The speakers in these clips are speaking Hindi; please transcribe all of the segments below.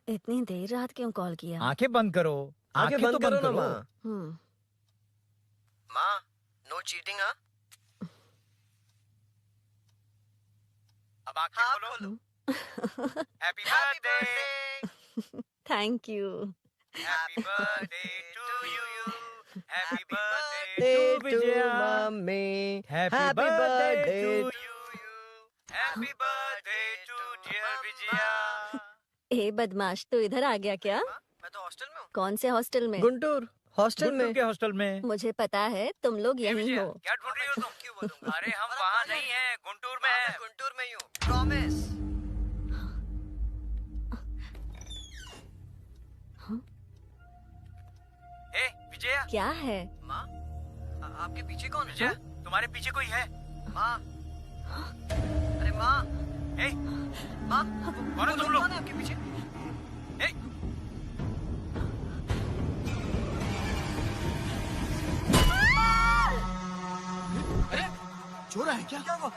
इतनी देर रात क्यों कॉल किया? आंखें बंद करो, आंखें बंद तो करो ना माँ। माँ, नो चीटिंग। हाँ, अब आंखें खोलो। Happy birthday, thank you. Happy birthday to you, happy birthday Day to to Vijaya, mummy, happy happy birthday birthday to you, happy birthday to dear Vijaya. ए बदमाश, तू इधर आ गया क्या? मैं तो हॉस्टल में हूँ। कौन से हॉस्टल में? गुंटूर हॉस्टल गुंटूर में। के हॉस्टल में। मुझे पता है तुम लोग ए यहीं विजया, हो। क्या ढूंढ रही हो तुम? क्यों बोलूँगा? अरे हम वहाँ नहीं हैं, गुंटूर में मैं हैं। गुंटूर में ही हूँ, प्रॉमिस। ए विजया, क्या है? माँ, आपके पीछे कौन है? विजया, तुम्हारे पीछे कोई है? माँ, अरे माँ, ए, माँ, कौन है तुम लोग? कौन है आपके पीछे? ए, चोर है क्या? क्या हुआ?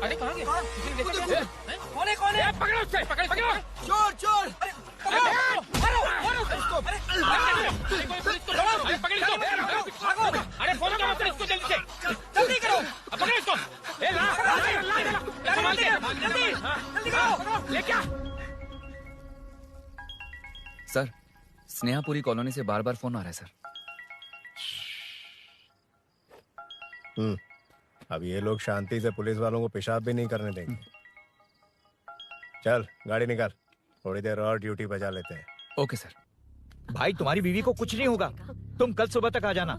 अरे कहाँ गए? कौन है? पकड़ो उससे, पकड़ो। चोर चोर! अरे फोन करो इसको जल्दी से, जल्दी करो, पकड़ो इसको। ए ला, जल्दी करो, ले क्या? सर, स्नेहापुरी कॉलोनी से बार बार फोन आ रहा है सर। अब ये लोग शांति से पुलिस वालों को पेशाब भी नहीं करने देंगे। चल गाड़ी निकाल, थोड़ी देर और ड्यूटी बजा लेते हैं। Okay sir. भाई तुम्हारी बीवी को कुछ नहीं होगा, तुम कल सुबह तक आ जाना।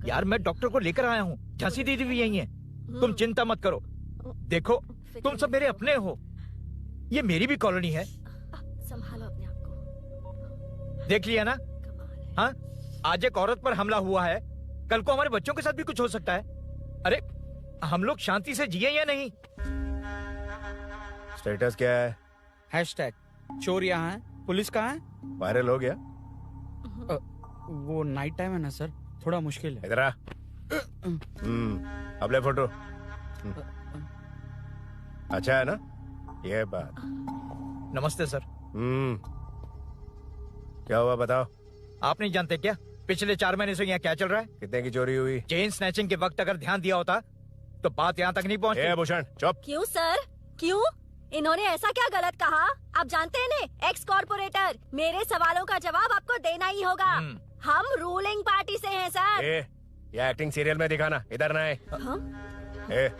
यार मैं डॉक्टर को लेकर आया हूँ, झांसी दीदी भी यही है, तुम चिंता मत करो। देखो तुम सब मेरे अपने हो, ये मेरी भी कॉलोनी है, संभालो अपने आप को। देख लिया ना? कमाल है। हाँ, आज एक औरत पर हमला हुआ है, कल को हमारे बच्चों के साथ भी कुछ हो सकता है। अरे हम लोग शांति से जिए या नहीं? स्टेटस क्या है? हैशटैग चोर यहाँ है, पुलिस कहाँ है? वायरल हो गया? वो नाइट टाइम है ना सर, थोड़ा मुश्किल है। इधर आ। अब ले फोटो। अच्छा है ना ये बात? नमस्ते सर। क्या हुआ बताओ? आप नहीं जानते क्या पिछले 4 महीने से यहाँ क्या चल रहा है? कितने की चोरी हुई? चेन स्नैचिंग के वक्त अगर ध्यान दिया होता तो बात यहाँ तक नहीं पहुँचती। भूषण चुप। क्यों सर, क्यों? इन्होंने ऐसा क्या गलत कहा? आप जानते हैं ना, एक्स कॉर्पोरेटर, मेरे सवालों का जवाब आपको देना ही होगा। हम रूलिंग पार्टी से हैं सर। ये एक्टिंग सीरियल में दिखाना, इधर ना आए।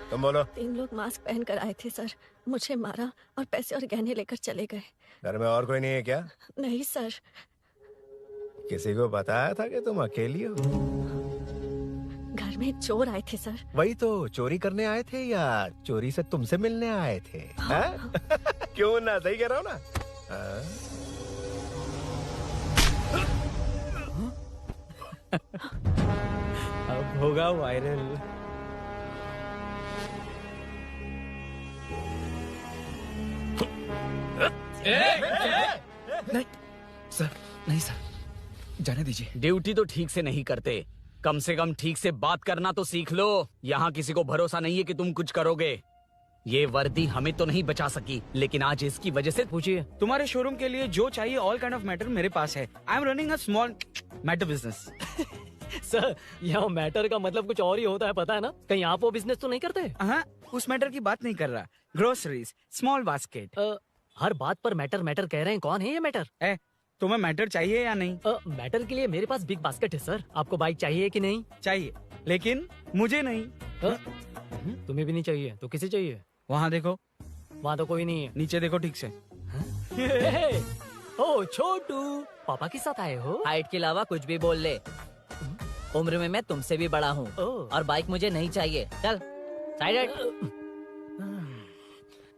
तुम बोलो। 3 लोग मास्क पहन कर आए थे सर, मुझे मारा और पैसे और गहने लेकर चले गए। घर में और कोई नहीं है क्या? नहीं सर। किसी को बताया था कि तुम अकेली हो? घर में चोर आए थे सर। वही तो, चोरी करने आए थे या चोरी से तुमसे मिलने आए थे? हाँ? क्यों ना, सही कह रहा हूँ ना? अब होगा वायरल। नहीं सर, नहीं सर, जाने दीजिए। ड्यूटी तो ठीक से नहीं करते, कम से कम ठीक से बात करना तो सीख लो। यहाँ किसी को भरोसा नहीं है कि तुम कुछ करोगे। ये वर्दी हमें तो नहीं बचा सकी, लेकिन आज इसकी वजह से पूछिए, तुम्हारे शोरूम के लिए जो चाहिए ऑल काइंड ऑफ मैटर मेरे पास है। I am running a small matter business. Sir, यहाँ मैटर का मतलब कुछ और ही होता है, पता है ना? कहीं आप वो बिजनेस तो नहीं करते? हाँ, उस मैटर की बात नहीं कर रहा। Groceries, small basket. हर बात पर मैटर मैटर कह रहे हैं, कौन है ये मैटर? तुम्हें मैटर चाहिए या नहीं? मैटर के लिए मेरे पास बिग बास्केट है सर। आपको बाइक चाहिए कि नहीं? चाहिए, लेकिन मुझे नहीं। तुम्हें भी नहीं चाहिए तो किसे चाहिए? वहाँ देखो। वहाँ तो कोई नहीं है। नीचे देखो ठीक से। ओ छोटू, पापा के साथ आए हो? हाइट के अलावा कुछ भी बोल ले। उम्र में मैं तुमसे भी बड़ा हूँ और बाइक मुझे नहीं चाहिए। चल साइड।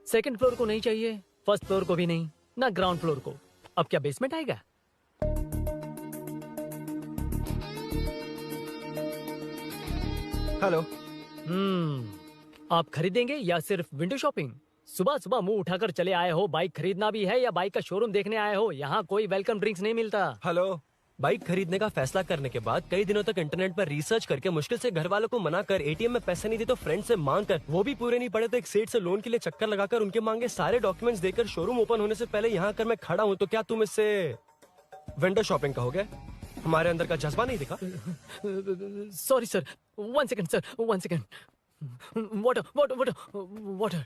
सेकंड फ्लोर को नहीं चाहिए, फर्स्ट फ्लोर को भी नहीं, ना ग्राउंड फ्लोर को। अब क्या बेसमेंट आएगा? हेलो। आप खरीदेंगे या सिर्फ विंडो शॉपिंग? सुबह सुबह मुंह उठाकर चले आए हो, बाइक खरीदना भी है या बाइक का शोरूम देखने आए हो? यहाँ कोई वेलकम ड्रिंक्स नहीं मिलता। हेलो, बाइक खरीदने का फैसला करने के बाद कई दिनों तक इंटरनेट पर रिसर्च करके मुश्किल से घर वालों को मना कर, एटीएम में पैसे नहीं दी तो फ्रेंड से मांग कर, वो भी पूरे नहीं पड़े तो एक सेठ से लोन के लिए चक्कर लगाकर उनके मांगे सारे डॉक्यूमेंट्स देकर शोरूम ओपन होने से पहले यहाँ आकर मैं खड़ा हूँ, तो क्या तुम इससे वेंडर शॉपिंग कहोगे? हमारे अंदर का जज्बा नहीं दिखा? Sorry sir, 1 second sir, 1 second. Water.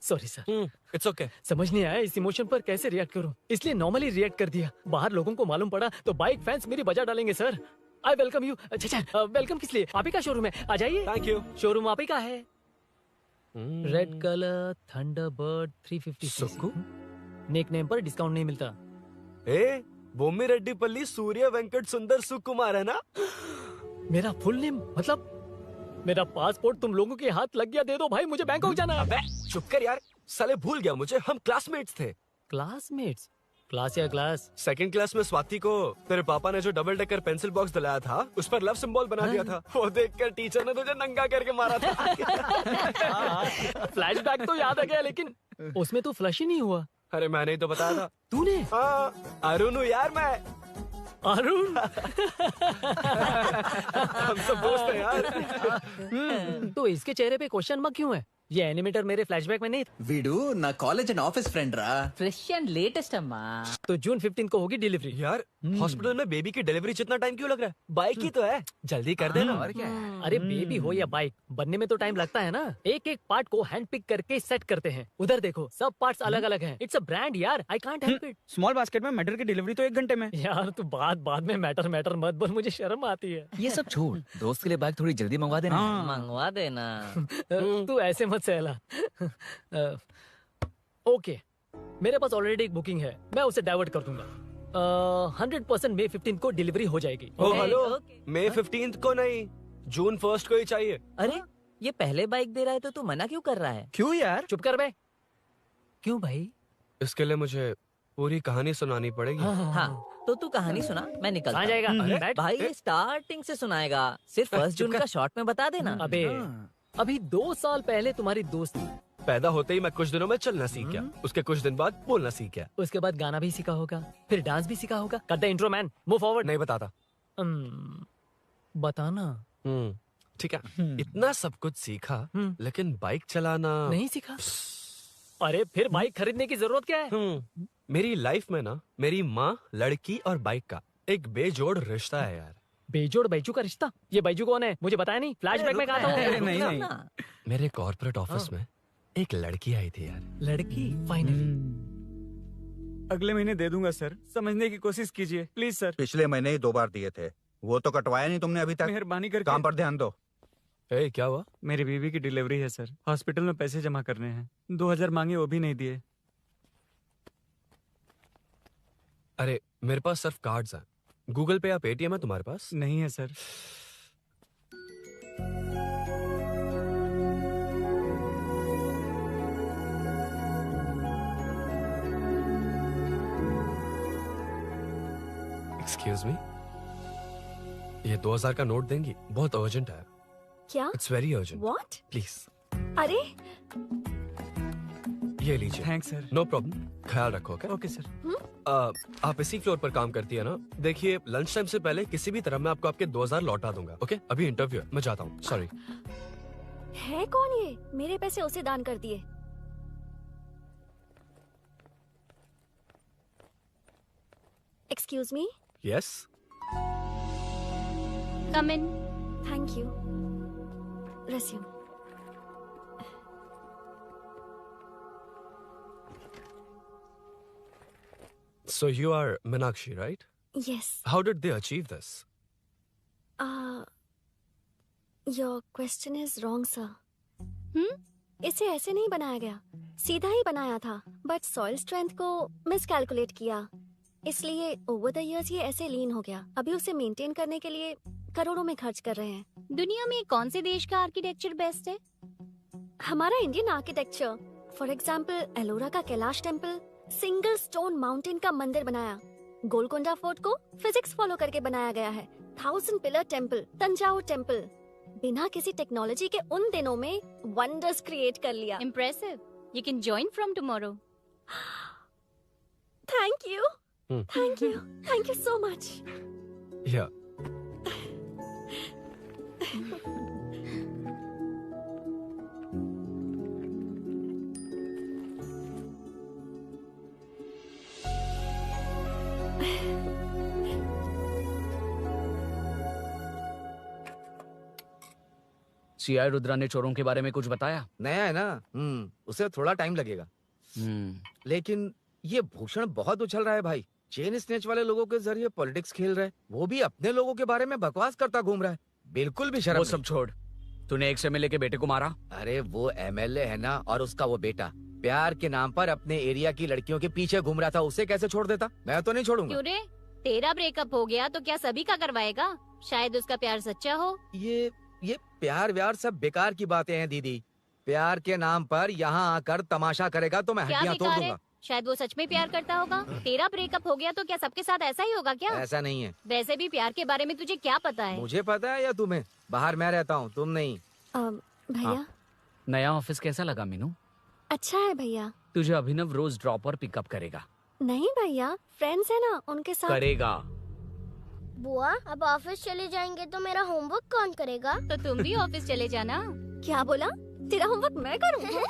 Sorry sir. It's okay. समझ नहीं आया इस इमोशन पर कैसे रिएक्ट करूं, इसलिए नॉर्मली रिएक्ट कर दिया। बाहर लोगों को मालूम पड़ा तो बाइक फैंस मेरी बजा डालेंगे सर। I welcome you. अच्छा, वेलकम किस लिए? आप ही का शोरूम है, आ जाइए। Thank you. शोरूम आप ही का है। Red colour Thunderbird 350 Sukku? Nickname पर डिस्काउंट नहीं मिलता। बोम्मी रेड्डी पल्ली सूर्य वेंकट सुंदर सुकुमार है ना? मेरा फुल नेम मतलब मेरा पासपोर्ट तुम लोगों के हाथ लग गया, दे दो भाई, मुझे बैंकॉक जाना है। अबे चुप कर यार, साले भूल गया मुझे, हम क्लासमेट्स थे। क्लासमेट्स? क्लास या क्लास? सेकंड क्लास में स्वाति को तेरे पापा ने जो डबल डेकर पेंसिल बॉक्स दिलाया था उस पर लव सिंबल बना दिया था, वो देखकर टीचर ने तुझे नंगा करके मारा था। फ्लैशबैक तो याद आ गया, लेकिन उसमें तो फ्लश ही नहीं हुआ। अरे मैंने ही तो बताया था। तूने? हाँ, अरुण हूँ यार मैं। अरुण? हम सब दोस्त हैं यार। तो इसके चेहरे पे क्वेश्चन मार्क क्यों है? ये एनिमेटर मेरे फ्लैशबैक में नहीं। వీడు నా కాలేజ్ అండ్ ఆఫీస్ ఫ్రెండ్ రా. फ्रेश एंड लेटेस्ट अम्मा। तो जून 15 को होगी डिलीवरी। यार हॉस्पिटल में बेबी की डिलीवरी जितना टाइम क्यों लग रहा है? बाइक ही तो है, जल्दी कर देना। और क्या है? अरे बेबी हो या बाइक, बनने में तो टाइम लगता है ना। एक एक पार्ट को हैंड पिक करके सेट करते हैं। उधर देखो, सब पार्ट्स अलग अलग हैं। इट्स अ ब्रांड यार, I can't help it. Small basket में मैटर की डिलीवरी तो 1 घंटे में। यार तू बाद में मैटर मत बोल, मुझे शर्म आती है। ये सब छोड़, दोस्त के लिए बाइक थोड़ी जल्दी मंगवा देना। मंगवा देना। तू ऐसे मत सहला। ओके, मेरे पास ऑलरेडी एक बुकिंग है, मैं उसे डाइवर्ट कर दूंगा। 100% मई 15 को डिलीवरी हो जाएगी। ओ हेलो, मई 15 को नहीं, जून 1 को ही चाहिए। अरे ये पहले बाइक दे रहा है तो तू मना क्यों कर रहा है? क्यों यार? चुप कर बे। क्यों भाई? इसके लिए मुझे पूरी कहानी सुनानी पड़ेगी। हाँ, तो तू कहानी सुना, मैं निकलता कहाँ जाएगा? हूँ। भाई स्टार्टिंग से सुनाएगा, सिर्फ 1 जून का शॉर्ट में बता देना। अबे अभी 2 साल पहले तुम्हारी दोस्ती, पैदा होते ही मैं कुछ दिनों में चलना सीख गया, उसके कुछ दिन बाद बोलना सीख गया, उसके बाद गाना भी सीखा होगा, फिर डांस भी सीखा होगा। Cut the intro man, move forward. नहीं बताता। बताना। ठीक है, इतना सब कुछ सीखा लेकिन बाइक चलाना नहीं सीखा। अरे फिर बाइक खरीदने की जरूरत क्या है? मेरी लाइफ में ना मेरी माँ, लड़की और बाइक का एक बेजोड़ रिश्ता है यार। बेजोड़ बैजू का रिश्ता? ये बैजू कौन है? मुझे बताया नहीं। फ्लैशबैक में कहा था। नहीं। मेरे कॉर्पोरेट ऑफिस में एक लड़की आई थी यार। लड़की? फाइनली अगले महीने दे दूंगा सर, समझने की कोशिश कीजिए प्लीज सर। पिछले महीने ही 2 बार दिए थे, वो तो कटवाया नहीं तुमने अभी तक। मेहरबानी करके काम पर ध्यान दो। क्या हुआ? मेरी बीवी की डिलीवरी है सर, हॉस्पिटल में पैसे जमा करने हैं। 2000 मांगे, वो भी नहीं दिए। अरे मेरे पास सिर्फ कार्ड्स हैं। गूगल पे या पेटीएम है तुम्हारे पास? नहीं है सर। एक्सक्यूज मी, ये 2000 का नोट देंगी? बहुत अर्जेंट है। क्या? It's very urgent. What? Please. अरे ये लीजिए। Thanks sir. नो प्रॉब्लम, ख्याल रखो। Okay sir. आप इसी फ्लोर पर काम करती है ना? देखिए लंच टाइम से पहले किसी भी तरह मैं आपको आपके 2000 लौटा दूंगा। ओके, अभी इंटरव्यू है, मैं जाता हूँ। सॉरी। है कौन ये? मेरे पैसे उसे दान कर दिए। Excuse me. Yes. Come in. Thank you. Resume. So you are Meenakshi, right? Yes. How did they achieve this? Your question is wrong, sir. इसे ऐसे नहीं बनाया गया, सीधा ही बनाया था, बट सॉइल स्ट्रेंथ को मिसकैलकुलेट किया, इसलिए ओवर द इयर्स ये ऐसे लीन हो गया। अभी उसे मेंटेन करने के लिए करोड़ों में खर्च कर रहे हैं। दुनिया में कौन से देश का आर्किटेक्चर बेस्ट है? हमारा Indian architecture. For example Ellora का Kailash temple, single stone mountain का मंदिर बनाया। गोलकोंडा फोर्ट को फिजिक्स फॉलो करके बनाया गया है। 1000 पिलर टेम्पल, तंजावुर टेम्पल, बिना किसी टेक्नोलॉजी के उन दिनों में वंडर्स क्रिएट कर लिया। Impressive. You can join from tomorrow. Thank you. Thank you so much. या सीआई रुद्रा ने चोरों के बारे में कुछ बताया? नया है ना, उसे थोड़ा टाइम लगेगा। लेकिन ये भूषण बहुत उछल रहा है भाई। चेन स्नेच वाले लोगों के जरिए पॉलिटिक्स खेल रहा है, वो भी अपने लोगों के बारे में बकवास करता घूम रहा है। बिल्कुल भी शर्म वो नहीं। सब छोड़, तूने एक एमएलए के बेटे को मारा? अरे वो एमएलए है ना, और उसका वो बेटा प्यार के नाम पर अपने एरिया की लड़कियों के पीछे घूम रहा था, उसे कैसे छोड़ देता? मैं तो नहीं छोड़ूंगा। क्यों रे? तेरा ब्रेकअप हो गया तो क्या सभी का करवाएगा? शायद उसका प्यार सच्चा हो। ये प्यार व्यार सब बेकार की बातें हैं दीदी। प्यार के नाम पर यहाँ आकर तमाशा करेगा तो मैं क्या हड्डियाँ तोड़ बेकार है? दूंगा। शायद वो सच में प्यार करता होगा। तेरा ब्रेकअप हो गया तो क्या सबके साथ ऐसा ही होगा क्या? ऐसा नहीं है। वैसे भी प्यार के बारे में तुझे क्या पता है? मुझे पता है या तुम्हें? बाहर मैं रहता हूँ, तुम नहीं। भैया नया ऑफिस कैसा लगा मीनू? अच्छा है भैया। तुझे अभिनव रोज ड्रॉप और पिकअप करेगा? नहीं भैया, फ्रेंड्स है ना, उनके साथ करेगा। बुआ अब ऑफिस चले जाएंगे तो मेरा होमवर्क कौन करेगा? तो तुम भी ऑफिस चले जाना। क्या बोला? तेरा होमवर्क मैं करूँगा?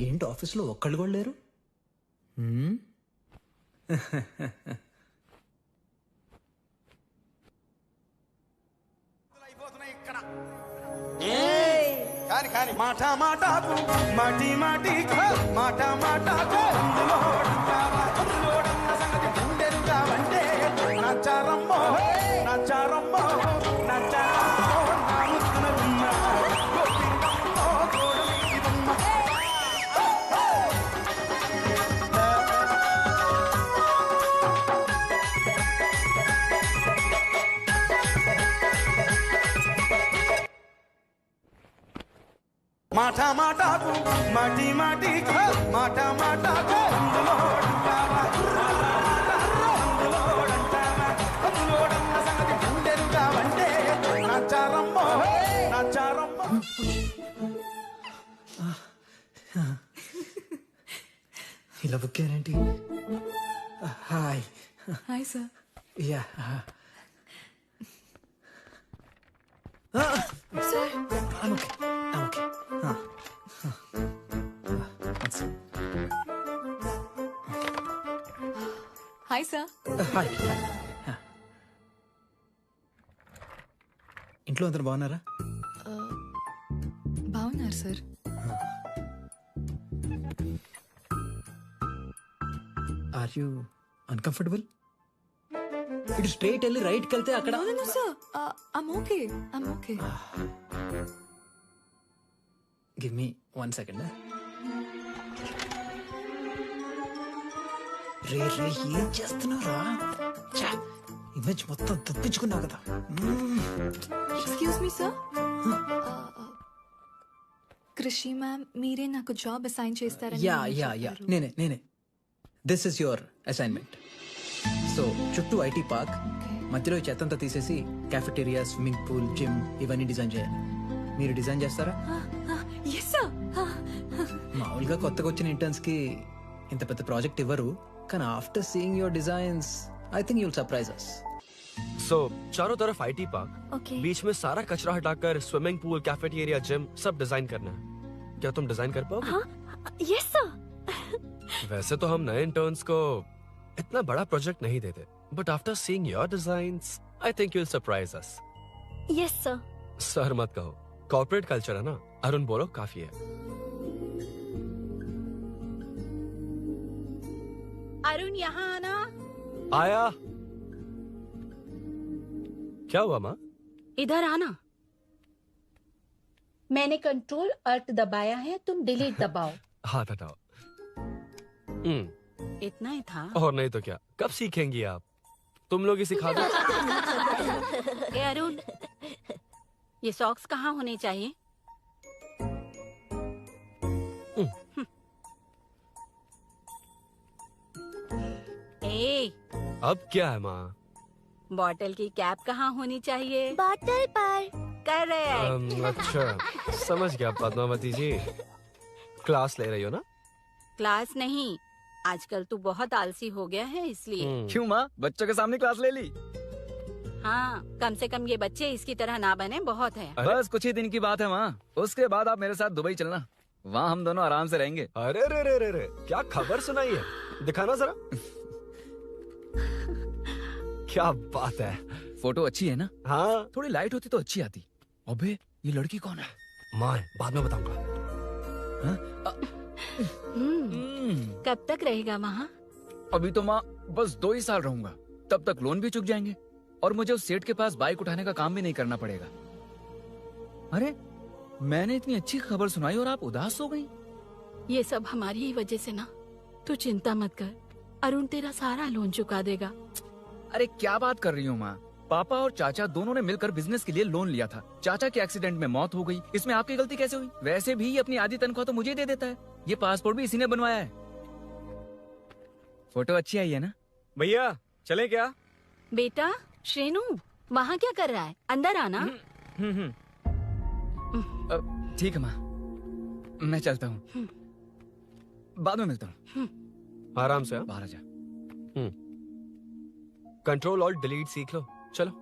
ఏంటి ఆఫీస్లో ఒక్కళ్ళు కూడా లేరు? కాని మాట మాటకు మాటి మాటికు మాట మాటకు అందులోడన్న సంగతి గుండెలుగా వంటే నచ్చారమ్మో నచ్చారమ్మో నచ్చారమ్మో నా ముక్కున గుమ్మ గోపింగమ్మో గోడమికి బొమ్మ. మాట మాటకు మాటి మాటికు మాట మాటకు అందులోడన్న సంగతి గుండెలుగా వంటే నచ్చారమ్మో నచ్చారమ్మో. ఇలా బుక్ అయ్యారేంటి? Hi hi sir. Ya sir okay. Hi sir. Hi. ఇంట్లో అందరు బాగున్నారా? బాగున్నారు సార్. Are you uncomfortable? ఇటు స్ట్రైట్ వెళ్ళి రైట్కి వెళ్తే అక్కడ. No, sir. I'm okay. Give me 1 second. రే ఏం చేస్తున్నావురా? ఇమేజ్ మొత్తం తప్పించుకున్నావు కదా. Excuse me sir. Krishi ma'am మీరే నాకు జాబ్ అసైన్ చేస్తారని యా నేనే. This is your assignment. So చుట్టూ ఐటీ పార్క్, మధ్యలో ఈ చెత్తంతా తీసేసి క్యాఫెటేరియా, స్విమ్మింగ్ పూల్, జిమ్ ఇవన్నీ డిజైన్ చేయాలి. మీరు డిజైన్ చేస్తారా? Yes sir. మామూలుగా కొత్తగా వచ్చిన ఇంటర్న్స్ కి ఇంత పెద్ద ప్రాజెక్ట్ ఇవ్వరు, కానీ after seeing your designs I think you will surprise us. So चारों तरफ आईटी पार्क, बीच में सारा कचरा हटाकर स्विमिंग पूल, कैफेटेरिया, जिम सब डिजाइन करना है. क्या तुम डिजाइन कर पाओगे? Yes sir. वैसे तो हम नए इंटर्न्स को इतना बड़ा प्रोजेक्ट नहीं देते, but after seeing your designs I think you will surprise us. Yes sir. Sir मत कहो, कॉर्पोरेट कल्चर है ना. अरुण बोलो काफी है. अरुण यहाँ आना. आया. क्या हुआ माँ? इधर आना. मैंने कंट्रोल अल्ट दबाया है, तुम डिलीट दबाओ. हाथ हटाओ. इतना ही था. और नहीं तो क्या, कब सीखेंगी आप? तुम लोग ही सिखा दो. ए अरुण, ये सॉक्स कहाँ होने चाहिए? ए अब क्या है माँ? बॉटल की कैप कहाँ होनी चाहिए? बॉटल पर। करेक्ट। अच्छा, समझ गया पद्मावती जी। क्लास ले रही हो ना? क्लास नहीं, आजकल तू बहुत आलसी हो गया है इसलिए। क्यों माँ, बच्चों के सामने क्लास ले ली? हाँ, कम से कम ये बच्चे इसकी तरह ना बने, बहुत है। बस कुछ ही दिन की बात है माँ, उसके बाद आप मेरे साथ दुबई चलना, वहाँ हम दोनों आराम से रहेंगे। अरे रे रे रे रे, क्या खबर सुनाई है, दिखाना जरा। क्या बात है। फोटो अच्छी है ना? हाँ। थोड़ी लाइट होती तो अच्छी आती। अबे ये लड़की कौन है? माँ, बाद में बताऊंगा। कब तक रहेगा वहाँ? अभी तो माँ बस 2 ही साल रहूंगा, तब तक लोन भी चुक जाएंगे और मुझे उस सेठ के पास बाइक उठाने का काम भी नहीं करना पड़ेगा। अरे मैंने इतनी अच्छी खबर सुनाई और आप उदास हो गई। ये सब हमारी ही वजह से ना, तू चिंता मत कर, अरुण तेरा सारा लोन चुका देगा। अरे क्या बात कर रही हो माँ, पापा और चाचा दोनों ने मिलकर बिजनेस के लिए लोन लिया था। चाचा के एक्सीडेंट में मौत हो गई, इसमें आपकी गलती कैसे हुई? वैसे भी ये अपनी आधी तनख्वाह तो मुझे दे देता है। ये पासपोर्ट भी इसी ने बनवाया है। फोटो अच्छी आई है ना? भैया चले क्या? बेटा श्रेनु, वहाँ क्या कर रहा है? अंदर आना। ठीक है माँ, मैं चलता हूँ, बाद में मिलता हूँ। आराम से। बाहर आ जा। कंट्रोल ऑल्ट डिलीट सीख लो, चलो।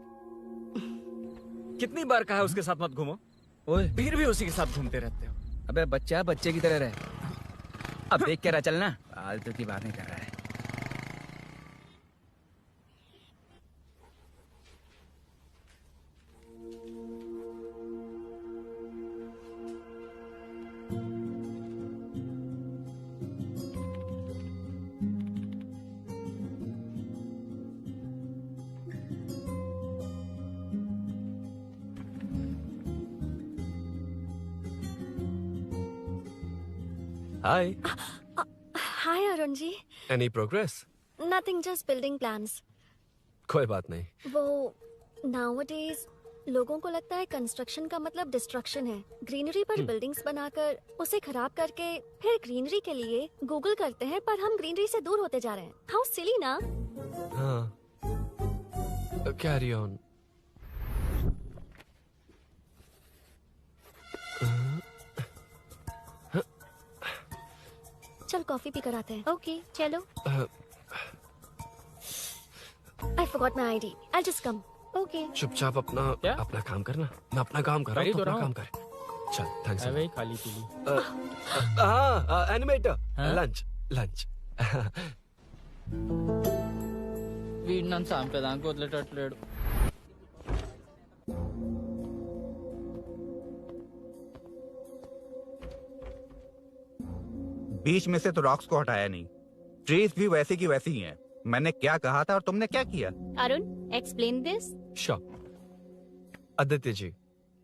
कितनी बार कहा है उसके साथ मत घूमो, ओए फिर भी उसी के साथ घूमते रहते हो। अबे बच्चा बच्चे की तरह रहे, अब देख के रहा चलना, फालतू की बात नहीं कर रहा है। Hi. Hi Arun ji. Any progress? Nothing, just building plans. कोई बात नहीं। वो नाउअडेज लोगों को लगता है कंस्ट्रक्शन का मतलब डिस्ट्रक्शन है। ग्रीनरी पर बिल्डिंग्स बनाकर उसे खराब करके फिर ग्रीनरी के लिए गूगल करते हैं, पर हम ग्रीनरी से दूर होते जा रहे हैं। हाउ सिली ना? हाँ, कैरी ऑन। चल कॉफी पी कर आते हैं। ओके चलो। I forgot my ID. I'll just come. Okay. चुपचाप अपना काम करना। मैं अपना काम कर रहा हूँ, अपना काम कर। चल, थैंक्स। वही खाली पीली। हाँ, एनिमेटर, लंच। వీడినంత చంపేదానికి వదిలేటట్లేడు. बीच में से तो रॉक्स को हटाया नहीं, ट्रीज भी वैसी की वैसी ही हैं। मैंने क्या कहा था और तुमने क्या किया? Arun, explain this. आदित्य जी,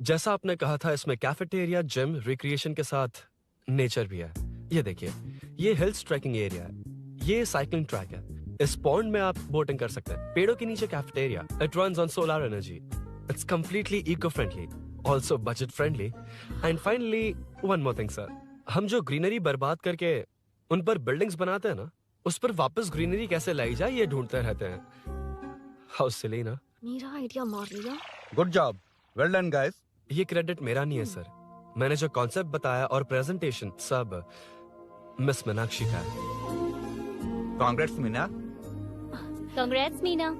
जैसा आपने कहा था, इसमें कैफेटेरिया, जिम, रिक्रिएशन के साथ नेचर भी है। ये देखिए, ये हिल्स ट्रैकिंग एरिया है, ये साइकिलिंग ट्रैक है। इस पॉन्ड में आप बोटिंग कर सकते हैं। पेड़ों के नीचे cafeteria, it runs on solar energy, it's completely eco friendly, also budget friendly. And finally one more thing sir, हम जो ग्रीनरी बर्बाद करके उन पर बिल्डिंग्स बनाते हैं ना, उस पर वापस ग्रीनरी कैसे लाई जाए ये ढूंढते रहते हैं। हाउ सिली ना? मेरा आइडिया मार लिया। Good job, well done guys. ये क्रेडिट मेरा नहीं है सर, मैंने जो कॉन्सेप्ट बताया और प्रेजेंटेशन सब मिस मीनाक्षी का है। Congrats Meena. Congrats Meena.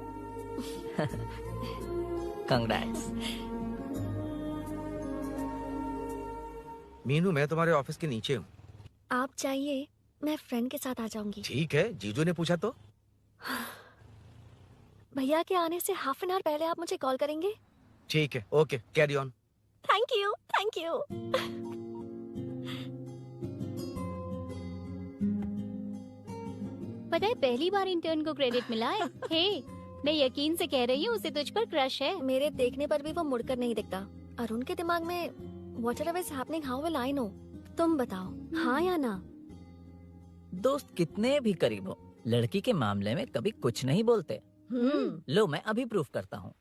Congrats. Meenu, मैं तुम्हारे ऑफिस के नीचे हूँ। आप चाहिए मैं फ्रेंड के साथ आ जाऊंगी। ठीक है, जीजू ने पूछा तो। भैया के आने से हाफ एन आवर पहले आप मुझे कॉल करेंगे? ठीक है, okay, carry on. Thank you, thank you. पता है पहली बार इंटर्न को क्रेडिट मिला है। हे, मैं यकीन से कह रही हूँ, उसे तुझ पर क्रश है। मेरे देखने पर भी वो मुड़कर नहीं दिखता। अरुण के दिमाग में whatever is happening, how will I know? तुम बताओ, हाँ या ना? दोस्त कितने भी करीब हो, लड़की के मामले में कभी कुछ नहीं बोलते। लो, मैं अभी प्रूफ करता हूँ।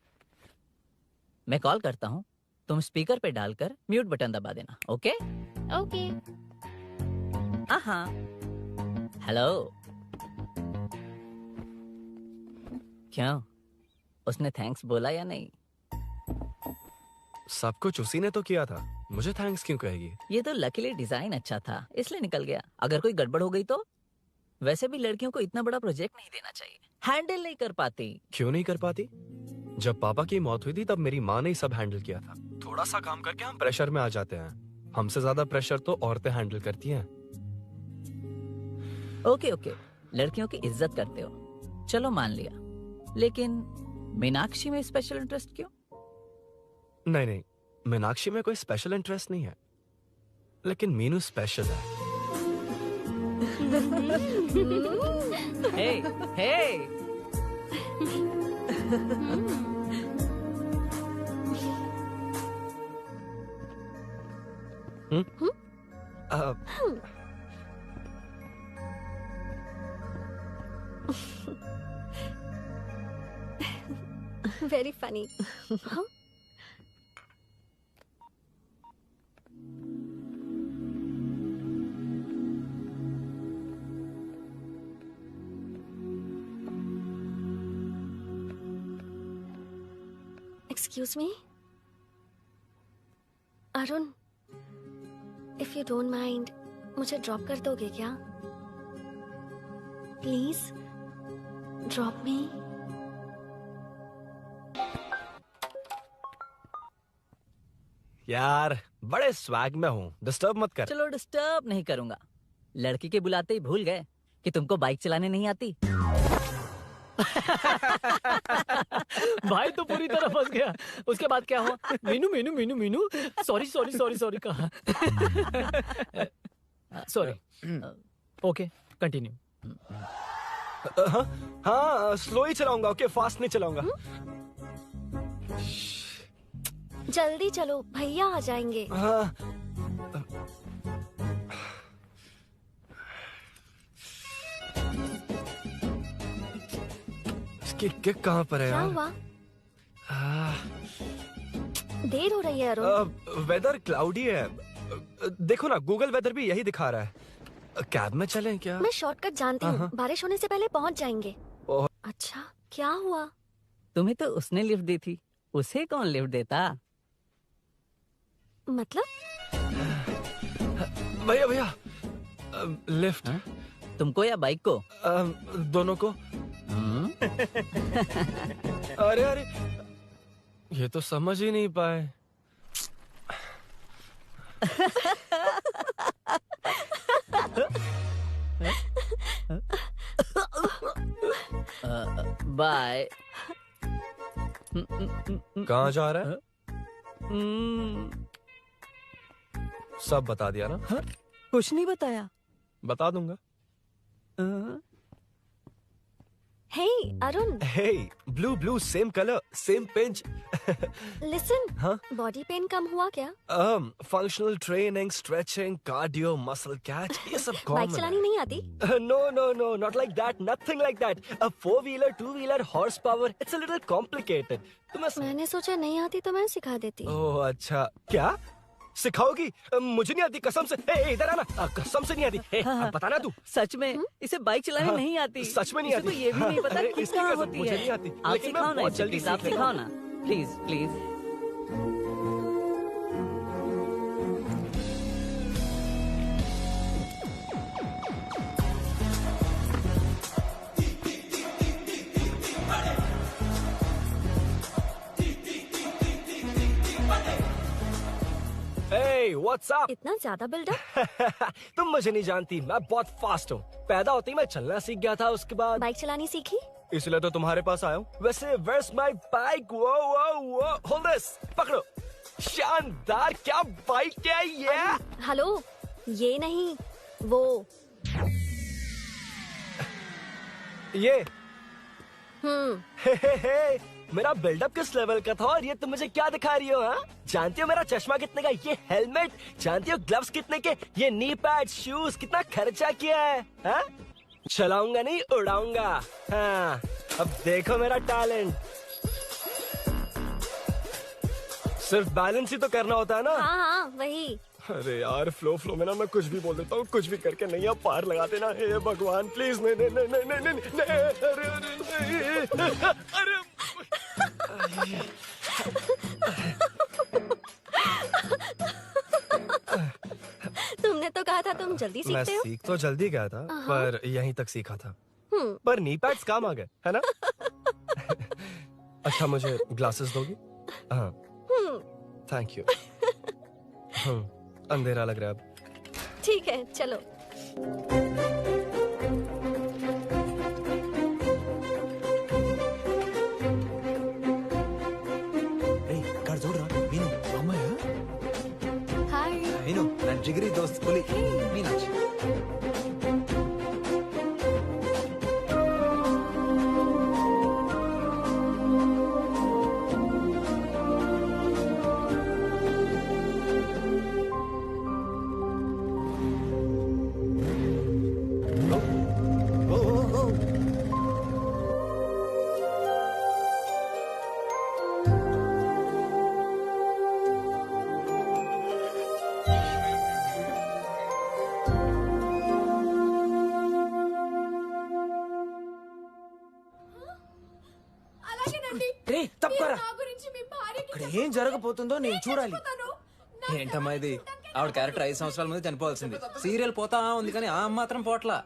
मैं कॉल करता हूँ, तुम स्पीकर पे डालकर म्यूट बटन दबा देना। ओके? ओके। हाँ। हेलो। क्यों, उसने थैंक्स बोला या नहीं? सब कुछ उसी ने तो किया था, मुझे थैंक्स क्यों कहेगी? ये तो लकीली डिजाइन अच्छा था इसलिए निकल गया, अगर कोई गड़बड़ हो गई तो? वैसे भी लड़कियों को इतना बड़ा प्रोजेक्ट नहीं देना चाहिए, हैंडल नहीं कर पाती। क्यों नहीं कर पाती? जब पापा की मौत हुई थी तब मेरी माँ ने ही सब हैंडल किया था। थोड़ा सा काम करके हम प्रेशर में आ जाते हैं, हमसे ज्यादा प्रेशर तो औरतें हैंडल करती हैं। ओके ओके, लड़कियों की इज्जत करते हो, चलो मान लिया, लेकिन मीनाक्षी में स्पेशल इंटरेस्ट क्यों? नहीं, मीनाक्षी में कोई स्पेशल इंटरेस्ट नहीं है, लेकिन मीनू स्पेशल है। हे हे Very funny. Huh? Excuse me? Arun, if you don't mind, मुझे ड्रॉप कर दोगे क्या? Please, drop me. यार बड़े स्वैग में हूँ, डिस्टर्ब मत कर। चलो डिस्टर्ब नहीं करूंगा। लड़की के बुलाते ही भूल गए कि तुमको बाइक चलाने नहीं आती। भाई तो पूरी तरह फंस गया। उसके बाद क्या हुआ? मीनू मीनू मीनू मीनू सॉरी कहा। सॉरी। Okay continue. हाँ स्लो ही चलाऊंगा, ओके फास्ट नहीं चलाऊंगा। जल्दी चलो, भैया आ जाएंगे। हाँ। इसकी किक कहाँ पर है क्या यार? हुआ? देर हो रही है अरुण। वेदर क्लाउडी है, देखो ना गूगल वेदर भी यही दिखा रहा है। कैब में चलें क्या? मैं शॉर्टकट जानती हूँ, बारिश होने से पहले पहुँच जाएंगे। अच्छा क्या हुआ? तुम्हें तो उसने लिफ्ट दी थी, उसे कौन लिफ्ट देता? मतलब? भैया लिफ्ट। तुमको या बाइक को? दोनों को। अरे ये तो समझ ही नहीं पाए। बाय। कहाँ जा रहा है? सब बता दिया ना? कुछ नहीं बताया। बता दूंगा। Hey Arun. Hey, blue, same color, same pinch. Listen, हाँ? बॉडी पेन कम हुआ क्या? Functional training, stretching, cardio, muscle catch, ये सब कॉमन है। बाइक चलानी नहीं आती? No, not like that, nothing like that. A 4-wheeler, 2-wheeler, horsepower, it's a little complicated. मैंने सोचा नहीं आती तो मैं सिखा देती। ओह अच्छा, क्या सिखाओगी? मुझे नहीं आती कसम से। इधर आना, कसम से नहीं आती। अब बताना तू। सच में इसे बाइक चलानी नहीं आती? सच में नहीं आती। तो ये भी नहीं पता किस इसकी कहाँ कसम, होती मुझे है। नहीं आती, आप लेकिन मैं सिखाओ ना बहुत इसे, जल्दी प्लीज आप सीख सिखाओ लूंगा। ना, प्लीज। Hey, what's up? इतना ज्यादा बिल्डअप? तुम मुझे नहीं जानती, मैं बहुत फास्ट हूँ। पैदा होते ही मैं चलना सीख गया था, उसके बाद बाइक चलानी सीखी? इसलिए तो तुम्हारे पास आया हूँ। वैसे where's my bike? वो hold this, पकड़ो। शानदार, क्या बाइक है ये? हेलो, ये नहीं, वो। ये हे, मेरा बिल्डअप किस लेवल का था और ये तुम मुझे क्या दिखा रही हो? हाँ, जानती हो मेरा चश्मा कितने का, ये हेलमेट, जानती हो ग्लव्स कितने के, ये नी पैड, शूज, कितना खर्चा किया है? हाँ? चलाऊंगा नहीं, उड़ाऊंगा। हाँ, अब देखो मेरा टैलेंट। सिर्फ बैलेंस ही तो करना होता है ना? हाँ, वही। अरे यार फ्लो में ना मैं कुछ भी बोल देता हूँ, कुछ भी करके नहीं आप पार लगा देना। हे भगवान प्लीज, नहीं। अरे तुमने तो कहा था तुम जल्दी मैं सीखते हो। सीख तो जल्दी गया था, पर यहीं तक सीखा था। पर नी पैड्स काम आ गए, है ना? अच्छा, मुझे ग्लासेस दोगी? हाँ, थैंक यू। अंधेरा लग रहा है अब। ठीक है, चलो। कर जोड़ रहा मीनू अम्मయ్య హాయ్ मीनू నా జిగిరి దోస్త్ పులి మీనాక్షి ఇక్కడ ఏం జరగబోతుందో నేను చూడాలి. ఏంటమ్మా ఇది? ఆవిడ క్యారెక్టర్ 5 సంవత్సరాల ముందు చనిపోవాల్సింది. సీరియల్ పోతా ఉంది కానీ ఆ మాత్రం పోట్లా.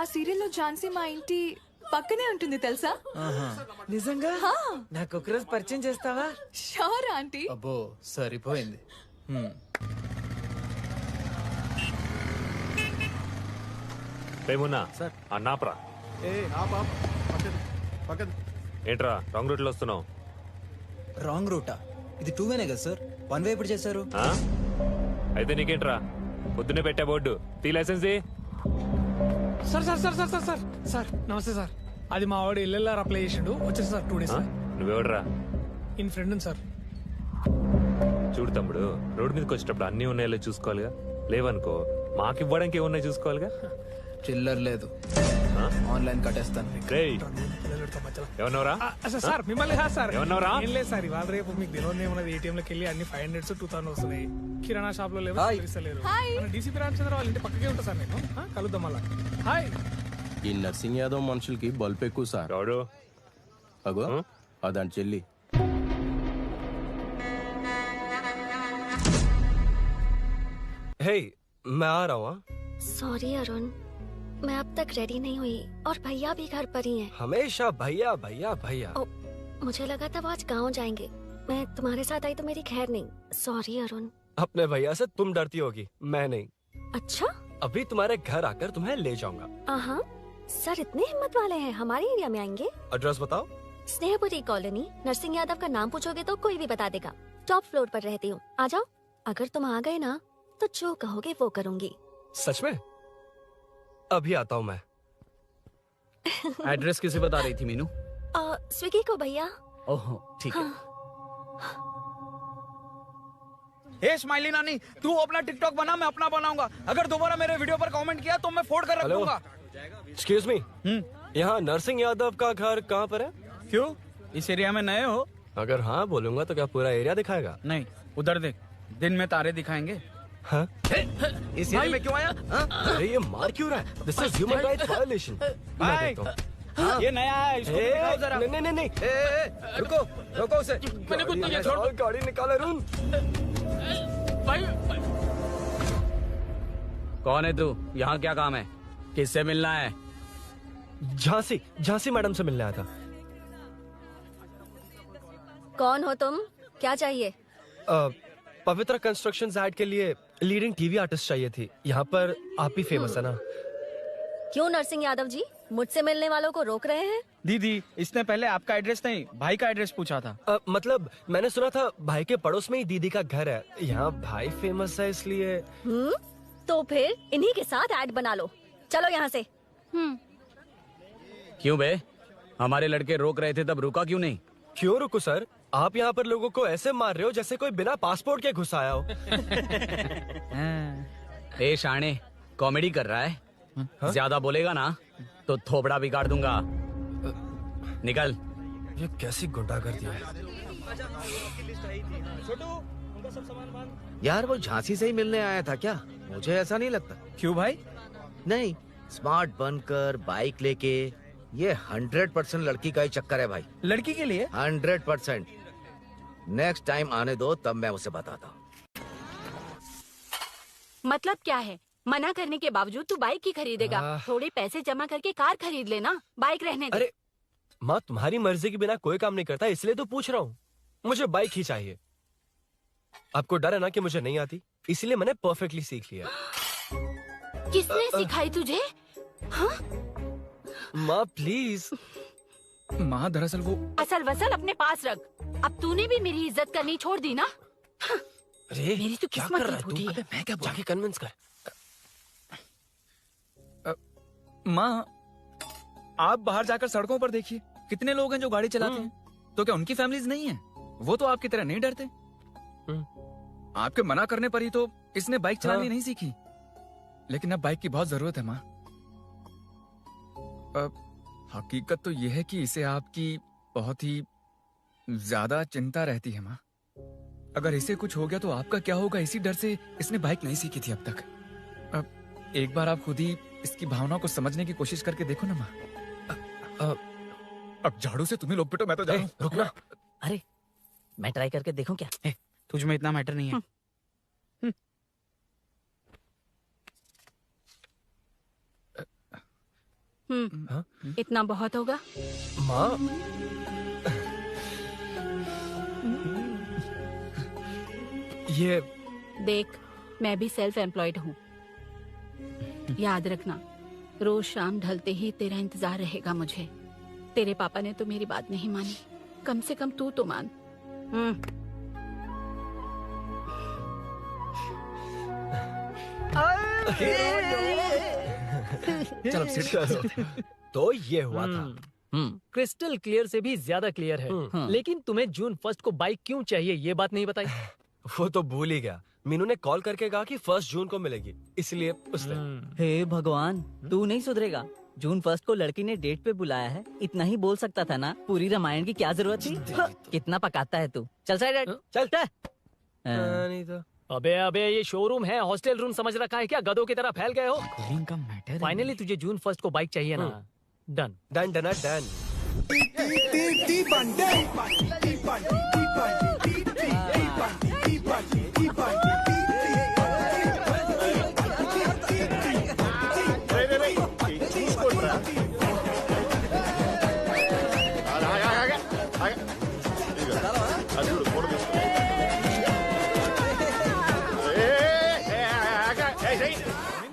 ఆ సీరియల్లో ఝాన్సీ మా ఇంటి పక్కనే ఉంటుంది తెలుసా? నిజంగా? నాకు ఒకరోజు పరిచయం చేస్తావా? Sure aunty. అబ్బో సరిపోయింది. రేమున్నా సార్ అన్నాప్రా ఏంట్రా రాంగ్ రూట్ లో వస్తున్నావు? రాంగ్ రూటా? ఇది 2 వేనే కదా సార్? 1 వే ఎప్పుడు చేశారు? అయితే నీకేంట్రా పొద్దునే పెట్టే బోర్డు తీ license sir sir sir sir sir sir sir నమస్తే సార్. అది మా వాడు ఎల్ఎల్ఆర్ అప్లై చేసిండు, వచ్చేసి సార్ 2 డేస్. నువ్వెవడరా? ఇన్ ఫ్రెండ్ సార్. చూడు తమ్ముడు, రోడ్డు మీదకి వచ్చేటప్పుడు అన్ని ఉన్నాయో చూసుకోవాలిగా, లేవనుకో మాకు ఇవ్వడానికి ఏమున్నాయి చూసుకోవాలిగా. చిల్లర్ లేదు, ఆన్లైన్ కట్టేస్తాను. ఏమన్నారా సార్? మిమ్మల్ని కాదు సార్. ఏమన్నారా? ఏం లేదు సార్, ఇవాళ రేపు మీకు తెలియదు ఏమన్నది. ఏటీఎం లోకి వెళ్ళి అన్ని 500 2000 వస్తున్నాయి. కిరాణా షాప్ లో లేవు, తెలుస్తలేరు. డీసీపీ రామచంద్ర వాళ్ళ ఇంటి పక్కకే ఉంటా సార్. నేను కలుద్దాం మళ్ళా. హాయ్. ఈ నర్సింగ్ యాదవ్ మనుషులకి బల్బ్ ఎక్కువ సార్. అగో అదాని చెల్లి. हे मैं आ रहा हूँ. सॉरी अरुण, मैं अब तक रेडी नहीं हुई और भैया भी घर पर ही हैं। हमेशा भैया भैया भैया। मुझे लगा था वो आज गाँव जाएंगे, मैं तुम्हारे साथ आई तो मेरी खैर नहीं। सॉरी अरुण। अपने भैया से तुम डरती होगी, मैं नहीं। अच्छा? अभी तुम्हारे घर आकर तुम्हें ले जाऊंगा। हाँ, सर इतने हिम्मत वाले हैं, हमारे एरिया में आएंगे? एड्रेस बताओ। स्नेहपुरी कॉलोनी, नरसिंह यादव का नाम पूछोगे तो कोई भी बता देगा। टॉप फ्लोर पर रहती हूँ, आ जाओ। अगर तुम आ गए ना तो जो कहोगे वो करूँगी। सच में? अभी आता हूँ मैं। एड्रेस किसे बता रही थी मीनू? स्विगी को भैया। ओहो ठीक है। हे स्माइली नानी, तू अपना टिकटॉक बना, मैं अपना बनाऊंगा। अगर दोबारा मेरे वीडियो पर कमेंट किया तो मैं फोड़ कर रख दूंगा। एक्सक्यूज मी, यहाँ नरसिंह यादव का घर कहाँ पर है? क्यों, इस एरिया में नए हो? अगर हाँ बोलूंगा तो क्या पूरा एरिया दिखाएगा? नहीं, उधर देख, दिन में तारे दिखाएंगे। हाँ? इस एरिया में क्यों आया? अरे ये मार क्यों रहा है? This is human rights violation. ये नया है, इसको दिखाओ जरा। नहीं नहीं नहीं, रुको रुको उसे। मैंने कुछ नहीं किया, छोड़। गाड़ी निकाल अरुण। कौन है तू? यहाँ क्या काम है? किससे मिलना है? झांसी, झांसी मैडम से मिलने आया था। कौन हो तुम, क्या चाहिए? पवित्र कंस्ट्रक्शंस ऐड के लिए लीडिंग टीवी आर्टिस्ट चाहिए थी। यहाँ पर आप ही फेमस है ना? क्यों नरसिंह यादव जी मुझसे मिलने वालों को रोक रहे हैं? दीदी, इसने पहले आपका एड्रेस नहीं, भाई का एड्रेस पूछा था। मतलब मैंने सुना था भाई के पड़ोस में ही दीदी का घर है। यहाँ भाई फेमस है इसलिए। तो फिर इन्हीं के साथ ऐड बना लो, चलो यहाँ से। क्यों बे, हमारे लड़के रोक रहे थे तब रुका क्यों नहीं? क्यों रुको सर, आप यहाँ पर लोगों को ऐसे मार रहे हो जैसे कोई बिना पासपोर्ट के घुस आया हो। ए शाणे, कॉमेडी कर रहा है? ज्यादा बोलेगा ना तो थोबड़ा बिगाड़ दूंगा। निकल। ये कैसी गुंडागर्दी है। यार वो झांसी से ही मिलने आया था क्या? मुझे ऐसा नहीं लगता। क्यों भाई? नहीं, स्मार्ट बनकर बाइक लेके ये 100% लड़की का ही चक्कर है भाई। लड़की के लिए 100%। नेक्स्ट टाइम आने दो, तब मैं उसे बताता हूँ। मतलब क्या है? मना करने के बावजूद तू बाइक ही खरीदेगा? थोड़े पैसे जमा करके कार खरीद लेना, बाइक रहने दे। अरे माँ, तुम्हारी मर्जी के बिना कोई काम नहीं करता, इसलिए तो पूछ रहा हूँ। मुझे बाइक ही चाहिए। आपको डर है ना कि मुझे नहीं आती, इसलिए मैंने परफेक्टली सीख लिया। किसने सिखाई तुझे? हाँ? माँ प्लीज। माँ दरअसल वो असल वसल अपने पास रख। अब तूने भी मेरी इज्जत करनी छोड़ दी ना। अरे मेरी तो क्या किस्मत कर ही रहा है फूटी तू? है। अबे मैं क्या बोल? जाके कन्विंस कर। माँ, आप बाहर जाकर सड़कों पर देखिए, कितने लोग हैं जो गाड़ी चलाते हैं। तो क्या उनकी फैमिलीज नहीं है? वो तो आपकी तरह नहीं डरते। आपके मना करने पर ही तो इसने बाइक चलानी नहीं सीखी। लेकिन अब बाइक की बहुत जरूरत है माँ। हकीकत तो यह है कि इसे आपकी बहुत ही ज्यादा चिंता रहती है माँ। अगर इसे कुछ हो गया तो आपका क्या होगा, इसी डर से इसने बाइक नहीं सीखी थी अब तक। अब एक बार आप खुद ही इसकी भावना को समझने की कोशिश करके देखो ना माँ। अब झाड़ू से तुम्हें लोग पिटो, मैं तो जा रहा हूं। रुकना। अरे मैं ट्राई करके देखूं क्या? तुझ में इतना मैटर नहीं है। इतना बहुत होगा। माँ ये देख, मैं भी सेल्फ एम्प्लॉयड हूँ। याद रखना, रोज शाम ढलते ही तेरा इंतजार रहेगा मुझे। तेरे पापा ने तो मेरी बात नहीं मानी, कम से कम तू तो मान। चलो सीट। तो ये हुआ था। क्रिस्टल क्लियर से भी ज्यादा क्लियर है। लेकिन तुम्हें जून 1 को बाइक क्यों चाहिए, ये बात नहीं बताई। वो तो भूल ही गया। मीनू ने कॉल करके कहा कि 1 जून को मिलेगी, इसलिए उसने। हे भगवान, तू नहीं सुधरेगा। जून 1 को लड़की ने डेट पे बुलाया है, इतना ही बोल सकता था ना। पूरी रामायण की क्या जरूरत थी? कितना पकाता है तू। चल साइड चल। नहीं तो अबे अबे, ये शोरूम है, हॉस्टल रूम समझ रखा है क्या? गधों की तरह फैल गए हो। का मैटर। फाइनली तुझे जून 1 को बाइक चाहिए ना? Done done done done.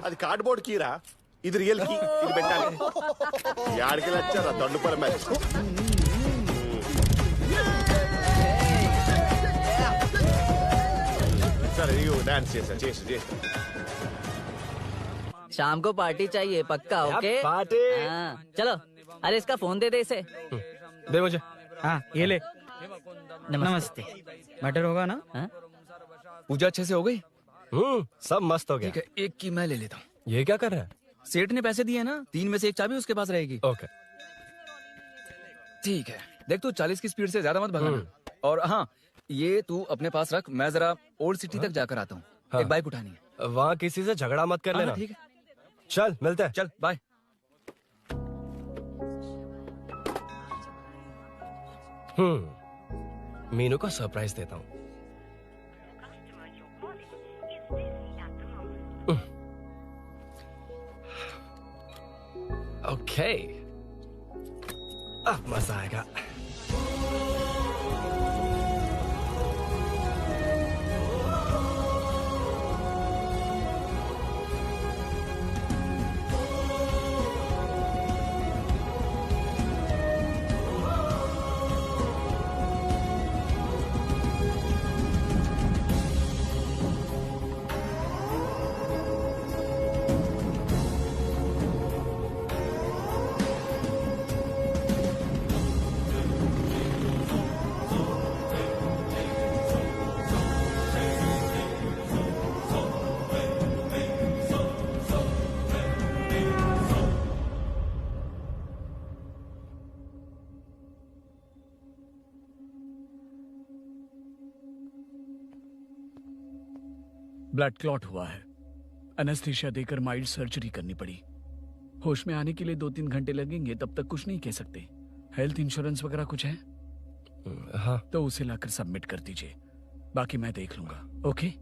అది కార్డ్బోర్డ్ కీరా, ఇది రియల్ కీ. ఇది పెట్టాలి. యాడికి వచ్చారా దండుపర మ్యాచ్. సరే ఇగో డాన్స్ చేసా. शाम को पार्टी चाहिए पक्का? Okay party. हाँ, चलो। अरे इसका फोन दे दे इसे। दे मुझे। हाँ ये ले। नमस्ते। मैटर होगा ना? पूजा अच्छे से हो गई? सब मस्त हो गया। ठीक है, एक की मैं ले लेता हूँ। ये क्या कर रहा है? सेठ ने पैसे दिए ना, 3 में से एक चाबी उसके पास रहेगी। ओके ठीक है। देख तू 40 की स्पीड से ज्यादा मत भगाना। और हाँ, ये तू अपने पास रख, मैं जरा ओल्ड सिटी तक जाकर आता हूँ। एक बाइक उठानी है। वहाँ किसी से झगड़ा मत कर लेना। ठीक है, चल मिलते हैं। चल बाय। मीनू को सरप्राइज देता हूँ। ओके, अब मजा आएगा। ब्लड क्लॉट हुआ है। एनेस्थीसिया देकर माइल्ड सर्जरी करनी पड़ी। होश में आने के लिए 2-3 घंटे लगेंगे, तब तक कुछ नहीं कह सकते। हेल्थ इंश्योरेंस वगैरह कुछ है? हाँ। तो उसे लाकर सबमिट कर दीजिए, बाकी मैं देख लूंगा। ओके?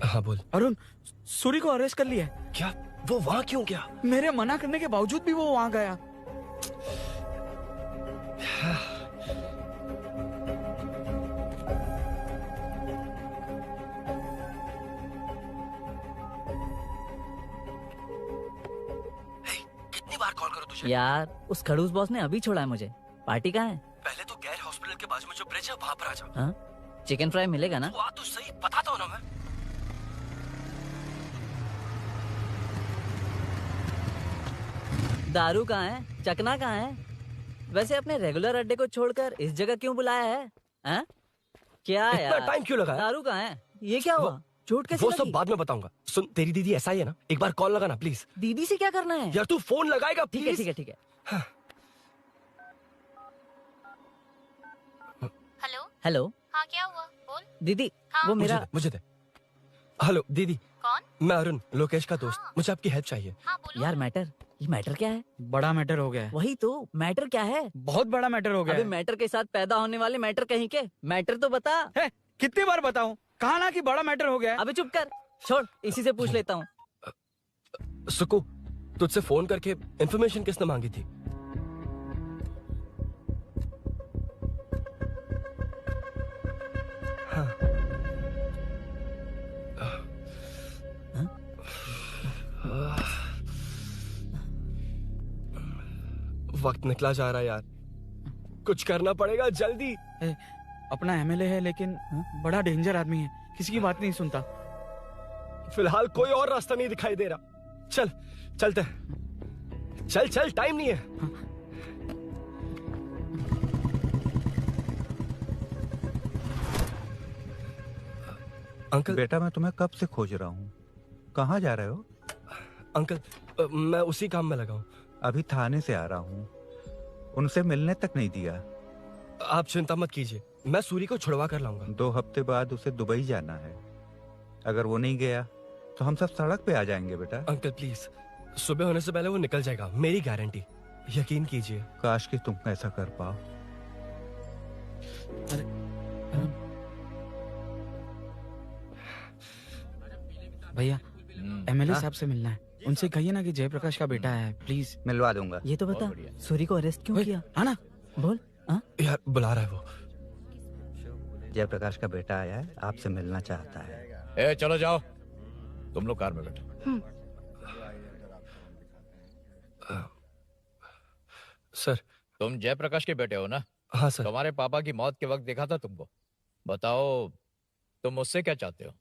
हाँ बोल। अरुण, सूरी को अरेस्ट कर लिया है। क्या? वो वहाँ क्यों गया? मेरे मना करने के बावजूद भी वो वहाँ गया। कितनी बार कॉल करो तुझे? यार उस खड़ूस बॉस ने अभी छोड़ा है मुझे। पार्टी कहाँ है? पहले तो गैर हॉस्पिटल के बाजू में जो ब्रिज है वहाँ पर आ जा। हाँ? चिकन फ्राई मिलेगा ना? तू आ तो सही, बताता हूँ ना मैं। दारू कहाँ है? चकना कहाँ है? वैसे अपने रेगुलर अड्डे को छोड़कर इस जगह क्यों बुलाया है? हाँ? क्या इतना यार? टाइम क्यों लगा? दारू कहाँ है? ये क्या हुआ? चोट कैसे वो लगी? सब बाद में बताऊंगा। सुन, तेरी दीदी ऐसा ही है ना, एक बार कॉल लगाना प्लीज। दीदी से क्या करना है? यार तू फोन लगाएगा ठीक है प्लीज? ठीक है ठीक है। हेलो। हेलो। हाँ क्या हुआ? बोल। दीदी हाँ? वो मेरा मुझे दे। हेलो दीदी। कौन? मैं अरुण, लोकेश का दोस्त। मुझे आपकी हेल्प चाहिए। यार मैटर, ये मैटर क्या है? बड़ा मैटर हो गया है। वही तो, मैटर क्या है? बहुत बड़ा मैटर हो गया अबे है। मैटर के साथ पैदा होने वाले मैटर कहीं के, मैटर तो बता। है, कितनी बार बताऊं? कहा ना कि बड़ा मैटर हो गया है। अबे चुप कर, छोड़, इसी से पूछ लेता हूँ। सुकू, तुझसे फोन करके इन्फॉर्मेशन किसने मांगी थी? वक्त निकला जा रहा है यार, कुछ करना पड़ेगा जल्दी। अपना एमएलए है लेकिन बड़ा डेंजर आदमी है, किसी की बात नहीं सुनता। फिलहाल कोई और रास्ता नहीं दिखाई दे रहा। चल चलते हैं। चल चल, टाइम नहीं है। अंकल। बेटा मैं तुम्हें कब से खोज रहा हूँ, कहाँ जा रहे हो? अंकल मैं उसी काम में लगा हूँ। अभी थाने से आ रहा हूँ, उनसे मिलने तक नहीं दिया। आप चिंता मत कीजिए, मैं सूरी को छुड़वा कर लाऊंगा। 2 हफ्ते बाद उसे दुबई जाना है, अगर वो नहीं गया तो हम सब सड़क पे आ जाएंगे बेटा। अंकल प्लीज, सुबह होने से पहले वो निकल जाएगा, मेरी गारंटी, यकीन कीजिए। काश कि तुम ऐसा कर पाओ। भैया एमएलए साहब से मिलना है, उनसे कहिए ना कि जयप्रकाश का बेटा है, प्लीज। मिलवा दूंगा। ये तो बता, सूरी को अरेस्ट क्यों किया? आना बोल। यार बुला रहा है वो। जयप्रकाश का बेटा आया है, आपसे मिलना चाहता है। ए चलो जाओ, तुम लोग कार में बैठो। सर। तुम जयप्रकाश के बेटे हो ना? हाँ सर। तुम्हारे पापा की मौत के वक्त देखा था तुमको। बताओ तुम मुझसे क्या चाहते हो?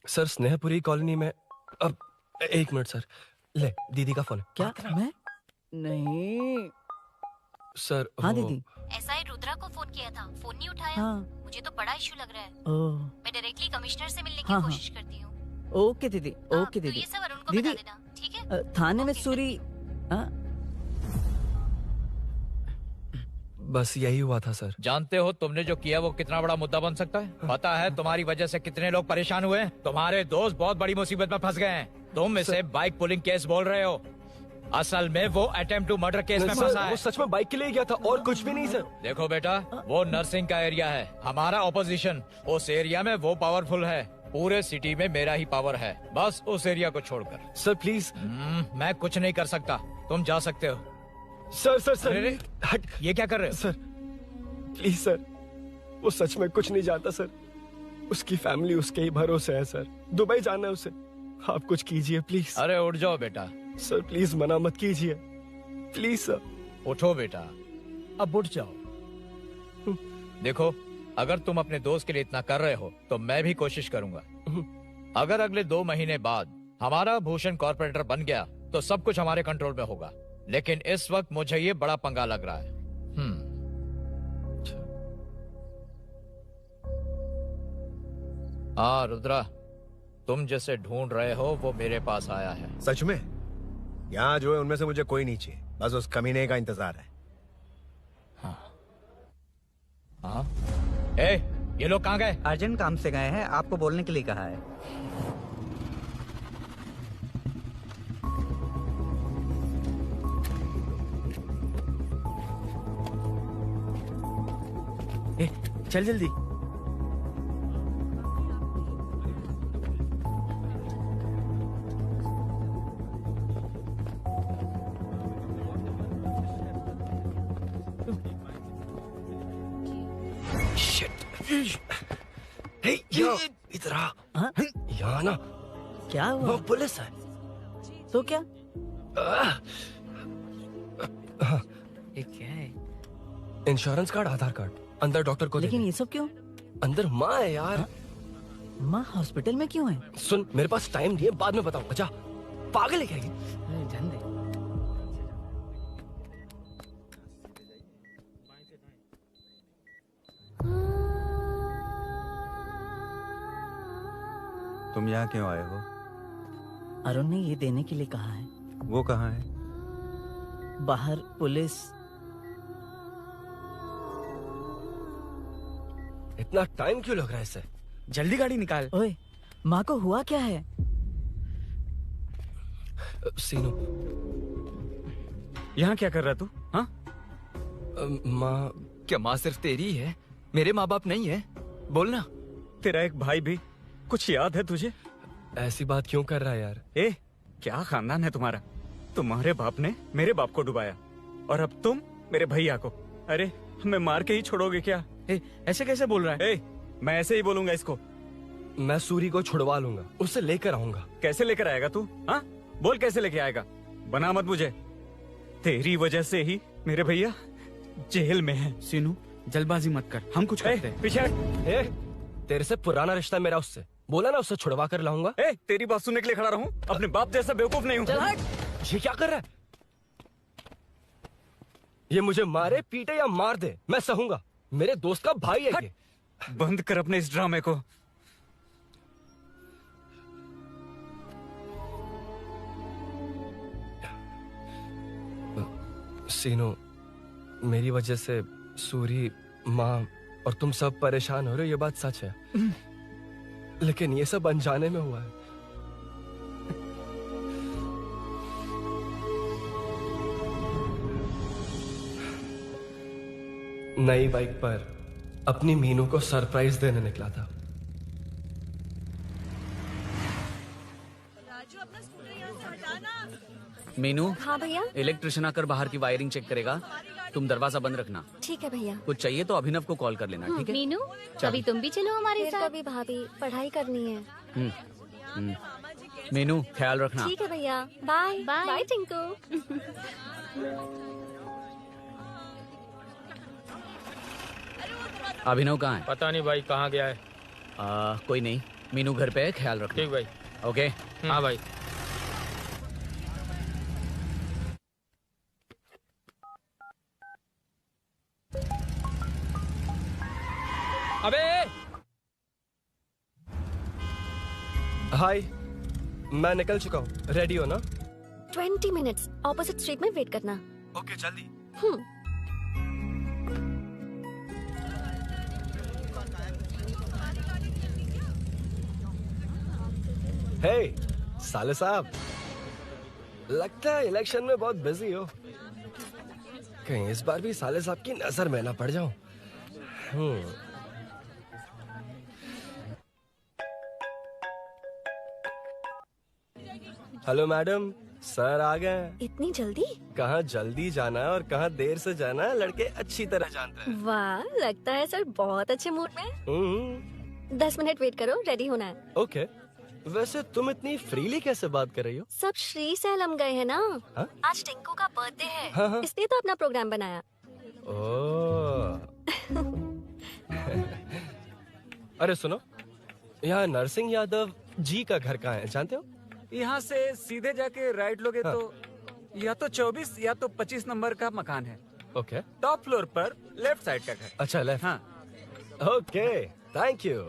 सर स्नेहपुरी कॉलोनी में। अब 1 मिनट सर, ले दीदी का फोन है। क्या? मैं नहीं सर। हाँ दीदी। एसआई रुद्रा को फोन किया था, फोन नहीं उठाया। हाँ। मुझे तो बड़ा इशू लग रहा है। ओह। मैं डायरेक्टली कमिश्नर से मिलने की हाँ, कोशिश करती हूँ। ओके दीदी, ओके तो दीदी। ये सब अरुण को दीदी, बता देना, ठीक है? थाने में सूरी। बस यही हुआ था सर। जानते हो तुमने जो किया वो कितना बड़ा मुद्दा बन सकता है? पता है तुम्हारी वजह से कितने लोग परेशान हुए हैं? तुम्हारे दोस्त बहुत बड़ी मुसीबत में फंस गए हैं। तुम इसे बाइक पुलिंग केस बोल रहे हो, असल में वो अटेम्प्ट टू मर्डर केस में फंसा है। वो सच में बाइक के लिए गया था और कुछ भी नहीं सर। देखो बेटा, वो नर्सिंग का एरिया है, हमारा ऑपोजिशन उस एरिया में वो पावरफुल है। पूरे सिटी में मेरा ही पावर है, बस उस एरिया को छोड़कर। Sir please. मैं कुछ नहीं कर सकता, तुम जा सकते हो। Sir sir sir. अरे, हट, ये क्या कर रहे हो? सर प्लीज सर, वो सच में कुछ नहीं जानता सर। उसकी फैमिली उसके ही भरोसे है सर। दुबई जाना है उसे, आप कुछ कीजिए प्लीज। अरे उठ जाओ बेटा। सर प्लीज मना मत कीजिए, प्लीज सर। उठो बेटा, अब उठ जाओ। देखो, अगर तुम अपने दोस्त के लिए इतना कर रहे हो तो मैं भी कोशिश करूंगा। अगर अगले 2 महीने बाद हमारा भूषण कॉर्पोरेटर बन गया तो सब कुछ हमारे कंट्रोल में होगा, लेकिन इस वक्त मुझे ये बड़ा पंगा लग रहा है। हाँ रुद्रा, तुम जिसे ढूंढ रहे हो वो मेरे पास आया है। सच में? यहाँ जो है उनमें से मुझे कोई नहीं चाहिए, बस उस कमीने का इंतजार है। हाँ? ए, ये लोग कहाँ गए? अर्जेंट काम से गए हैं, आपको बोलने के लिए कहा है। ए, चल जल्दी। इधर आ। यहाँ ना क्या हुआ? वो पुलिस है। तो क्या? ये क्या है? इंश्योरेंस कार्ड, आधार कार्ड, अंदर डॉक्टर को लेकिन ये सब क्यों? अंदर माँ है यार। माँ हॉस्पिटल में क्यों है? सुन, मेरे पास टाइम नहीं है, बाद में बताऊंगा। जा, पागल है क्या ये? जान दे। तुम यहाँ क्यों आए हो? अरुण ने ये देने के लिए कहा है। वो कहाँ है? बाहर पुलिस। इतना टाइम क्यों लग रहा है इसे? जल्दी गाड़ी निकाल। ओए, माँ को हुआ क्या है? सीनू, यहाँ क्या कर रहा तू? हाँ? माँ, क्या माँ सिर्फ तेरी है? मेरे माँ बाप नहीं है? बोलना। तेरा एक भाई भी, कुछ याद है तुझे? ऐसी बात क्यों कर रहा है यार? ए, क्या खानदान है तुम्हारा? तुम्हारे बाप ने मेरे बाप को डुबाया और अब तुम मेरे भैया को। अरे, हमें मार के ही छोड़ोगे क्या? ए, ऐसे कैसे बोल रहा है? ए, मैं ऐसे ही बोलूंगा इसको। मैं सूरी को छुड़वा लूंगा, उसे लेकर आऊंगा। कैसे लेकर आएगा तू? हाँ, बोल कैसे लेके आएगा? बना मत मुझे। तेरी वजह से ही मेरे भैया जेल में है। सीनू, जल्दबाजी मत कर, हम कुछ करते हैं। पीछे। तेरे से पुराना रिश्ता मेरा उससे। बोला ना उससे छुड़वा कर लाऊंगा। ए, तेरी बात सुनने के लिए खड़ा रहूं? अपने बाप जैसा बेवकूफ नहीं हूँ। चल हट। ये क्या कर रहा है? ये मुझे मारे, पीटे या मार दे, मैं सहूंगा। मेरे दोस्त का भाई है ये। बंद कर अपने इस ड्रामे को। सीनू, मेरी वजह से सूरी, माँ और तुम सब परेशान हो रहे हो, ये बात सच है। लेकिन ये सब अनजाने में हुआ है। नई बाइक पर अपनी मीनू को सरप्राइज देने निकला था। मीनू। हाँ भैया। इलेक्ट्रिशियन आकर बाहर की वायरिंग चेक करेगा, तुम दरवाजा बंद रखना। ठीक है भैया। कुछ चाहिए तो अभिनव को कॉल कर लेना, ठीक है? मीनू, चल। कभी तुम भी चलो हमारे साथ। कभी भाभी, पढ़ाई करनी है। मीनू, ख्याल रखना। ठीक है भैया, बाय बाय टिंकू। अभिनव कहाँ है? पता नहीं भाई, कहाँ गया है। कोई नहीं, मीनू घर पे है, ख्याल रखना। ठीक भाई। ओके। हाँ भाई। अबे हाय, मैं निकल चुका हूँ, रेडी हो ना? 20 मिनट्स ऑपोजिट स्ट्रीट में वेट करना। ओके, जल्दी। हे साले साहब, लगता है इलेक्शन में बहुत बिजी हो। कहीं इस बार भी साले साहब की नजर में ना पड़ जाऊं। हेलो मैडम, सर आ गए। इतनी जल्दी? कहाँ जल्दी जाना है और कहाँ देर से जाना है, लड़के अच्छी तरह जानते हैं। वाह, लगता है सर बहुत अच्छे मूड में। 10 मिनट वेट करो, रेडी होना है। ओके। वैसे तुम इतनी फ्रीली कैसे बात कर रही हो? सब श्री सैलम गए हैं ना। हा? आज टिंकू का बर्थडे है। हाँ। इसलिए तो अपना प्रोग्राम बनाया। ओह। अरे सुनो, यहाँ नरसिंह यादव जी का घर कहाँ है, जानते हो? यहाँ से सीधे जाके राइट लोगे तो या तो 24 या तो 25 नंबर का मकान है। ओके। टॉप फ्लोर पर लेफ्ट साइड का घर। अच्छा, लेफ्ट। हाँ। Okay, thank you.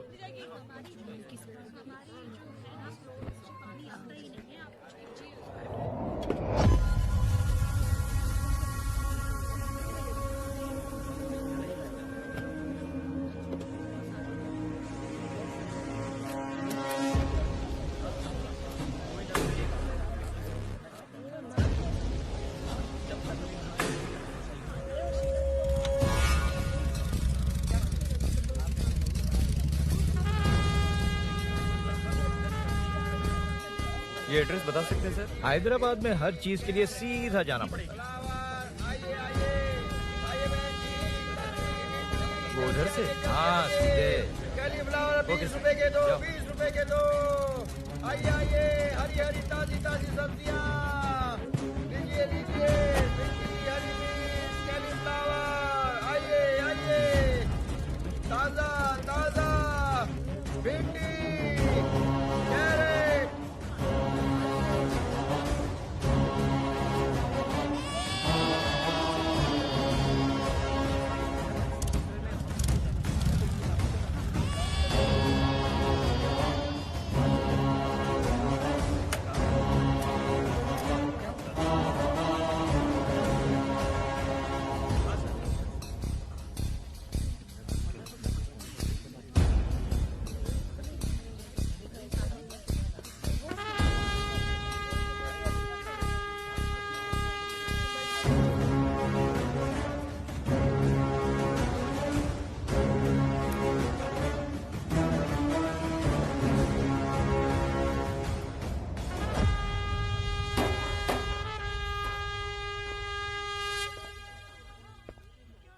ये एड्रेस बता सकते हैं सर? हैदराबाद में हर चीज के लिए सीधा जाना पड़ेगा। वो उधर से? हाँ सीधे। ₹20 के दो, ₹20 के दो। आइए आइए, हरी हरी ताजी ताजी सब्जियाँ लीजिए लीजिए। भिंडी, हरी मिर्च, कैलीफ्लावर, आइए आइए, ताजा ताजा भिंडी, कैरेट।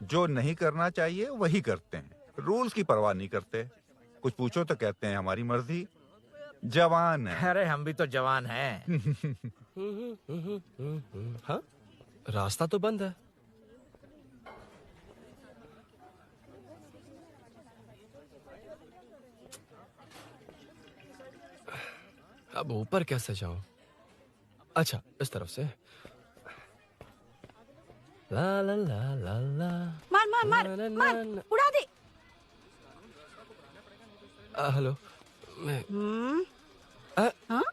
जो नहीं करना चाहिए वही करते हैं, रूल्स की परवाह नहीं करते। कुछ पूछो तो कहते हैं हमारी मर्जी। जवान है। अरे हम भी तो जवान हैं। हाँ, रास्ता तो बंद है। अब ऊपर कैसे जाऊं? अच्छा, इस तरफ से। ला ला ला ला ला। मार मार मार मार, उड़ा दे। हेलो, मैं हाँ?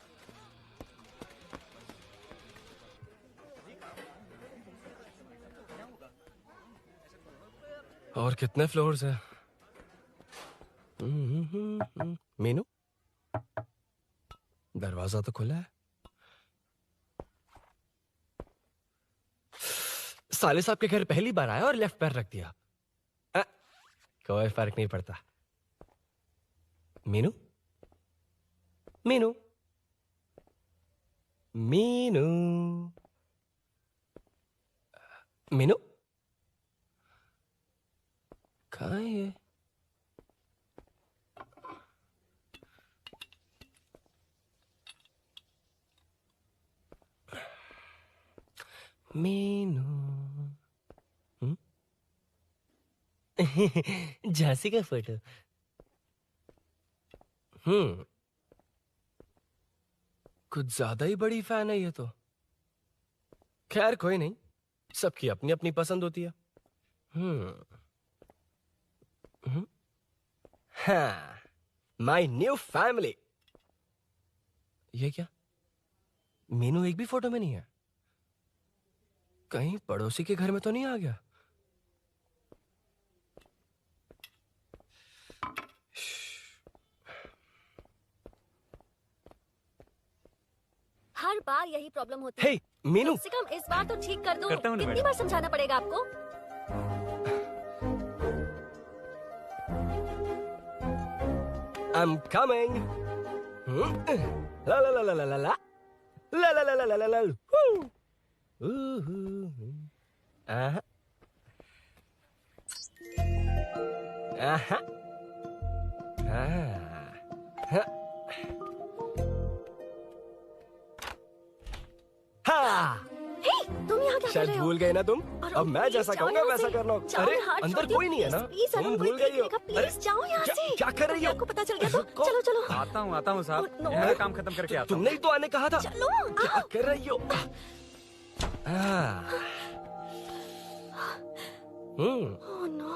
और कितने फ्लोर्स हैं? मीनू, दरवाजा तो खुला है। साले साहब के घर पहली बार आया और लेफ्ट पैर रख दिया। कोई फर्क नहीं पड़ता। मीनू, मीनू, मीनू, मीनू, कहाँ है ये? मीनू, झांसी का फोटो। कुछ ज्यादा ही बड़ी फैन है ये तो। खैर कोई नहीं, सबकी अपनी अपनी पसंद होती है। हाँ, माय न्यू फैमिली। ये क्या? मीनू एक भी फोटो में नहीं है। कहीं पड़ोसी के घर में तो नहीं आ गया? हर बार यही प्रॉब्लम होती है। हे, मीनू। कम से कम इस बार तो ठीक कर दो। करता हूँ ना कितनी मैडम। बार समझाना पड़ेगा आपको? I'm coming. La la la la la la la. La la la la la la la. Woo. Aha. Aha. हाँ। हे, तुम यहाँ क्या कर शायद रहे हो? भूल गए ना तुम। अब मैं जैसा जाओ कहूँगा यहाँ वैसा से। करना। जाओ अरे यहाँ, अंदर छोड़ दो, कोई नहीं है ना? प्लीज, तुम अरुण, भूल कोई गई हो। देखेगा, प्लीज जाओ यहाँ से। क्या कर रही हो? आपको पता चल गया तो चलो चलो। आता हूँ साहब। no. यहाँ का काम खत्म करके आता हूँ। तुमने ही तो आने कहा था। चलो, क्या कर रही हो? Oh no.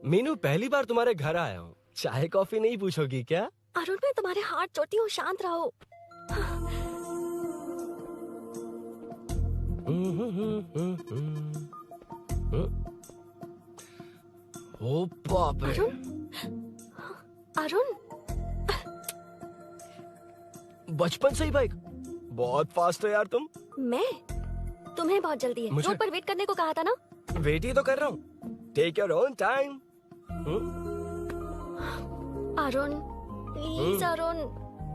मीनू, पहली बार तुम्हारे घर आया हूँ। चाय कॉफी नहीं पूछोगी क्या? अरुण, मैं तुम्हारे हाथ जोड़ती हूँ, शांत रहो। ओ बाप रे। अरुण, बचपन से ही बाइक। बहुत फास्ट है यार तुम। मैं? तुम्हें बहुत जल्दी है। मुझे- रोड पर वेट करने को कहा था ना? वेट ही तो कर रहा हूँ। Take your own time. Arun, please Arun,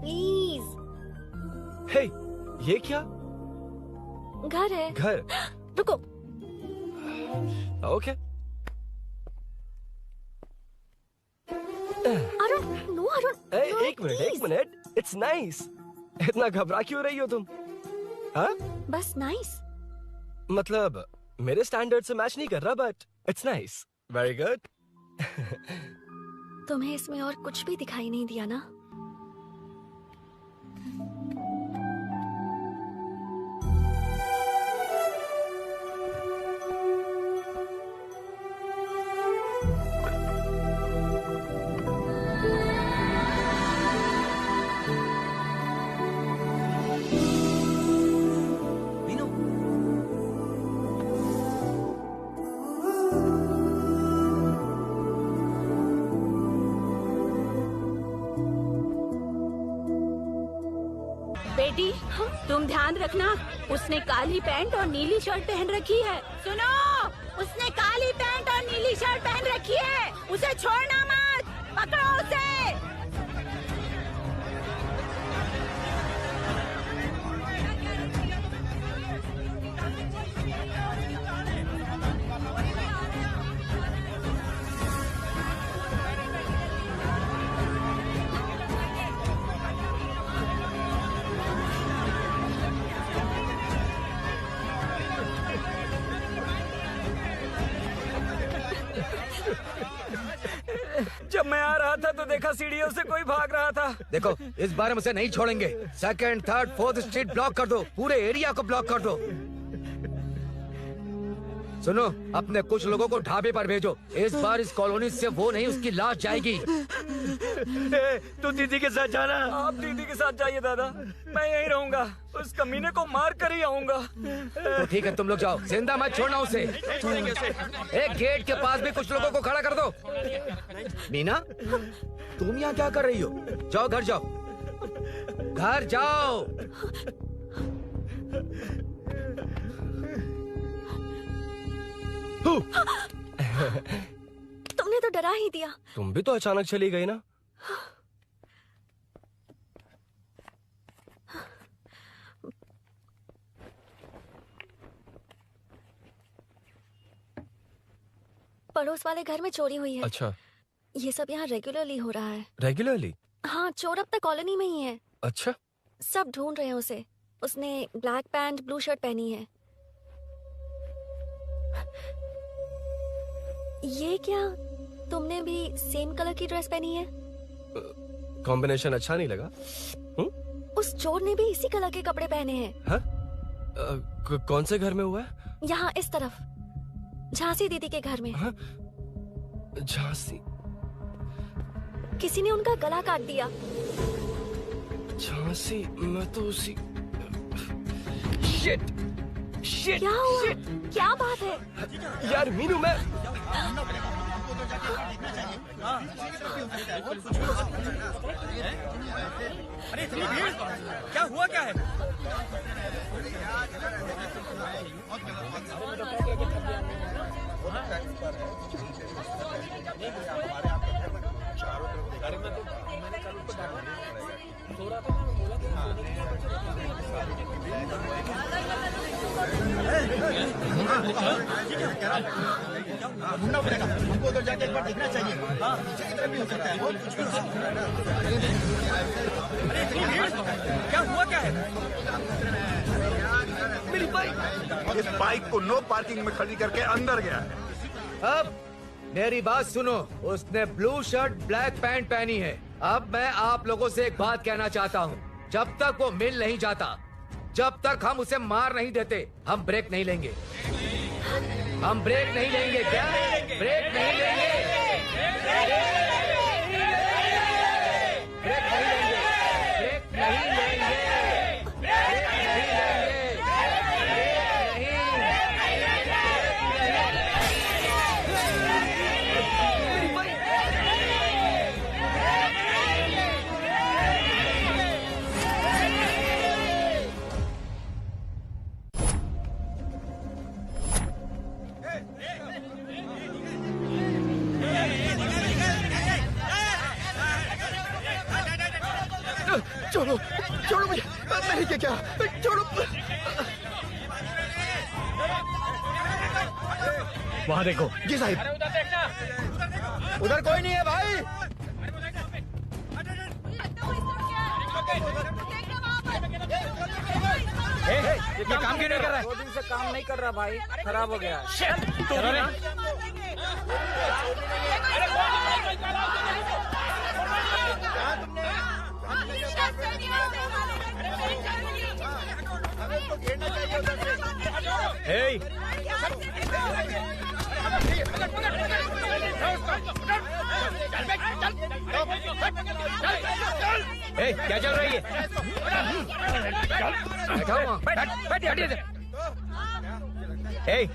please. Hey, ये क्या? घर है। घर? रुको। ओके। अरुण, नो अरुण। एक मिनट। It's nice. इतना घबरा क्यों रही हो तुम? हाँ? बस नाइस। मतलब मेरे स्टैंडर्ड से मैच नहीं कर रहा, but it's nice. Very good. तुम्हें इसमें और कुछ भी दिखाई नहीं दिया ना? बेटी, तुम ध्यान रखना, उसने काली पैंट और नीली शर्ट पहन रखी है। सुनो, उसने काली पैंट और नीली शर्ट पहन रखी है। उसे छोड़ना मत, पकड़ो उसे। जब मैं आ रहा था तो देखा सीढ़ियों से कोई भाग रहा था। देखो, इस बार हम उसे नहीं छोड़ेंगे। Second, third, fourth street block कर दो, पूरे एरिया को ब्लॉक कर दो। सुनो, अपने कुछ लोगों को ढाबे पर भेजो। इस बार इस कॉलोनी से वो नहीं, उसकी लाश जाएगी। तू दीदी के साथ जाना। आप दीदी के साथ जाइए दादा, मैं यहीं रहूंगा। उस कमीने को मार कर ही आऊंगा। तो ठीक है, तुम लोग जाओ, जिंदा मत छोड़ना उसे। एक गेट के पास भी कुछ लोगों को खड़ा कर दो। मीना, तुम यहाँ क्या कर रही हो? जाओ घर जाओ, घर जाओ। तुमने तो डरा ही दिया। तुम भी तो अचानक चली गई ना। पड़ोस वाले घर में चोरी हुई है। अच्छा। ये सब यहाँ रेगुलरली हो रहा है। रेगुलरली? हाँ, चोर अब तक कॉलोनी में ही है। अच्छा। सब ढूंढ रहे हैं उसे। उसने ब्लैक पैंट ब्लू शर्ट पहनी है। ये क्या, तुमने भी सेम कलर की ड्रेस पहनी है? कॉम्बिनेशन अच्छा नहीं लगा? उस चोर ने भी इसी कलर के कपड़े पहने हैं। हाँ? कौन से घर में हुआ है? यहाँ इस तरफ, झांसी दीदी के घर में। हाँ? झांसी? किसी ने उनका गला काट दिया। झांसी? मैं तो उसी... शिट! शिट! क्या हुआ? शिट! क्या बात है? यार मीनू, मैं... अरे इतनी भीड़, क्या हुआ क्या है? ढूंढना पड़ेगा हमको, उधर जाके एक बार देखना चाहिए। हाँ, किधर भी हो सकता है वो। अरे इतनी भीड़, क्या हुआ क्या है? मेरी बाइक, इस बाइक को नो पार्किंग में खड़ी करके अंदर गया है। अब मेरी बात सुनो, उसने ब्लू शर्ट ब्लैक पैंट पहनी है। अब मैं आप लोगों से एक बात कहना चाहता हूँ, जब तक वो मिल नहीं जाता, जब तक हम उसे मार नहीं देते, हम ब्रेक नहीं लेंगे। हम ब्रेक नहीं लेंगे। क्या ब्रेक नहीं लेंगे? ब्रेक नहीं लेंगे। ब्रेक नहीं लेंगे। ब्रेक नहीं लेंगे। नहीं क्या क्या छोड़ो। वहाँ देखो। जी साहिब। उधर कोई नहीं है भाई। ये काम क्यों नहीं कर रहा है? 2 दिन से काम नहीं कर रहा भाई, खराब हो गया। क्या चल रही है?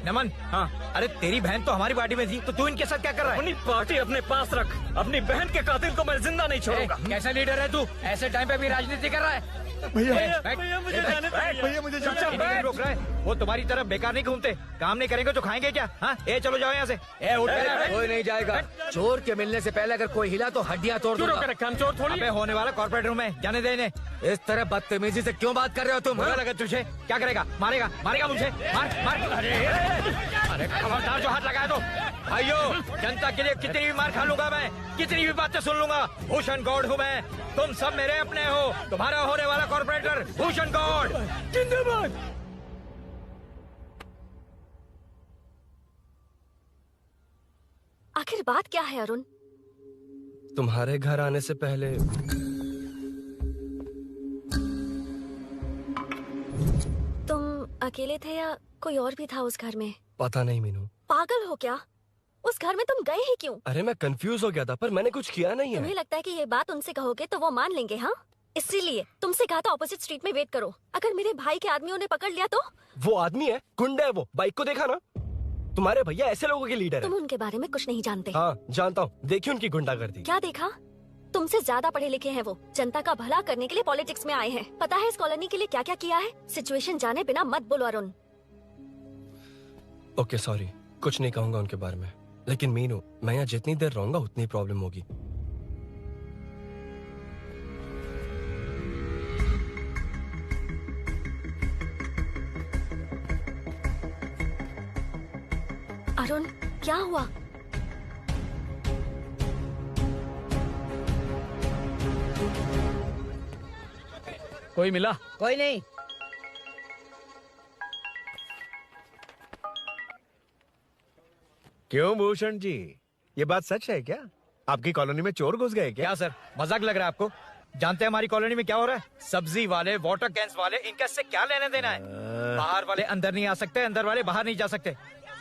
नमन। हाँ। अरे तेरी बहन तो हमारी पार्टी में थी, तो तू इनके साथ क्या कर रहा है? अपनी पार्टी अपने पास रख। अपनी बहन के कातिल को मैं जिंदा नहीं छोड़ूंगा। कैसा लीडर है तू? ऐसे टाइम पे भी राजनीति कर रहा है? भैया मुझे जाना रोक रहा है। वो तुम्हारी तरफ बेकार नहीं घूमते। काम नहीं करेंगे तो खाएंगे क्या? हाँ, चलो जाओ यहाँ से। कोई नहीं जाएगा। चोर के मिलने से पहले अगर कोई हिला तो हड्डियां तोड़ दूंगा। हम चोर थोड़ी। होने वाला कॉर्पोरेट रूम है, जाने देने। इस तरह बदतमीजी से क्यों बात कर रहे हो तुम? बुरा लगा तुझे? क्या करेगा? मारेगा मुझे? मार। अरे खबरदार जो हाथ लगाया तो। भाइयों, जनता के लिए कितनी भी मार खा लूंगा मैं, कितनी भी बातें सुन लूंगा। भूषण गौड़ हूँ मैं। तुम सब मेरे अपने हो। तुम्हारा होने वाला कॉर्पोरेटर भूषण गौड़ जिंदाबाद। आखिर बात क्या है अरुण? तुम्हारे घर आने से पहले तुम अकेले थे या कोई और भी था उस घर में? पता नहीं मीनू। पागल हो क्या? उस घर में तुम गए ही क्यों? अरे मैं कंफ्यूज हो गया था, पर मैंने कुछ किया नहीं है। तुम्हें लगता है कि ये बात उनसे कहोगे तो वो मान लेंगे? हाँ, इसीलिए तुमसे कहा था ऑपोजिट स्ट्रीट में वेट करो। अगर मेरे भाई के आदमियों ने पकड़ लिया तो? वो आदमी है, गुंडा है वो। बाइक को देखा ना? तुम्हारे भैया ऐसे लोगों के लीडर तुम है। उनके बारे में कुछ नहीं जानते। हाँ जानता हूँ, देखिए उनकी गुंडागर्दी। क्या देखा? तुमसे ज्यादा पढ़े लिखे हैं वो। जनता का भला करने के लिए पॉलिटिक्स में आए हैं। पता है इस कॉलोनी के लिए क्या क्या किया है? सिचुएशन जाने बिना मत बोलो अरुण। ओके सॉरी, कुछ नहीं कहूंगा उनके बारे में। लेकिन मीनू, मैं यहाँ जितनी देर रहूंगा उतनी प्रॉब्लम होगी। अरुण, क्या हुआ? कोई मिला? कोई नहीं। क्यों भूषण जी, ये बात सच है क्या? आपकी कॉलोनी में चोर घुस गए क्या? सर, मजाक लग रहा है आपको? जानते हैं हमारी कॉलोनी में क्या हो रहा है? सब्जी वाले, वाटर कैंस वाले, इनका इससे क्या लेने देना है? बाहर वाले अंदर नहीं आ सकते, अंदर वाले बाहर नहीं जा सकते।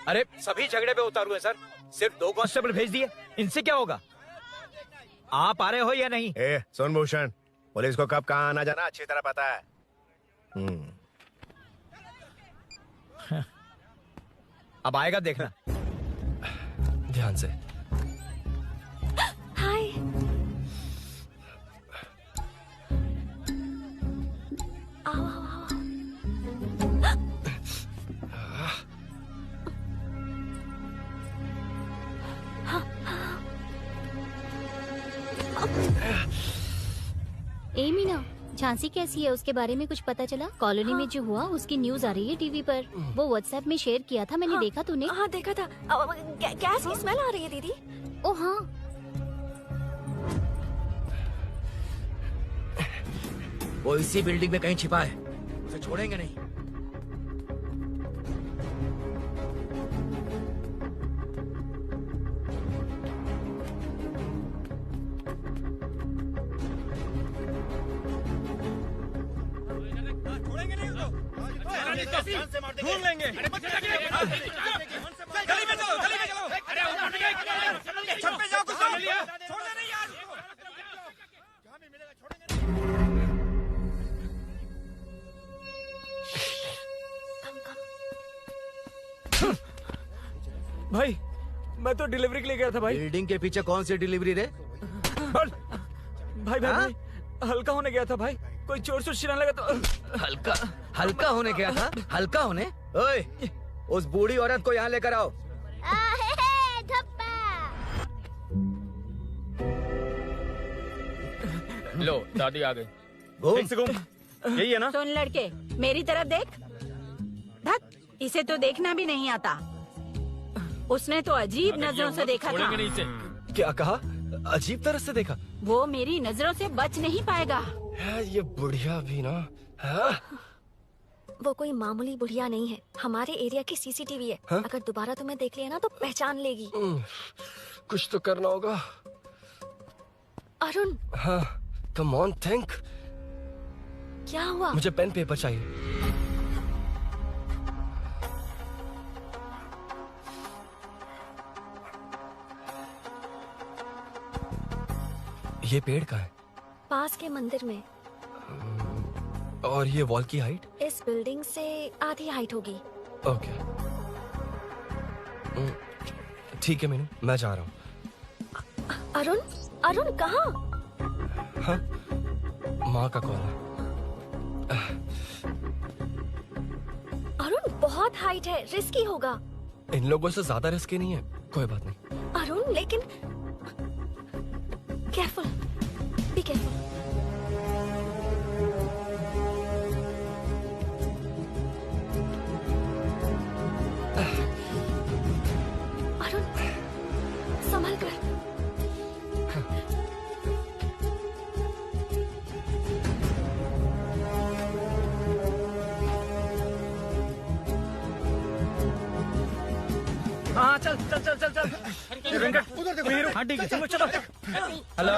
अरे सभी झगड़े पे उतारू है सर। सिर्फ 2 कांस्टेबल भेज दिए, इनसे क्या होगा? आप आ रहे हो या नहीं? सुन भूषण, पुलिस को कब कहाँ आना जाना अच्छी तरह पता है। अब आएगा देखना। ध्यान से। हाय। आओ आओ आओ। ए मीना, झांसी कैसी है? उसके बारे में कुछ पता चला? कॉलोनी में जो हुआ उसकी न्यूज आ रही है टीवी पर। वो व्हाट्सएप में शेयर किया था मैंने। देखा तूने? हाँ देखा था। गैस की स्मेल आ रही है दीदी। ओ हाँ। वो इसी बिल्डिंग में कहीं छिपा है, उसे छोड़ेंगे नहीं। ढूंढ लेंगे। गली में चलो, गली में चलो। अरे छत पे जाओ, कुछ छोड़ना नहीं यार। भाई, मैं तो डिलीवरी के लिए गया था भाई। बिल्डिंग के पीछे कौन सी डिलीवरी रे? भाई भाई, हल्का होने गया था भाई। कोई चोर से चिल्लाने लगा तो। हल्का होने गया था? हल्का होने? ओए, उस बूढ़ी औरत को यहाँ लेकर आओ। लो, दादी आ गई। घूम। यही है ना? सुन लड़के, मेरी तरफ देख। धत, इसे तो देखना भी नहीं आता। उसने तो अजीब नजरों से देखा था। क्या कहा? अजीब तरह से देखा? वो मेरी नजरों से बच नहीं पाएगा। ये बुढ़िया भी ना। हाँ? वो कोई मामूली बुढ़िया नहीं है, हमारे एरिया की सीसीटीवी है। हाँ? अगर दोबारा तुम्हें देख लिया ना तो पहचान लेगी। कुछ तो करना होगा। अरुण, हाँ, कम ऑन थिंक। क्या हुआ? मुझे पेन पेपर चाहिए। ये पेड़ का है पास के मंदिर में। और ये वॉल की हाइट? इस बिल्डिंग से आधी हाइट होगी। ओके, ठीक है मीनू, मैं जा रहा हूँ। अरुण, अरुण कहाँ? हाँ, माँ का कॉल है। अरुण बहुत हाइट है, रिस्की होगा। इन लोगों से ज्यादा रिस्की नहीं है, कोई बात नहीं। अरुण लेकिन केयरफुल, बी केयरफुल। अरुण संभल कर। हाँ चल चल चल चल चल वेंकट उधर देखो। वीरू, हाँ ठीक है चलो चलो। हेलो,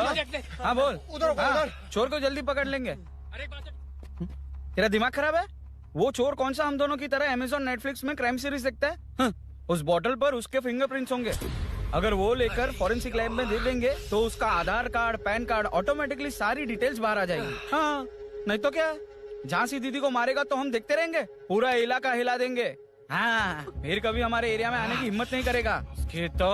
हाँ बोल। उधर हाँ, चोर को जल्दी पकड़ लेंगे। तेरा दिमाग खराब है? वो चोर कौन सा हम दोनों की तरह अमेज़न नेटफ्लिक्स में क्राइम सीरीज देखता है? हाँ, उस बॉटल पर उसके फिंगरप्रिंट्स होंगे। अगर वो लेकर फॉरेंसिक लैब में दे देंगे तो उसका आधार कार्ड, पैन कार्ड, ऑटोमेटिकली सारी डिटेल्स बाहर आ जाएगी। हाँ, नहीं तो क्या, झांसी दीदी को मारेगा तो हम देखते रहेंगे, पूरा इलाका हिला देंगे। हाँ, फिर कभी हमारे एरिया में आने की हिम्मत नहीं करेगा। कि तो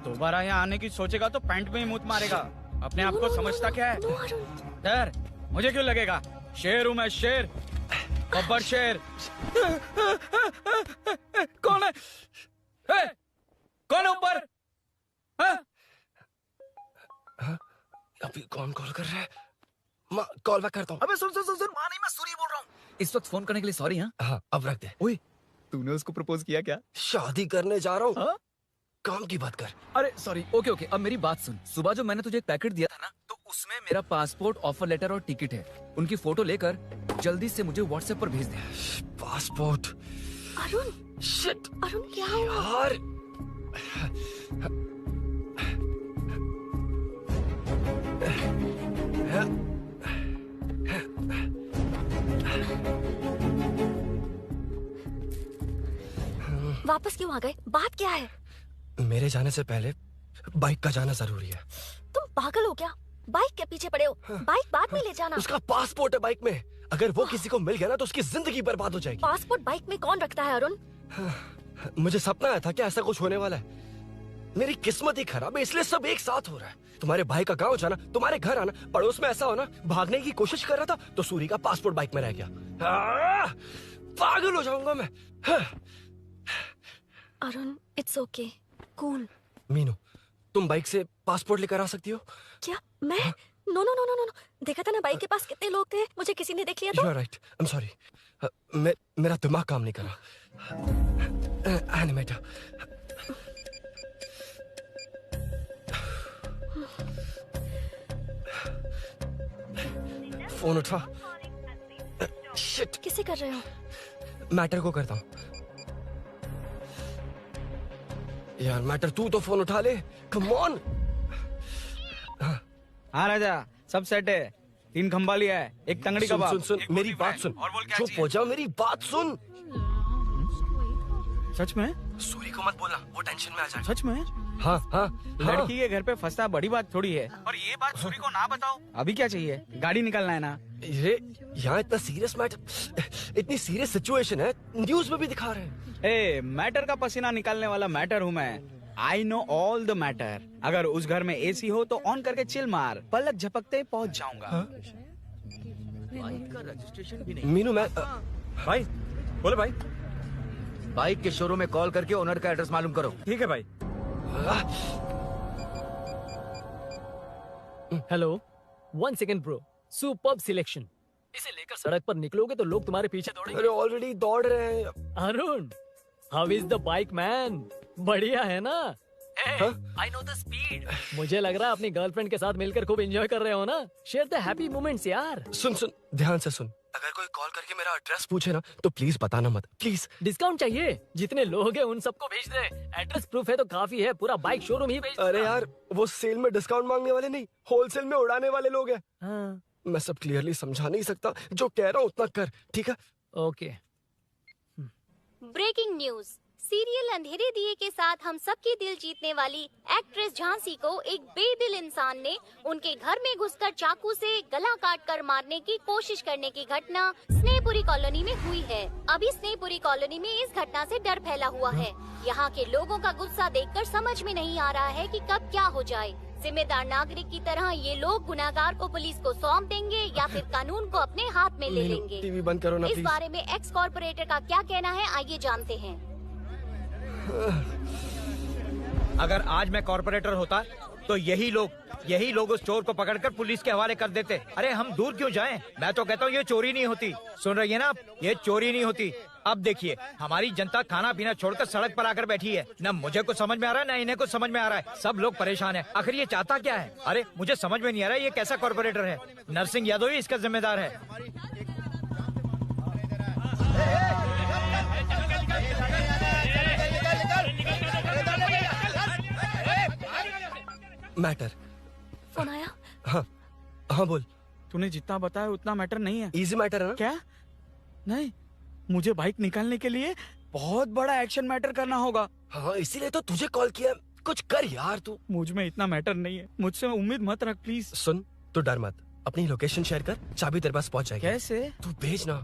दोबारा यहाँ आने की सोचेगा तो पैंट में ही मुंह मारेगा। अपने आप को समझता क्या है? सर, मुझे क्यों लगेगा? शेर हूँ मैं, शेर, गब्बर शेर। कौन है? कौन है ऊपर? अभी कौन कॉल कर रहा है? माँ, कॉल बैक करता हूँ। अबे सुन सुन सुन सुन, माँ नहीं, मैं सूरी बोल रहा हूँ। इस वक्त फोन करने के लिए सॉरी। हाँ, अब रख दे। ओए, तूने उसको प्रपोज किया क्या? शादी करने जा रहा हूँ। काम की बात कर। अरे सॉरी, ओके ओके, अब मेरी बात सुन। सुबह जो मैंने तुझे एक पैकेट दिया था ना, तो उसमें मेरा पासपोर्ट, ऑफर लेटर और टिकट है। उनकी फोटो लेकर जल्दी से मुझे व्हाट्सएप पर भेज दे। पासपोर्ट? अरुण, शिट, अरुण क्या हुआ? यार, वापस क्यों आ गए? बात क्या है? मेरे जाने से पहले बाइक का जाना जरूरी है। तुम पागल हो क्या? बाइक के पीछे पड़े हो? बाइक बाद में ले जाना। उसका पासपोर्ट है बाइक में, अगर वो किसी को मिल गया ना तो उसकी जिंदगी बर्बाद हो जाएगी। पासपोर्ट बाइक में कौन रखता है अरुण? मुझे सपना आया था कि ऐसा कुछ होने वाला है। मेरी किस्मत ही खराब है, इसलिए सब एक साथ हो रहा है। तुम्हारे भाई का गांव जाना, तुम्हारे घर आना, पड़ोस में ऐसा होना। भागने की कोशिश कर रहा था तो सूरी का पासपोर्ट बाइक में रह गया। पागल हो जाऊंगा मैं। Arun, it's okay, cool. Meenu, तुम बाइक से पासपोर्ट लेकर आ सकती हो? क्या मैं? No no no no no, देखा था ना बाइक के पास कितने लोग थे, मुझे किसी ने देख लिया तो। You are right. I'm sorry. मेरा दिमाग काम नहीं कर रहा। एनिमेटर। फोन उठा। शिट। किसे कर रहे हो? मैटर को करता हूँ। यार मैटर, तू तो फोन उठा ले। Come on. हाँ राजा, सब सेट है। 3 खंबा लिया है, एक तंगड़ी कबाब। सुन सुन, मेरी बात सुन। चुप हो जा, मेरी बात सुन। सच में? सूरी को मत बोलना, वो टेंशन में आ जाए। सच में? हाँ हाँ। लड़की के घर पे फंसना बड़ी बात थोड़ी है। और ये बात सूरी को ना बताओ। अभी क्या चाहिए? गाड़ी निकलना है ना? ये यहाँ इतना सीरियस मैटर, इतनी सीरियस सिचुएशन है, न्यूज में भी दिखा रहे हैं। ए, मैटर का पसीना निकालने वाला मैटर हूँ मैं। I know all the matter. अगर उस घर में एसी हो तो ऑन करके चिल मार, पलक झपकते पहुंच जाऊंगा। रजिस्ट्रेशन भी मीनू, मैं भाई, बोले भाई। बाइक के शोरूम में कॉल करके ओनर का एड्रेस मालूम करो। ठीक है भाई। Hello, 1 second bro. Superb selection. इसे लेकर सड़क पर निकलोगे तो लोग तुम्हारे पीछे दौड़ेंगे। अरे ऑलरेडी दौड़ रहे हैं। Arun, how is the bike man? बढ़िया है ना? I know the speed. मुझे लग रहा है अपनी गर्लफ्रेंड के साथ मिलकर खूब एंजॉय कर रहे हो ना। शेयर द हैप्पी मोमेंट्स यार। सुन सुन ध्यान से सुन, अगर कोई कॉल करके मेरा एड्रेस पूछे ना तो प्लीज बताना मत, प्लीज। डिस्काउंट चाहिए? जितने लोग हैं उन सबको भेज दे। एड्रेस प्रूफ है तो काफी है, पूरा बाइक शोरूम ही भेज। अरे यार वो सेल में डिस्काउंट मांगने वाले नहीं, होलसेल में उड़ाने वाले लोग हैं। हाँ। मैं सब क्लियरली समझा नहीं सकता, जो कह रहा हूँ उतना कर, ठीक है? ओके। Breaking news. सीरियल अंधेरे दिए के साथ हम सबके दिल जीतने वाली एक्ट्रेस झांसी को एक बेदिल इंसान ने उनके घर में घुसकर चाकू से गला काटकर मारने की कोशिश करने की घटना स्नेहपुरी कॉलोनी में हुई है। अभी स्नेहपुरी कॉलोनी में इस घटना से डर फैला हुआ है। यहाँ के लोगों का गुस्सा देखकर समझ में नहीं आ रहा है कि कब क्या हो जाए। जिम्मेदार नागरिक की तरह ये लोग गुनाहगार को पुलिस को सौंप देंगे या फिर कानून को अपने हाथ में ले लेंगे। टीवी बंद करो ना इस प्लीज। बारे में एक्स कॉर्पोरेटर का क्या कहना है, आइए जानते हैं। अगर आज मैं कॉर्पोरेटर होता तो यही लोग उस चोर को पकड़कर पुलिस के हवाले कर देते। अरे हम दूर क्यों जाएं? मैं तो कहता हूँ ये चोरी नहीं होती। सुन रही है ना आप? ये चोरी नहीं होती। अब देखिए हमारी जनता खाना पीना छोड़कर सड़क पर आकर बैठी है। न मुझे कुछ समझ में आ रहा है, न इन्हें कुछ समझ में आ रहा है। सब लोग परेशान हैं। आखिर ये चाहता क्या है? अरे मुझे समझ में नहीं आ रहा है ये कैसा कॉर्पोरेटर है। नरसिंह यादव ही इसका जिम्मेदार है। मैटर। फोन आया? हाँ हाँ बोल। तूने जितना बताया उतना मैटर नहीं है। इजी मैटर है ना? क्या? नहीं, मुझे बाइक निकालने के लिए बहुत बड़ा एक्शन मैटर करना होगा। हाँ इसीलिए तो तुझे कॉल किया। कुछ कर यार तू। मुझ में इतना मैटर नहीं है, मुझसे उम्मीद मत रख प्लीज। सुन तू डर मत, अपनी लोकेशन शेयर कर, चाबी तेरे पास पहुंच जाएगी। कैसे? तू भेज ना।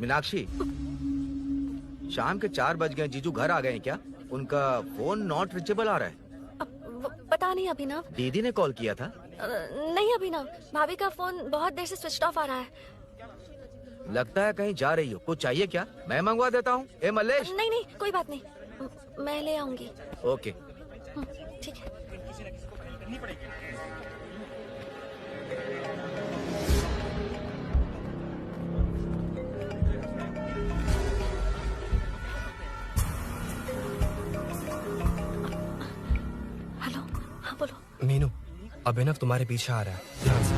मीनाक्षी, शाम के 4 बज गए, जीजू घर आ गए हैं क्या? उनका फोन नॉट रिचेबल आ रहा है। पता नहीं अभिनव। दीदी ने कॉल किया था? नहीं अभिनव, भाभी का फोन बहुत देर से स्विच ऑफ आ रहा है। लगता है कहीं जा रही हो। कुछ चाहिए क्या? मैं मंगवा देता हूँ। ए मल्लेश। नहीं नहीं कोई बात नहीं, मैं ले आऊंगी। ओके ठीक है। हेलो, हाँ बोलो। मीनू, अभिनव तुम्हारे पीछे आ रहा है, ध्यान से।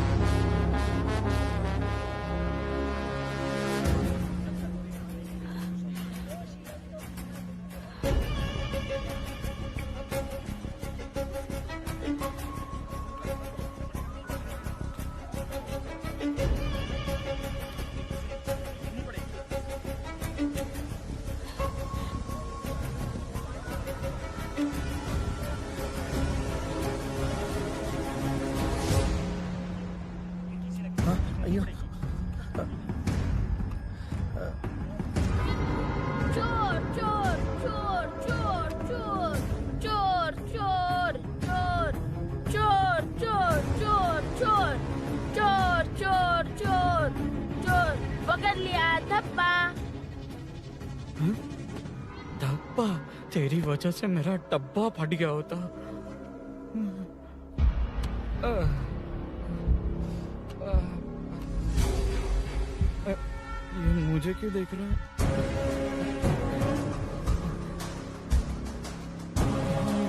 तेरी वजह से मेरा डब्बा फट गया होता। ये मुझे क्यों देख रहा है?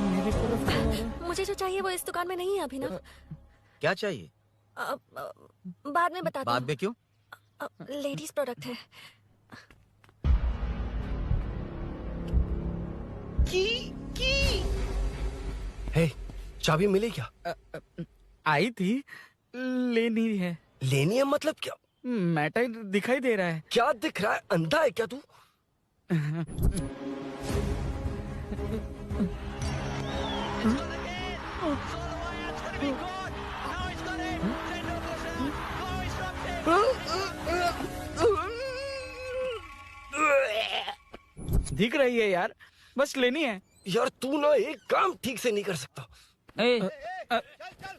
मेरी तरफ क्यों आ रहा है? मुझे जो चाहिए वो इस दुकान में नहीं है अभिनव। क्या चाहिए? बाद में बताता बाद में क्यों? लेडीज प्रोडक्ट है। हे, चाबी मिली क्या? आई थी, लेनी है। लेनी है मतलब क्या? मैटर दिखाई दे रहा है। क्या दिख रहा है? अंधा है क्या तू? दिख रही है यार, बस लेनी है। यार तू ना एक काम ठीक से नहीं कर सकता।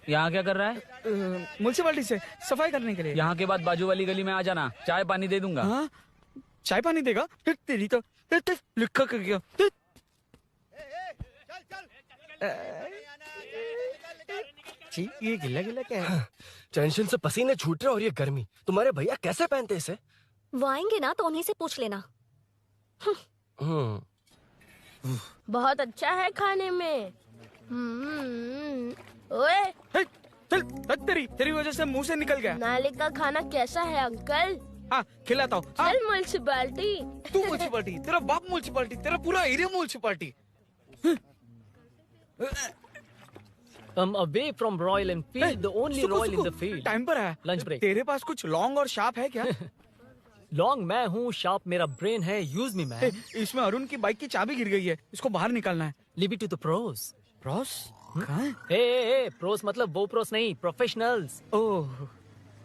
यहाँ क्या कर रहा है? म्युनिसिपैलिटी से सफाई करने के लिए। यहाँ के बाद बाजू वाली गली में आ जाना, चाय पानी दे दूंगा। हाँ? चाय पानी देगा? तेरी तो लिखा कर गया। ये गिल्ला गिल्ला क्या है? टेंशन से पसीने छूट रहे और ये गर्मी, तुम्हारे भैया कैसे पहनते इसे? वो आएंगे ना तो उन्हीं से पूछ लेना। बहुत अच्छा है खाने में। ओए चल तेरी वजह से मुंह से निकल गया। नाले का खाना कैसा है अंकल? हाँ खिलाता हूँ। चल म्युनिसिपैलिटी। तू म्युनिसिपैलिटी, तेरा बाप म्युनिसिपैलिटी, तेरा पूरा area municipality. Away from Royal Enfield, the only Royal in the field. Time पर है। Lunch break. तेरे पास कुछ लॉन्ग और शार्प है क्या? लॉन्ग मैं हूँ, शार्प मेरा ब्रेन है। Use me man. इसमें अरुण की बाइक की चाबी गिर गई है, इसको बाहर निकालना है। Leave it to the pros. Pros? कहाँ है? ए प्रोस मतलब वो प्रोस नहीं, प्रोफेशनल्स। ओह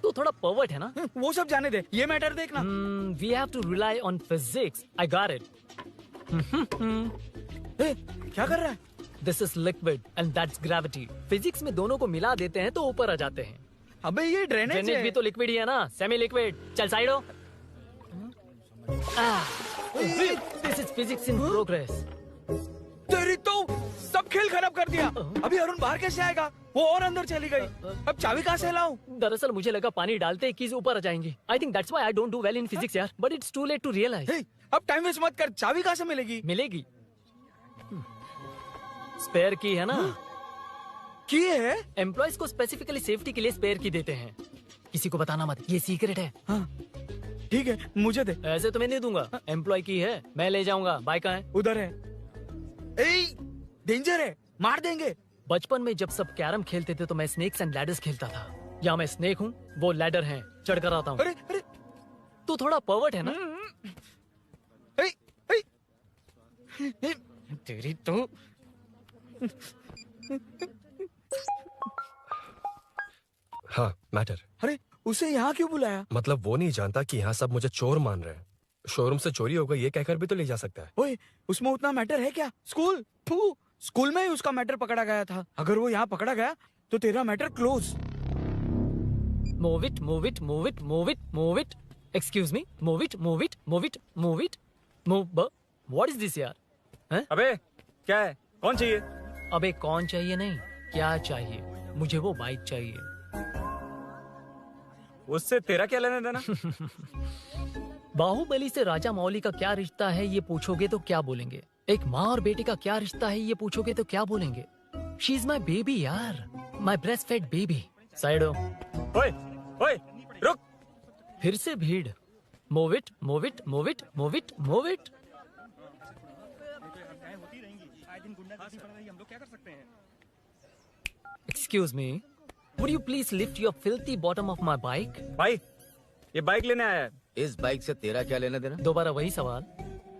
तू थोड़ा पर्वर्ट है ना? वो सब जाने दे, ये मैटर देखना। We have to rely on physics. I got it. क्या कर रहा है? This is liquid and that's gravity. Physics में दोनों को मिला देते हैं तो ऊपर आ जाते हैं। अबे ये ड्रेनेज भी तो लिक्विड ही है ना, सेमी लिक्विड। चल साइड हो। This is physics in progress. तेरी तो सब खेल खराब कर दिया। अभी अरुण बाहर कैसे आएगा? वो और अंदर चली गई। अब चाबी कहाँ से लाऊं? दरअसल मुझे लगा पानी डालते ही कीज ऊपर आ जाएंगी। I think that's why I don't do well in physics यार। But it's too late to realize. अब टाइम वेस्ट मत कर, चाबी कहाँ से मिलेगी? मिलेगी। स्पेयर की है ना? की है? एम्प्लॉयज को स्पेसिफिकली सेफ्टी के लिए स्पेयर की देते हैं। किसी को बताना मत, ये सीक्रेट है। ठीक है, मुझे दे। ऐसे तो मैं नहीं दूंगा। एम्प्लॉय की है, मैं ले जाऊंगा। बाइक कहाँ है? उधर है। डेंजर है, मार देंगे। बचपन में जब सब कैरम खेलते थे तो मैं स्नेक्स एंड लैडर्स खेलता था। या मैं स्नेक हूँ, वो लैडर है, चढ़ कर आता हूँ। अरे तू थोड़ा पर्वर्ट है ना? तेरी तो हाँ मैटर। अरे उसे यहाँ क्यों बुलाया? मतलब वो नहीं जानता कि यहाँ सब मुझे चोर मान रहे हैं। शोरूम से चोरी होगा ये कहकर भी तो ले जा सकता है। ओए, उसमें उतना मैटर है क्या? स्कूल में ही उसका मैटर पकड़ा गया था। अगर वो यहाँ पकड़ा गया तो तेरा matter close. Move it, move it, move it, move it, move it. Excuse me, move it, move it, move it, move it, move. What is this यार? हैं? अबे क्या है? कौन चाहिए? अबे कौन चाहिए नहीं, क्या चाहिए? मुझे वो बाइक चाहिए। उससे तेरा क्या लेना देना? बाहुबली से राजा मौली का क्या रिश्ता है ये पूछोगे तो क्या बोलेंगे? एक माँ और बेटे का क्या रिश्ता है ये पूछोगे तो क्या बोलेंगे? शी इज माई बेबी यार, my breast fed baby. Side हो। ओए रुक। फिर से भीड़। Move it, move it, move it, move it, move it. Excuse me, would you please lift your filthy bottom of my bike? भाई, ये बाइक लेने आया है। इस बाइक से तेरा क्या लेना देना? दोबारा वही सवाल।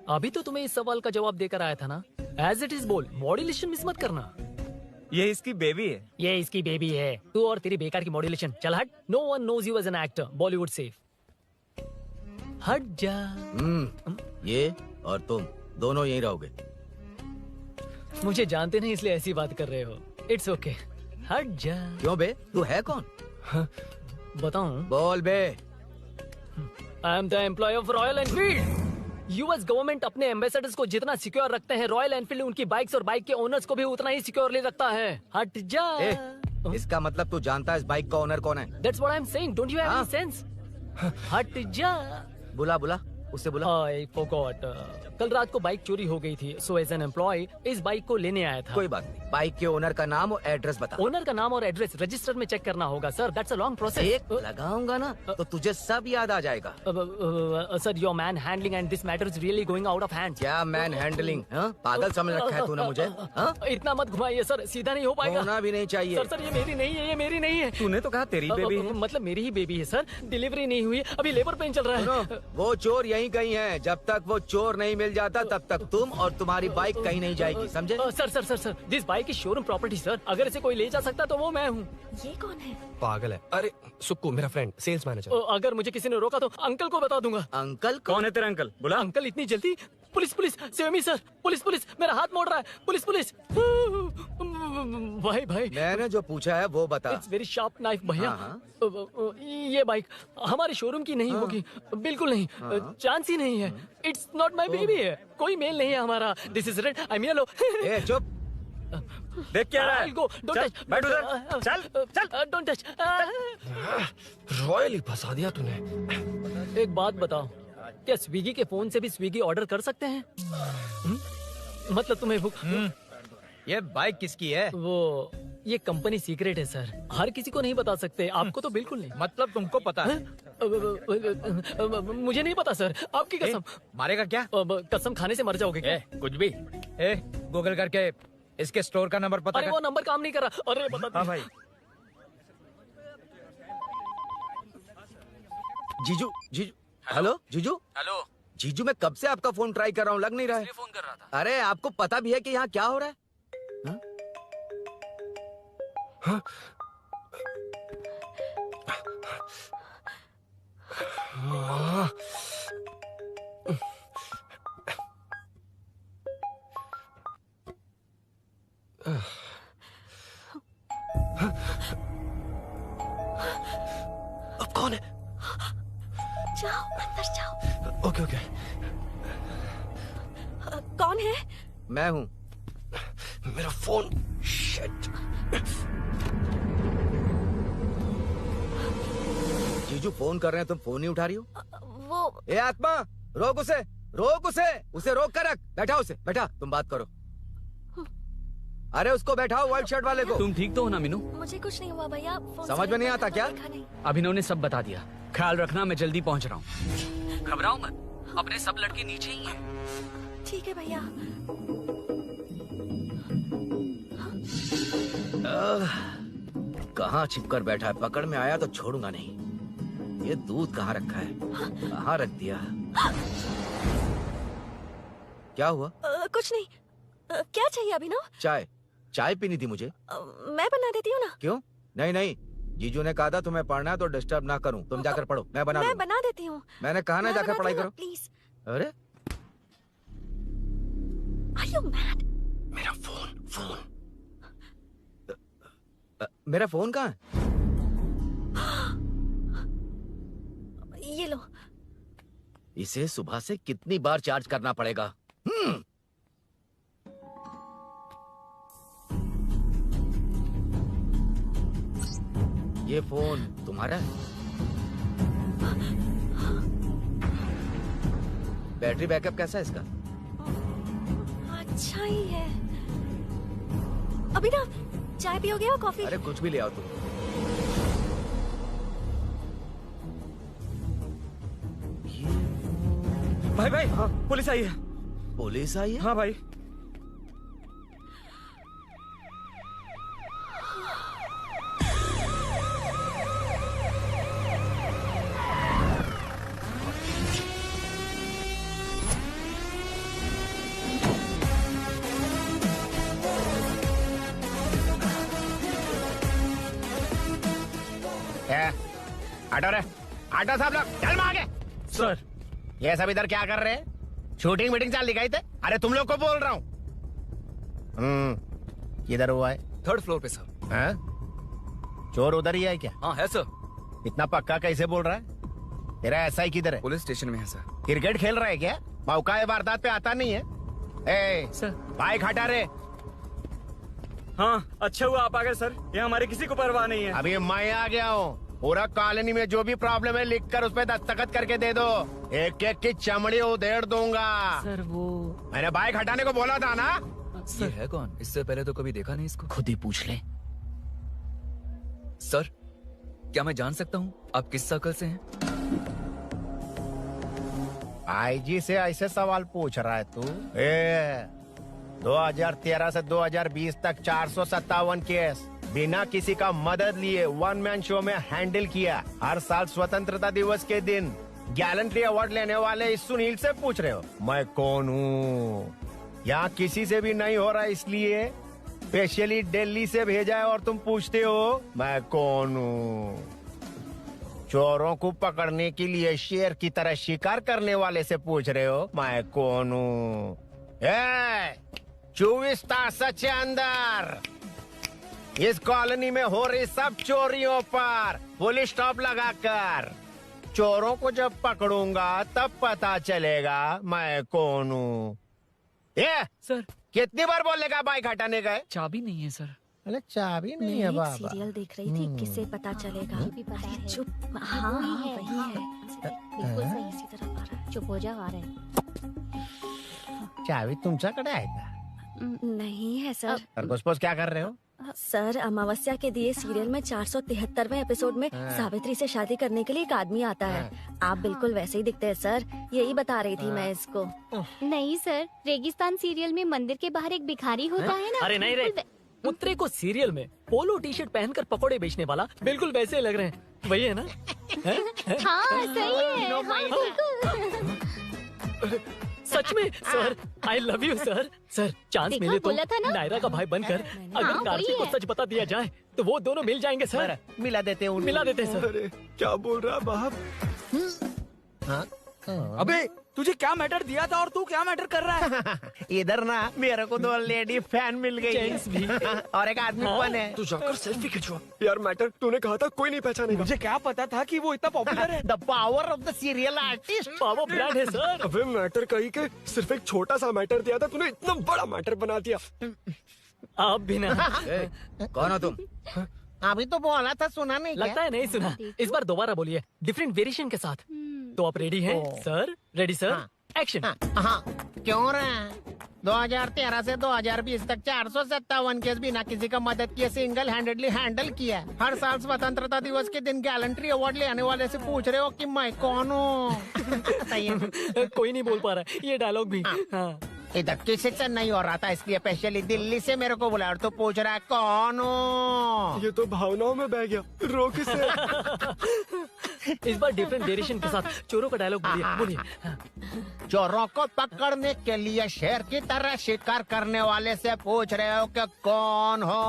अभी तो तुम्हें इस सवाल का जवाब देकर आया था ना। As it is बोल, मॉड्यूलेशन मिस मत करना। ये इसकी बेबी है। ये इसकी बेबी है। तू और तेरी बेकार की मॉड्यूलेशन। चल हट। No one knows you as an actor. Bollywood safe. हट जा। ये और तुम दोनों यहीं रहोगे। मुझे जानते नहीं इसलिए ऐसी बात कर रहे हो। It's okay. हट जा। क्यों बे? तू है कौन? बताऊं? बोल बे। I am the employee of Royal Enfield. US government अपने एम्बेसडर्स को जितना सिक्योर रखते हैं, रॉयल एनफील्ड उनकी बाइक्स और बाइक के ओनर्स को भी उतना ही सिक्योरली रखता है। हट जा। इसका मतलब तू जानता है इस बाइक का ओनर कौन है? That's what I'm saying. Don't you have any sense? हट जा। बुला उससे बुला। I forgot. कल रात को बाइक चोरी हो गई थी, so as an employee इस बाइक को लेने आया था। कोई बात नहीं, बाइक के ओनर का नाम और एड्रेस बता। ओनर का नाम और एड्रेस रजिस्टर में चेक करना होगा sir. That's a long process. एक लगाऊंगा ना तो तुझे सब याद आ जाएगा। Sir your man handling and this matter is really going out of hand. क्या मैन हैंडलिंग? पागल समझ रखा है तूने मुझे? इतना मत घुमाइए सर, सीधा नहीं हो पाएगा। होना भी नहीं चाहिए। सर ये मेरी नहीं है, ये मेरी नहीं है। तूने तो कहा तेरी बेबी है। मतलब मेरी ही बेबी है सर। डिलीवरी नहीं हुई, अभी लेबर पेन चल रहा है। वो चोर यहीं कहीं है। जब तक वो चोर नहीं मिल जाता तब तक तुम और तुम्हारी बाइक कहीं नहीं जाएगी, समझे? Sir this bike is showroom property sir. अगर इसे कोई ले जा सकता तो वो मैं हूँ। ये कौन है? पागल है। अरे सुक्कू मेरा फ्रेंड, सेल्स मैनेजर। अगर मुझे किसी ने रोका तो अंकल को बता दूंगा। अंकल? कौन है तेरा अंकल? बुला। अंकल इतनी जल्दी? Police save me sir. Police मेरा हाथ मोड़ रहा है। पुलिस भाई मैंने जो पूछा है वो बता। इट्स वेरी शार्प नाइफ भैया। ये बाइक हमारे शोरूम की नहीं होगी, बिल्कुल नहीं। चांस ही नहीं है। इट्स नॉट माई बेबी है, कोई मेल नहीं है हमारा। This is red, I mean hello. चुप। देख क्या रहा है? Go, don't चल, touch. बैठ उधर। चल, don't touch. रॉयली फंसा दिया तूने। एक बात बताओ, क्या स्विगी के फोन से भी स्विगी ऑर्डर कर सकते हैं? मतलब तुम्हें भूख? ये बाइक किसकी है? वो ये कंपनी सीक्रेट है सर, हर किसी को नहीं बता सकते। आपको तो बिल्कुल नहीं। मतलब तुमको पता है? मुझे नहीं पता सर, आपकी कसम। मारेगा क्या? कसम खाने से मर जाओगे क्या? कुछ भी। गूगल करके इसके स्टोर का नंबर पता अरे कर। वो नंबर काम नहीं कर रहा। अरे बता। हाँ भाई। जीजू जीजू हेलो जीजू। हेलो जीजू मैं कब से आपका फोन ट्राई कर रहा हूँ, लग नहीं रहा है। फोन कर रहा था। अरे आपको पता भी है कि यहाँ क्या हो रहा है? हाँ? अब कौन है? जाओ अंदर जाओ। Okay okay. कौन है? मैं हूँ। मेरा फोन। शिट। जीजू फोन कर रहे हैं, तुम फोन नहीं उठा रही हो? वो ए आत्मा, रोक उसे, रोक उसे रोक कर रख। बैठा उसे, बैठा, तुम बात करो। अरे उसको बैठाओ, व्हाइट शर्ट वाले को। तुम ठीक तो हो ना मीनू? मुझे कुछ नहीं हुआ भैया। फोन समझ में नहीं आता क्या? अभिनव ने सब बता दिया। ख्याल रखना, मैं जल्दी पहुंच रहा हूँ। घबराओ मत, अपने सब लड़के नीचे ही हैं। ठीक है भैया। कहाँ छिपकर बैठा है, पकड़ में आया तो छोड़ूंगा नहीं। ये दूध कहाँ रखा है, कहाँ रख दिया? क्या हुआ? कुछ नहीं। क्या चाहिए अभिनव? चाय पीनी थी मुझे। मैं बना देती हूँ ना। क्यों? नहीं, जीजू ने कहा था तुम्हें पढ़ना है तो डिस्टर्ब ना करूं। तुम जाकर पढ़ो, मैं बना देती हूँ। मैंने कहा ना जाकर पढ़ाई करो प्लीज। अरे Are you mad? मेरा फोन। मेरा फोन कहाँ है? ये लो। इसे सुबह से कितनी बार चार्ज करना पड़ेगा? ये फोन तुम्हारा है? बैटरी बैकअप कैसा है इसका? अच्छा ही है। अभी ना चाय पियोगे या कॉफी? अरे कुछ भी ले आओ तुम। भाई हाँ, पुलिस आई है। पुलिस आई है? हाँ भाई। हटो रे, हटो सब लोग, चल मांगे। सर ये सब इधर क्या कर रहे हैं? शूटिंग मीटिंग चाल दिखाई थे? अरे तुम लोग को बोल रहा हूँ। किधर हुआ है? 3rd फ्लोर पे सर। हैं? चोर उधर ही है क्या? हाँ है सर। इतना पक्का कैसे बोल रहा है? तेरा ऐसा ही किधर है? पुलिस स्टेशन में है सर। क्रिकेट खेल रहा है क्या? मौका वारदात पे आता नहीं है? ए सर बाइक हटा रे। हाँ अच्छा हुआ आप आ गए सर, ये हमारे किसी को परवाह नहीं है। अभी मैं आ गया हूँ। पूरा कॉलोनी में जो भी प्रॉब्लम है लिख कर उस पर दस्तखत करके दे दो। एक एक की चमड़ी उधेड़ दूंगा। सर वो मैंने बाइक हटाने को बोला था ना? ये है कौन? इससे पहले तो कभी देखा नहीं इसको। खुद ही पूछ ले। सर क्या मैं जान सकता हूँ आप किस सर्कल से हैं? आईजी से ऐसे सवाल पूछ रहा है तू? 2013 से 2020 तक 457 केस बिना किसी का मदद लिए 1 मैन शो में हैंडल किया। हर साल स्वतंत्रता दिवस के दिन गैलेंट्री अवार्ड लेने वाले इस सुनील से पूछ रहे हो मैं कौन हूँ? यहाँ किसी से भी नहीं हो रहा, इसलिए स्पेशली दिल्ली से भेजा है और तुम पूछते हो मैं कौन हूँ? चोरों को पकड़ने के लिए शेर की तरह शिकार करने वाले से पूछ रहे हो मैं कौन हूँ? 24 तास के अंदर इस कॉलोनी में हो रही सब चोरियों पर पुलिस स्टॉप लगाकर चोरों को जब पकड़ूंगा तब पता चलेगा मैं कौन हूँ। सर कितनी बार बोलने का बाइक हटाने का है? चाबी नहीं है सर। अरे चाबी मैं नहीं है एक बाबा। सीरियल देख रही थी, किसे पता चलेगा। अरे चुप, हाँ वही है। बिल्कुल सही, इसी तरफ आ रहा है। चुप हो जा, आ रहा है। चाबी तुमच्याकडे आहे का? नहीं है सर। खरगोश क्या कर रहे हो? सर, अमावस्या के दिए सीरियल में 473वें एपिसोड में हाँ। सावित्री से शादी करने के लिए एक आदमी आता है। आप बिल्कुल वैसे ही दिखते हैं सर, यही बता रही थी मैं इसको। नहीं सर, रेगिस्तान सीरियल में मंदिर के बाहर एक भिखारी होता है ना। अरे नहीं रे, पुत्रे को सीरियल में पोलो टी शर्ट पहनकर पकोड़े बेचने वाला बिल्कुल वैसे लग रहे हैं। वही है ना? हाँ सही है। सच में sir, I love you sir. Sir, chance देखा, मिले तो बोला था ना? नायरा का भाई बनकर अगर हाँ, कार्तिक वही को है। सच बता दिया जाए तो वो दोनों मिल जाएंगे सर। मिला देते हैं मिला देते हैं सर। अरे क्या बोल रहा बाप? अबे तुझे क्या मैटर दिया था और तू क्या मैटर कर रहा है? इधर ना मेरे को 2 लेडी फैन मिल गई जेंट्स भी। और एक आदमी हाँ। फन है। तू जाकर सेल्फी खिंचवा। यार मैटर तूने कहा था कोई नहीं पहचानेगा। मुझे क्या पता था कि वो इतना पॉपुलर है। The power of the serial artist. Power brand है सर। अबे मैटर कही के सिर्फ एक छोटा सा मैटर दिया था, तूने इतना बड़ा मैटर बना दिया। आप भी ना। कौन हो तुम? अभी तो बोला था, सुना नहीं लगता है नहीं सुना। इस बार दोबारा बोलिए, डिफरेंट वेरिएशन के साथ। तो आप रेडी हैं सर? Ready sir? एक्शन। हाँ, क्यों रहे? 2013 से 2020 तक 457 केस बिना किसी का मदद किए सिंगल हैंडेडली हैंडल किया। हर साल स्वतंत्रता दिवस के दिन गैलेंट्री अवार्ड लेने वाले से पूछ रहे हो कि मैं कौन हूँ? कोई नहीं बोल पा रहा है ये डायलॉग भी। हाँ। इधर किसी से नहीं हो रहा था, इसलिए स्पेशली दिल्ली से मेरे को बुलाया और तो पूछ रहा है कौन हूँ? ये तो भावनाओं में बह गया। रो किसे? इस बार डिफरेंट वेरिएशन के साथ चोरों का डायलॉग बोलिए। बोलिए। चोरों को पकड़ने के लिए शेर की तरह शिकार करने वाले से पूछ रहे हो कि कौन हो?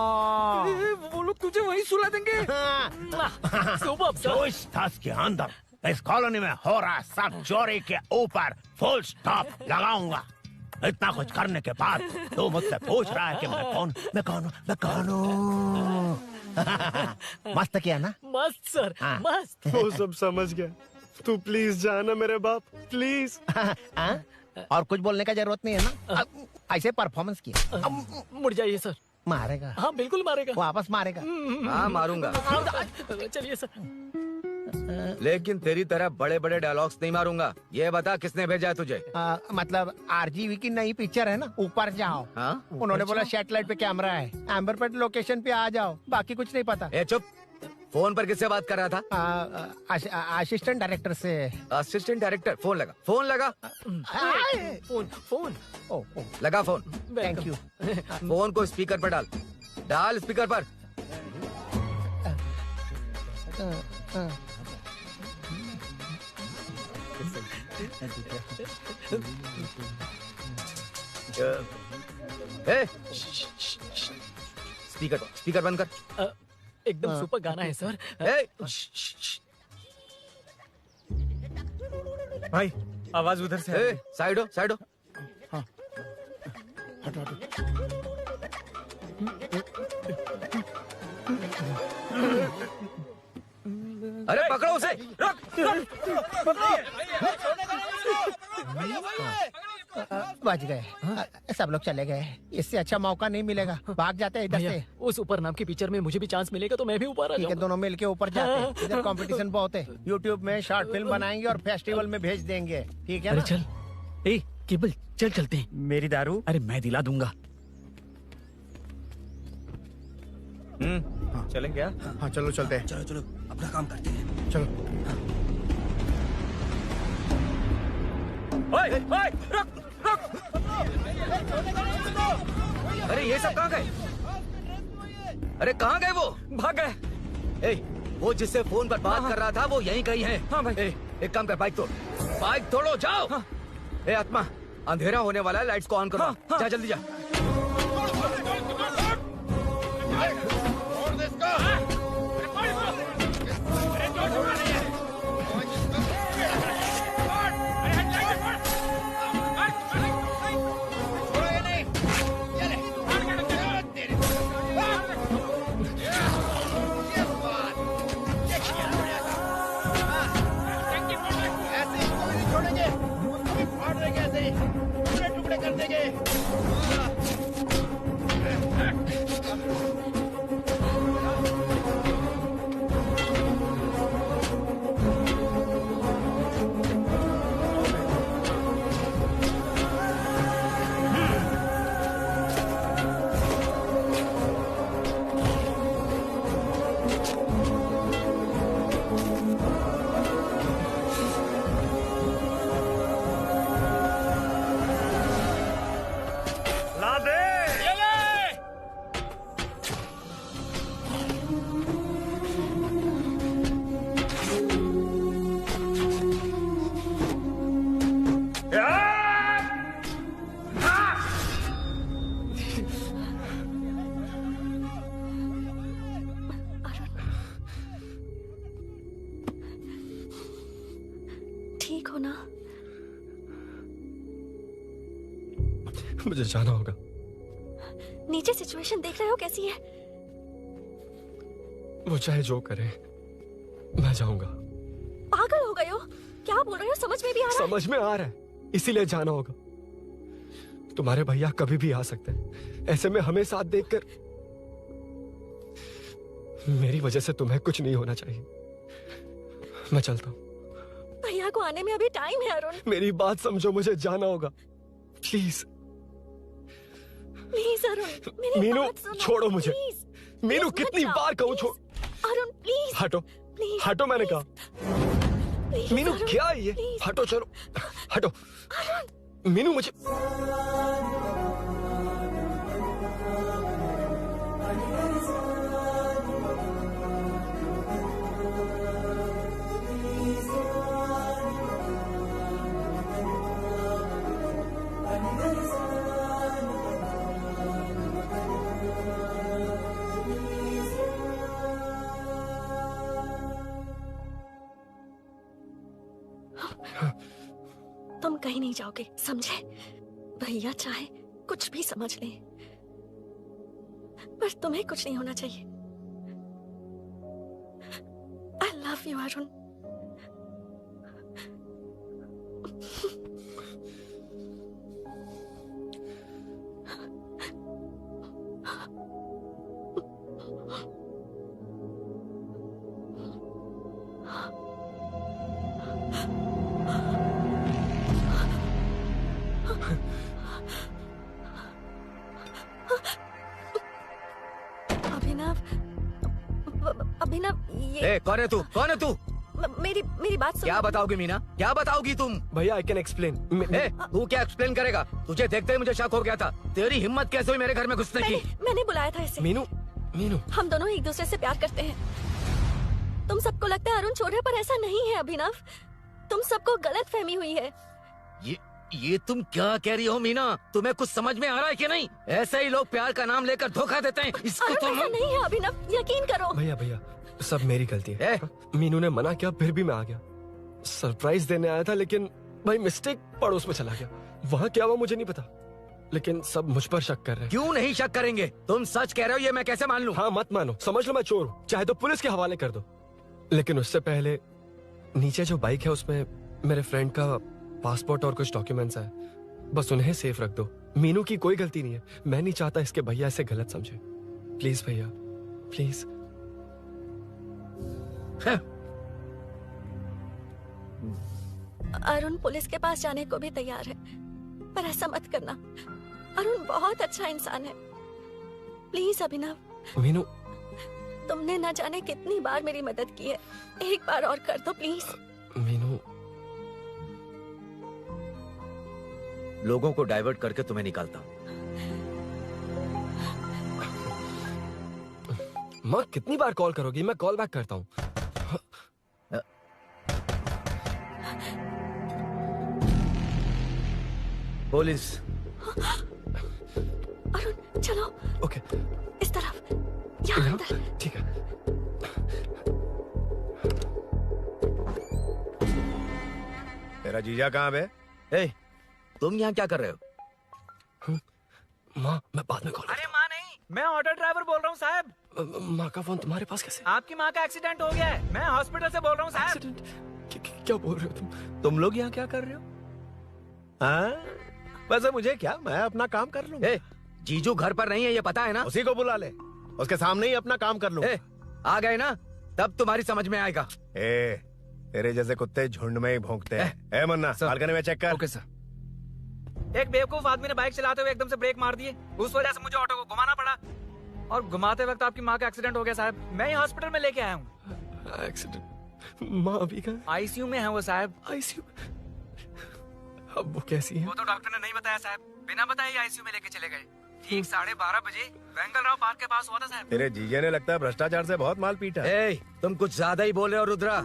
वो लोग तुझे वही सुला देंगे। सुबह जो इस ताश के अंदर इस कॉलोनी में हो रहा सब चोरी के ऊपर फुल स्टॉप लगाऊंगा। इतना कुछ करने के बाद तू मुझसे पूछ रहा है कि मैं कौन हूँ? मस्त किया ना? मस्त सर, मस्त। वो सब समझ गया। तू प्लीज जाना मेरे बाप, प्लीज। और कुछ बोलने का जरूरत नहीं है ना? ऐसे परफॉर्मेंस किया। मुड़ जाइए सर। मारेगा? हाँ बिल्कुल मारेगा। वापस मारेगा? हाँ मारूंगा। चलिए सर। लेकिन तेरी तरह बड़े बड़े डायलॉग्स नहीं मारूंगा। ये बता किसने भेजा है तुझे? मतलब आरजीवी की नई पिक्चर है ना, ऊपर जाओ। हाँ? उन्होंने बोला सैटेलाइट पे कैमरा है, एम्बर पेट लोकेशन पे आ जाओ, बाकी कुछ नहीं पता। ए चुप। फोन पर किससे बात कर रहा था? असिस्टेंट डायरेक्टर से। Assistant director? फोन लगा, फोन लगा। फोन लगा फोन। Thank you. फोन को स्पीकर पर डाल। डाल स्पीकर पर। स्पीकर बंद कर। एकदम सुपर गाना है सर। भाई आवाज उधर से। साइड हो, साइड हो। हटो हटो। अरे पकड़ो उसे। बच गए। सब लोग चले गए। इससे अच्छा मौका नहीं मिलेगा, भाग जाते हैं इधर से। उस ऊपर नाम की पिक्चर में मुझे भी चांस मिलेगा तो मैं भी ऊपर आ ठीक है, जाऊंगा। दोनों मिलके ऊपर जाते हैं। इधर कंपटीशन बहुत है। यूट्यूब में शॉर्ट फिल्म बनाएंगे और फेस्टिवल में भेज देंगे। ठीक है अरे ना? चल, ए केबल चल चलते हैं। मेरी दारू? अरे मैं दिला दूंगा। चलें क्या? हाँ चलो चलते हैं। चलो चलो अपना काम करते हैं। चलो। ओए, ओए, रुक, रुक। अरे ये सब कहाँ गए? अरे कहाँ गए वो? भाग गए। वो जिससे फोन पर बात कर रहा था वो यहीं कहीं है। हाँ भाई। एक काम कर, बाइक तोड़। बाइक तोड़ो, जाओ। आत्मा, अंधेरा होने वाला है, लाइट्स को ऑन करो। जा जल्दी जा। छोड़ेंगे, फाड़ देंगे ऐसे ही, टुकड़े टुकड़े कर देंगे। ठीक हो ना? मुझे जाना होगा। नीचे सिचुएशन देख रहे हो कैसी है? वो चाहे जो करे, मैं जाऊंगा। पागल हो गए हो? क्या बोल रहे हो? समझ में भी आ रहा है? समझ में आ रहा है, इसीलिए जाना होगा। तुम्हारे भैया कभी भी आ सकते हैं, ऐसे में हमें साथ देखकर मेरी वजह से तुम्हें कुछ नहीं होना चाहिए। मैं चलता हूँ। भैया को आने में अभी टाइम है अरुण। मेरी बात समझो, मुझे जाना होगा। प्लीज प्लीज अरुण, मेरी मीनू, बात सुनो। छोड़ो मुझे। प्लीज, मीनू, प्लीज कितनी मत बार जाओ, कहूँ छोड़। अरुण प्लीज। हटो, प्लीज, हटो, मैंने कहा। प्लीज, मीनू अरुण, क्या है ये? प्लीज। हटो, चलो हटो। मीनू मुझे तुम कहीं नहीं जाओगे, समझे? भैया चाहे कुछ भी समझ ले, पर तुम्हें कुछ नहीं होना चाहिए। I love you Arun. Abhinav, ये कौन है तू? कौन है तू? मेरी बात सुनो। क्या बताओगी मीना? क्या बताओगी तुम? भैया आई कैन एक्सप्लेन। तू क्या एक्सप्लेन करेगा? तुझे देखते ही मुझे शक हो गया था। तेरी हिम्मत कैसे हुई मेरे घर में घुसने की? मैंने बुलाया था इसे। मीनू, मीनू, हम दोनों एक दूसरे से प्यार करते हैं। तुम सबको लगता है अरुण चोर है, पर ऐसा नहीं है अभिनव। तुम सबको गलत फहमी हुई है। ये तुम क्या कह रही हो मीना? तुम्हें कुछ समझ में आ रहा है कि नहीं? ऐसे ही लोग प्यार का नाम लेकर धोखा देते हैं। इसको अरुण ऐसा नहीं है अभिनव, यकीन करो। भैया भैया, सब मेरी गलती है। मीनू ने मना किया, फिर भी मैं आ गया। सरप्राइज देने आया था, लेकिन भाई मिस्टेक पड़ोस में चला गया। वहाँ क्या हुआ मुझे नहीं पता, लेकिन सब मुझ पर शक कर रहे हैं। क्यों नहीं शक करेंगे? तुम सच कह रहे हो, ये मैं कैसे मान लूं? हाँ मत मानो, समझ लो मैं चोर हूँ, चाहे तो पुलिस के हवाले कर दो। लेकिन उससे पहले नीचे जो बाइक है उसमें मेरे फ्रेंड का पासपोर्ट और कुछ डॉक्यूमेंट्स है, बस उन्हें सेफ रख दो। मीनू की कोई गलती नहीं है। मैं नहीं चाहता इसके भैया इसे गलत समझे। प्लीज भैया, प्लीज। अरुण पुलिस के पास जाने को भी तैयार है, पर ऐसा मत करना। अरुण बहुत अच्छा इंसान है। प्लीज अभिनव। मीनू, तुमने न जाने कितनी बार मेरी मदद की है, एक बार और कर दो प्लीज। मीनू, लोगों को डाइवर्ट करके तुम्हें निकालता हूँ। माँ कितनी बार कॉल करोगी? मैं कॉल बैक करता हूँ। पुलिस। अरुण चलो। ओके। इस तरफ, यहाँ अंदर। ठीक है। तेरा जीजा कहाँ है? तुम यहाँ क्या कर रहे हो? माँ मैं बाद में कॉल। अरे माँ नहीं, मैं ऑटो ड्राइवर बोल रहा हूँ साहब। माँ का फोन तुम्हारे पास कैसे? आपकी माँ का एक्सीडेंट हो गया है, मैं हॉस्पिटल से बोल रहा हूँ साहब। क्या बोल रहे हो तुम? तुम लोग यहाँ क्या कर रहे हो? हाँ, वैसे मुझे क्या, मैं अपना काम कर लूँ। जीजू घर पर नहीं है, ये पता है ना? उसी को बुला ले, उसके सामने ही अपना काम कर लूँ। आ गए ना, तब तुम्हारी समझ में आएगा। तेरे जैसे कुत्ते झुंड में ही भौंकते हैं। मन्ना, बालकनी में चेक कर। Okay sir. एक बेवकूफ आदमी ने बाइक चलाते हुए एकदम से ब्रेक मार दिए, उस वजह से मुझे ऑटो को घुमाना पड़ा। और घुमाते वक्त आपकी माँ का एक्सीडेंट हो गया साहब। मैं ही हॉस्पिटल में लेके आया हूँ। एक्सीडेंट? माँ अभी कहाँ? आईसीयू में है वो साहब। आईसीयू? अब वो कैसी है? वो तो डॉक्टर ने नहीं बताया साहब, बिना बताए आईसीयू में लेके चले गए। ठीक 12:30 बजे वेंगल राव पार्क के पास हुआ था साहब। तेरे जीजे ने लगता है भ्रष्टाचार से बहुत माल पीटा। तुम कुछ ज्यादा ही बोल रहे हो रुद्रा।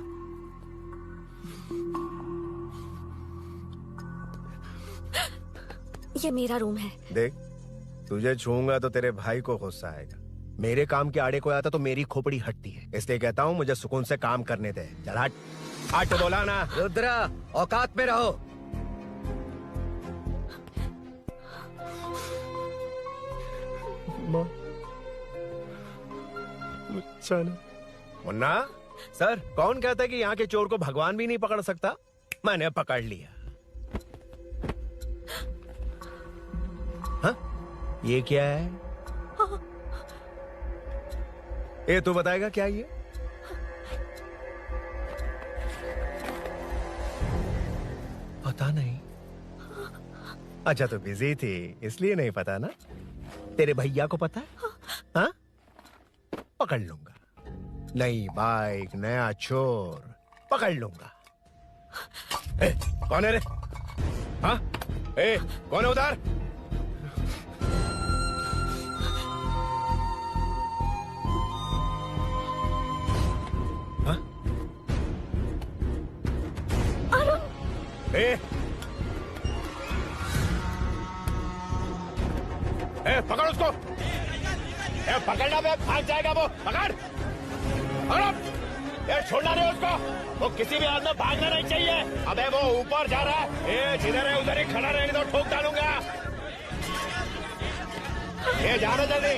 ये मेरा रूम है। देख, तुझे छूंगा तो तेरे भाई को गुस्सा आएगा। मेरे काम के आड़े कोई आता तो मेरी खोपड़ी हटती है, इसलिए कहता हूँ मुझे सुकून से काम करने दे। चल हट, हट बोला ना। रुद्रा, औकात में रहो। मुन्ना सर, कौन कहता है कि यहाँ के चोर को भगवान भी नहीं पकड़ सकता? मैंने पकड़ लिया। हाँ? ये क्या है? ये तू बताएगा क्या ये? पता नहीं। अच्छा, तो बिजी थी इसलिए नहीं पता ना? तेरे भैया को पता है? हाँ? पकड़ लूंगा। नई बाइक, नया चोर, पकड़ लूंगा। कौन है रे? हाँ? कौन है उधर? हाँ? पकड़ उसको। पकड़ना पे भाग जाएगा वो। पकड़, छोड़ना नहीं उसको। वो किसी भी हाल में भागना नहीं चाहिए। अबे वो ऊपर जा रहा है। जिधर है उधर ही खड़ा रहने दो, ठोक डालूंगा। जाना जल्दी।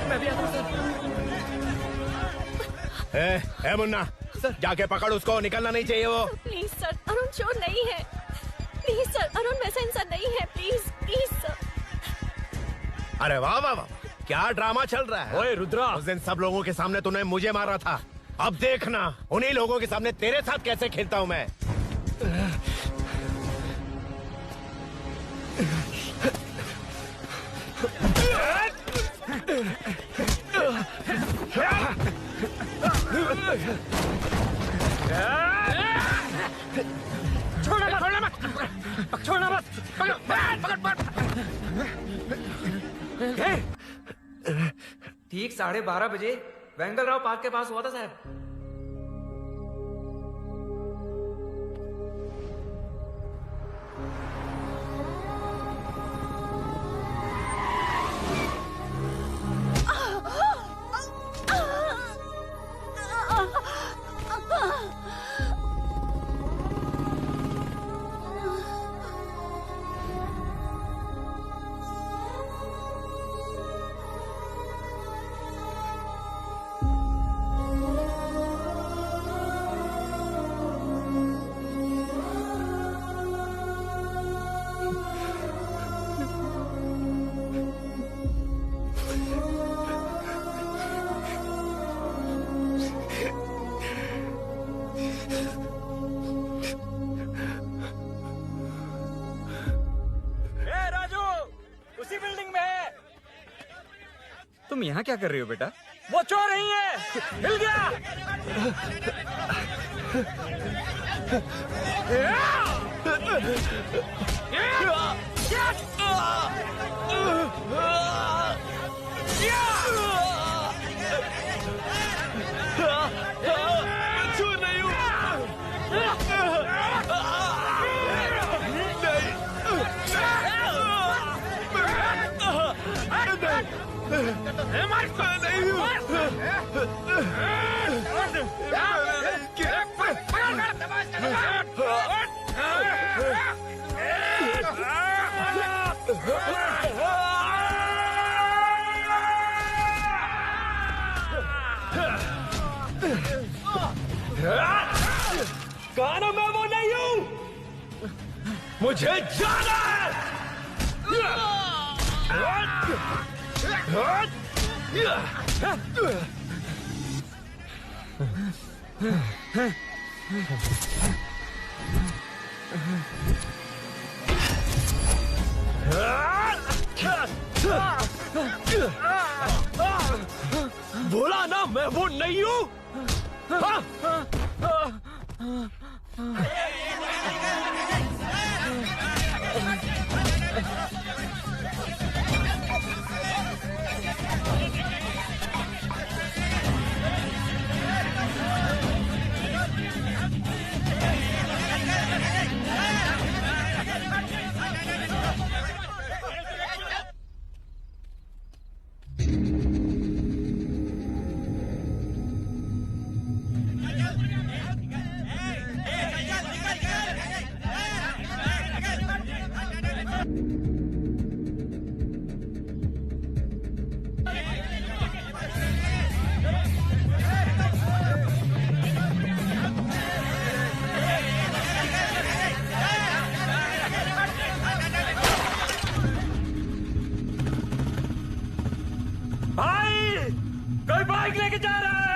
मैं भी आता हूं सर। मुन्ना सर, जाके पकड़ उसको, निकलना नहीं चाहिए वो। प्लीज सर, अरुण चोर नहीं है। प्लीज सर, अरुण वैसा इंसान नहीं है। Please please sir. अरे वाह वाह वाह, क्या ड्रामा चल रहा है। ओए रुद्रा, उस दिन सब लोगों के सामने तूने मुझे मारा था। अब देखना उन्हीं लोगों के सामने तेरे साथ कैसे खेलता हूं मैं। छोड़ना मत, छोड़ना मत। ठीक 12:30 बजे वेंगल राव पार्क के पास हुआ था साहब। तुम यहाँ क्या कर रही हो बेटा? वो चोर नहीं है, हिल गया। चोर नहीं हूँ। कानों में वो नहीं हूँ, मुझे जाना है। बोला ना मैं वो नहीं हूँ। कोई बाइक लेके जा रहा है।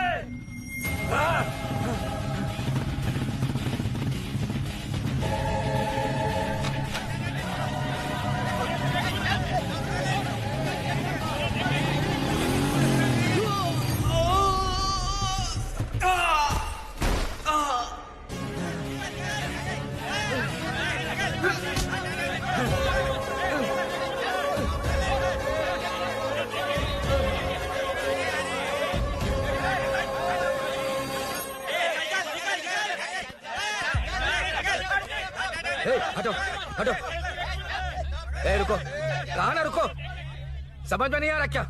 हटो हटो। ए रुको, कहा ना रुको, समझ में नहीं आ रहा क्या?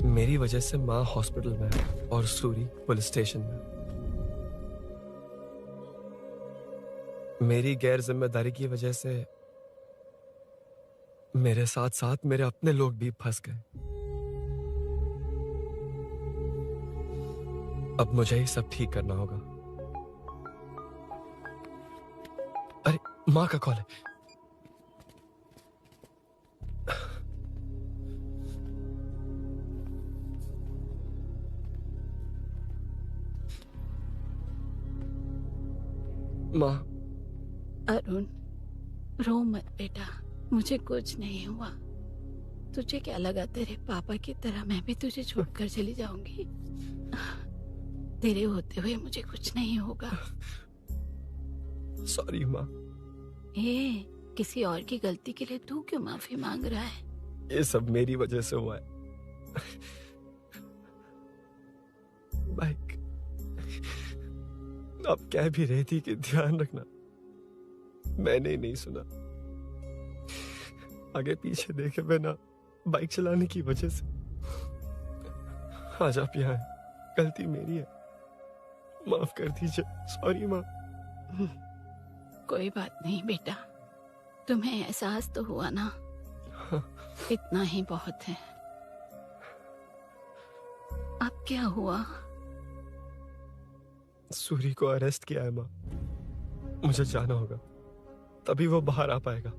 मेरी वजह से माँ हॉस्पिटल में और सूरी पुलिस स्टेशन में। मेरी गैर जिम्मेदारी की वजह से मेरे साथ साथ मेरे अपने लोग भी फंस गए। अब मुझे ही सब ठीक करना होगा। अरे माँ का कॉल है। माँ। अरुण, रो मत बेटा, मुझे कुछ नहीं हुआ। तुझे क्या लगा तेरे पापा की तरह मैं भी तुझे छोड़कर चली जाऊंगी? तेरे होते हुए मुझे कुछ नहीं होगा। सॉरी माँ। ए, किसी और की गलती के लिए तू क्यों माफी मांग रहा है? ये सब मेरी वजह से हुआ है। बाइक अब कह भी रही थी कि ध्यान रखना, मैंने ही नहीं सुना। आगे पीछे देखे बिना बाइक चलाने की वजह से आज आप यहाँ हैं। गलती मेरी है, माफ कर दीजिए। सॉरी माँ। कोई बात नहीं बेटा, तुम्हें एहसास तो हुआ ना? इतना ही बहुत है। अब क्या हुआ? सूरी को अरेस्ट किया है माँ। मुझे जाना होगा, तभी वो बाहर आ पाएगा।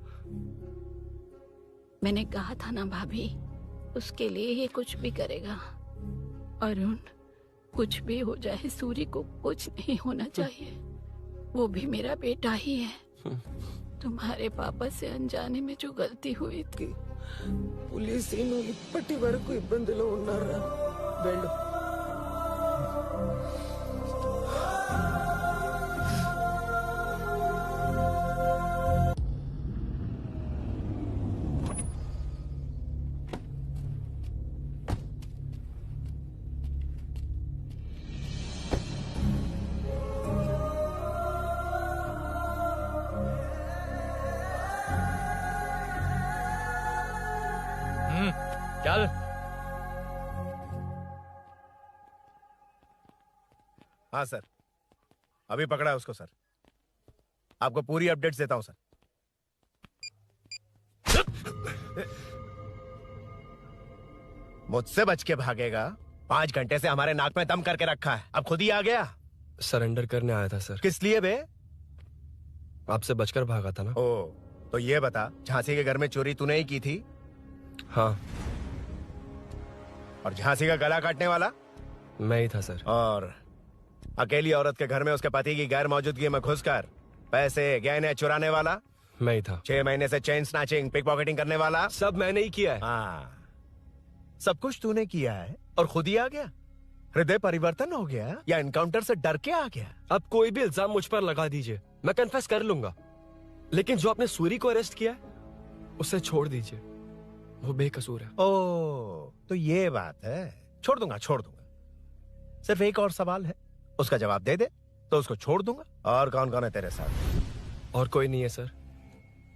मैंने कहा था ना भाभी, उसके लिए ये कुछ भी करेगा। अरुण, कुछ भी हो जाए सूरी को कुछ नहीं होना चाहिए। वो भी मेरा बेटा ही है। तुम्हारे पापा से अनजाने में जो गलती हुई थी, पुलिस इప్పటి వరకు ఇబ్బందిలో ఉన్నారా? వెళ్ళు. चल। हाँ सर, अभी पकड़ा है उसको सर। आपको पूरी अपडेट्स देता हूं सर। मुझसे बच के भागेगा? 5 घंटे से हमारे नाक में दम करके रखा है, अब खुद ही आ गया। सरेंडर करने आया था सर। किस लिए बे? आपसे बचकर भागा था ना। ओ, तो ये बता, झांसी के घर में चोरी तूने ही की थी? हाँ। और झांसी का गला काटने वाला? मैं ही था सर। और अकेली औरत के घर में उसके पति की गैर मौजूदगी में घुसकर पैसे गहने चुराने वाला? मैं ही था। 6 महीने से चेन स्नैचिंग, पिक पॉकेटिंग करने वाला सब मैंने ही किया है। हाँ, सब कुछ तूने किया है और खुद ही आ गया। हृदय परिवर्तन हो गया या एनकाउंटर से डर के आ गया? अब कोई भी इल्जाम मुझ पर लगा दीजिए, मैं कन्फेस कर लूंगा, लेकिन जो आपने सूरी को अरेस्ट किया है उसे छोड़ दीजिए, वो बेकसूर है। ओ, तो ये बात है। छोड़ दूंगा, छोड़ दूंगा। सिर्फ एक और सवाल है, उसका जवाब दे दे तो उसको छोड़ दूंगा। और कौन कौन है तेरे साथ? और कोई नहीं है सर,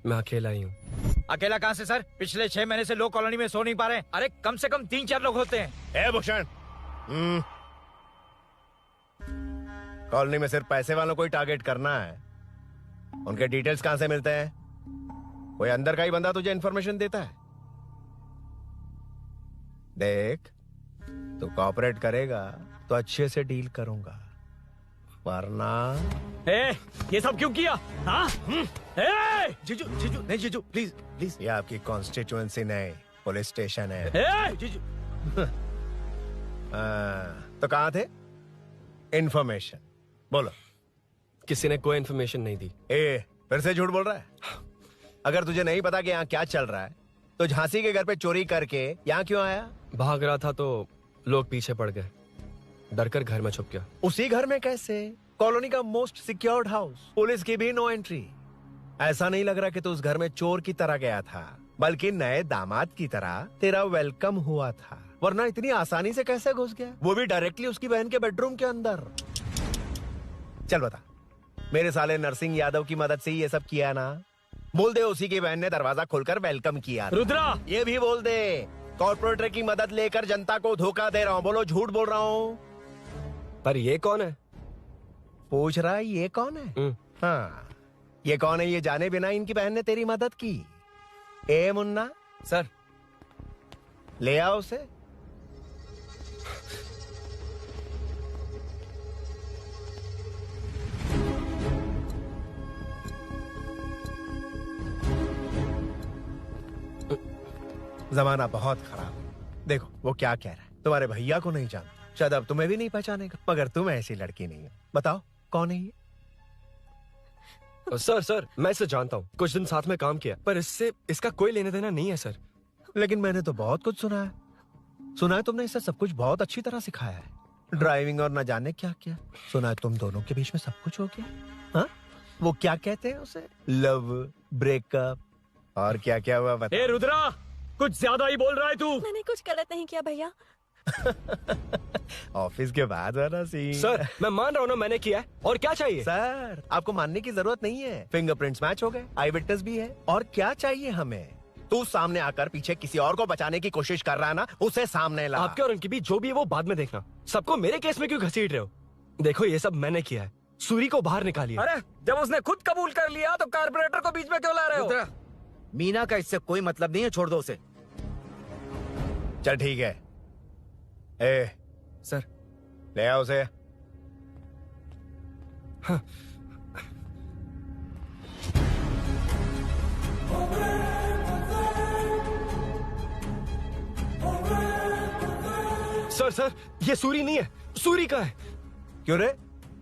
मैं अकेला ही हूँ। अकेला कहाँ से सर? पिछले 6 महीने से लोग कॉलोनी में सो नहीं पा रहे। अरे कम से कम 3-4 लोग होते हैं। ए भूषण, कॉलोनी में सिर्फ पैसे वालों को ही टारगेट करना है। उनके डिटेल्स कहां से मिलते हैं? कोई अंदर का ही बंदा तुझे इंफॉर्मेशन देता है? देख, तू कोऑपरेट करेगा तो अच्छे से डील करूंगा, वरना ये सब क्यों किया? हाँ? जीजू, जीजू, नहीं जीजू, प्लीज प्लीज। ये आपकी कॉन्स्टिट्यूएंसी नहीं, पुलिस स्टेशन है। जीजू। तो कहाँ थे? इंफॉर्मेशन बोलो। किसी ने कोई इंफॉर्मेशन नहीं दी। फिर से झूठ बोल रहा है? अगर तुझे नहीं पता कि यहाँ क्या चल रहा है तो झांसी के घर पे चोरी करके यहाँ क्यों आया? भाग रहा था तो लोग पीछे पड़ गए, डरकर घर में छुप गया। उसी घर में कैसे? कॉलोनी का मोस्ट सिक्योर्ड हाउस, पुलिस की भी नो एंट्री। ऐसा नहीं लग रहा कि तू उस घर में चोर की तरह गया था, बल्कि नए दामाद की तरह तेरा वेलकम हुआ था। वरना इतनी आसानी से कैसे घुस गया, वो भी डायरेक्टली उसकी बहन के बेडरूम के अंदर? चल बता, मेरे साले नरसिंह यादव की मदद से ही ये सब किया ना? बोल दे उसी की बहन ने दरवाजा खोलकर वेलकम किया। रुद्रा, ये भी बोल दे कॉर्पोरेटर की मदद लेकर जनता को धोखा दे रहा हूँ। बोलो झूठ बोल रहा हूँ। पर ये कौन है? पूछ रहा है ये कौन है? हाँ, ये कौन है ये जाने बिना इनकी बहन ने तेरी मदद की। ए मुन्ना सर, ले आओ उसे। जमाना बहुत खराब है। देखो वो क्या कह रहा है। तुम्हारे भैया को नहीं जानता, शायद अब तुम्हें भी नहीं पहचानेगा, मगर तुम ऐसी लड़की नहीं हो। बताओ कौन है ये? सर, मैं इसे जानता हूँ, कुछ दिन साथ में काम किया, पर इससे इसका कोई लेने देना नहीं है सर। लेकिन मैंने तो बहुत कुछ सुना है। सुना है तुमने इसे सब कुछ बहुत अच्छी तरह सिखाया है, ड्राइविंग और न जाने क्या क्या। सुना है तुम दोनों के बीच में सब कुछ हो गया। हाँ, वो क्या कहते हैं उसे, लव, ब्रेकअप और क्या क्या हुआ बता। ए रुद्रा, कुछ ज्यादा ही बोल रहा है तू। मैंने कुछ गलत नहीं किया भैया। ऑफिस के बाद वाला सीन। सर, मैं मान रहा हूँ ना मैंने किया है, और क्या चाहिए? सर, आपको मानने की जरूरत नहीं है। फिंगरप्रिंट्स मैच हो गए, आई विटनेस भी है, और क्या चाहिए हमें? तू सामने आकर पीछे किसी और को बचाने की कोशिश कर रहा है ना, उसे सामने ला। आपके और उनके बीच जो भी है वो बाद में देखना। सबको मेरे केस में क्यों घसीट रहे हो? देखो ये सब मैंने किया है, सूरी को बाहर निकालिए। अरे जब उसने खुद कबूल कर लिया तो कारपोरेटर को बीच में क्यों ला रहे हो? मीना का इससे कोई मतलब नहीं है, छोड़ दो उसे। चल ठीक है। ए सर, ले आओ उसे। हाँ। सर, ये सूरी नहीं है, सूरी का है। क्यों रे?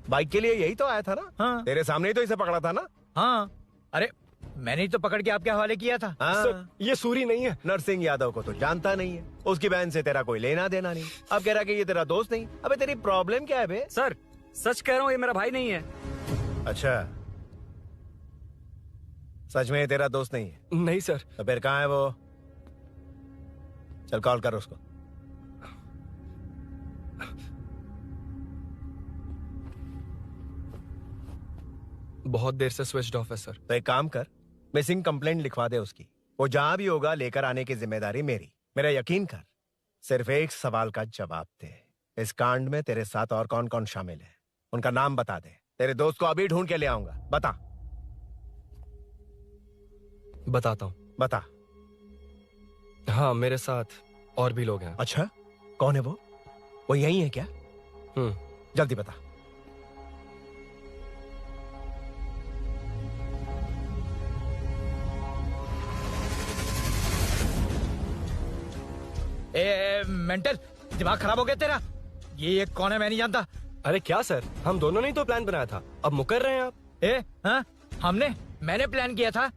बाइक के लिए यही तो आया था ना? हाँ। तेरे सामने ही तो इसे पकड़ा था ना? हाँ, अरे मैंने ही तो पकड़ के आपके हवाले किया था। हाँ। सर, ये सूरी नहीं है। नरसिंह यादव को तो जानता नहीं है, उसकी बहन से तेरा कोई लेना देना नहीं। अब कह रहा कि ये तेरा दोस्त नहीं। अबे तेरी प्रॉब्लम क्या है बे? सर, सच कह रहा हूँ, ये मेरा भाई नहीं है। अच्छा, सच में ये तेरा दोस्त नहीं है? नहीं सर। तो फिर कहाँ है वो? चल कॉल कर उसको। बहुत देर से स्विच ऑफ है सर। तो एक काम कर, मिसिंग कंप्लेंट लिखवा दे उसकी। वो जहां भी होगा लेकर आने की जिम्मेदारी मेरी। मेरा यकीन कर, सिर्फ एक सवाल का जवाब दे। इस कांड में तेरे साथ और कौन कौन शामिल है, उनका नाम बता दे। तेरे दोस्त को अभी ढूंढ के ले आऊंगा। बता। बताता हूँ। बता। हाँ, मेरे साथ और भी लोग हैं। अच्छा, कौन है वो? वो यही है क्या? जल्दी बता। मेंटल दिमाग खराब हो गया तेरा? ये कौन है? मैं नहीं जानता। अरे क्या सर, हम दोनों ने तो प्लान बनाया था, अब मुकर रहे हैं आप? हाँ, मैंने प्लान किया था।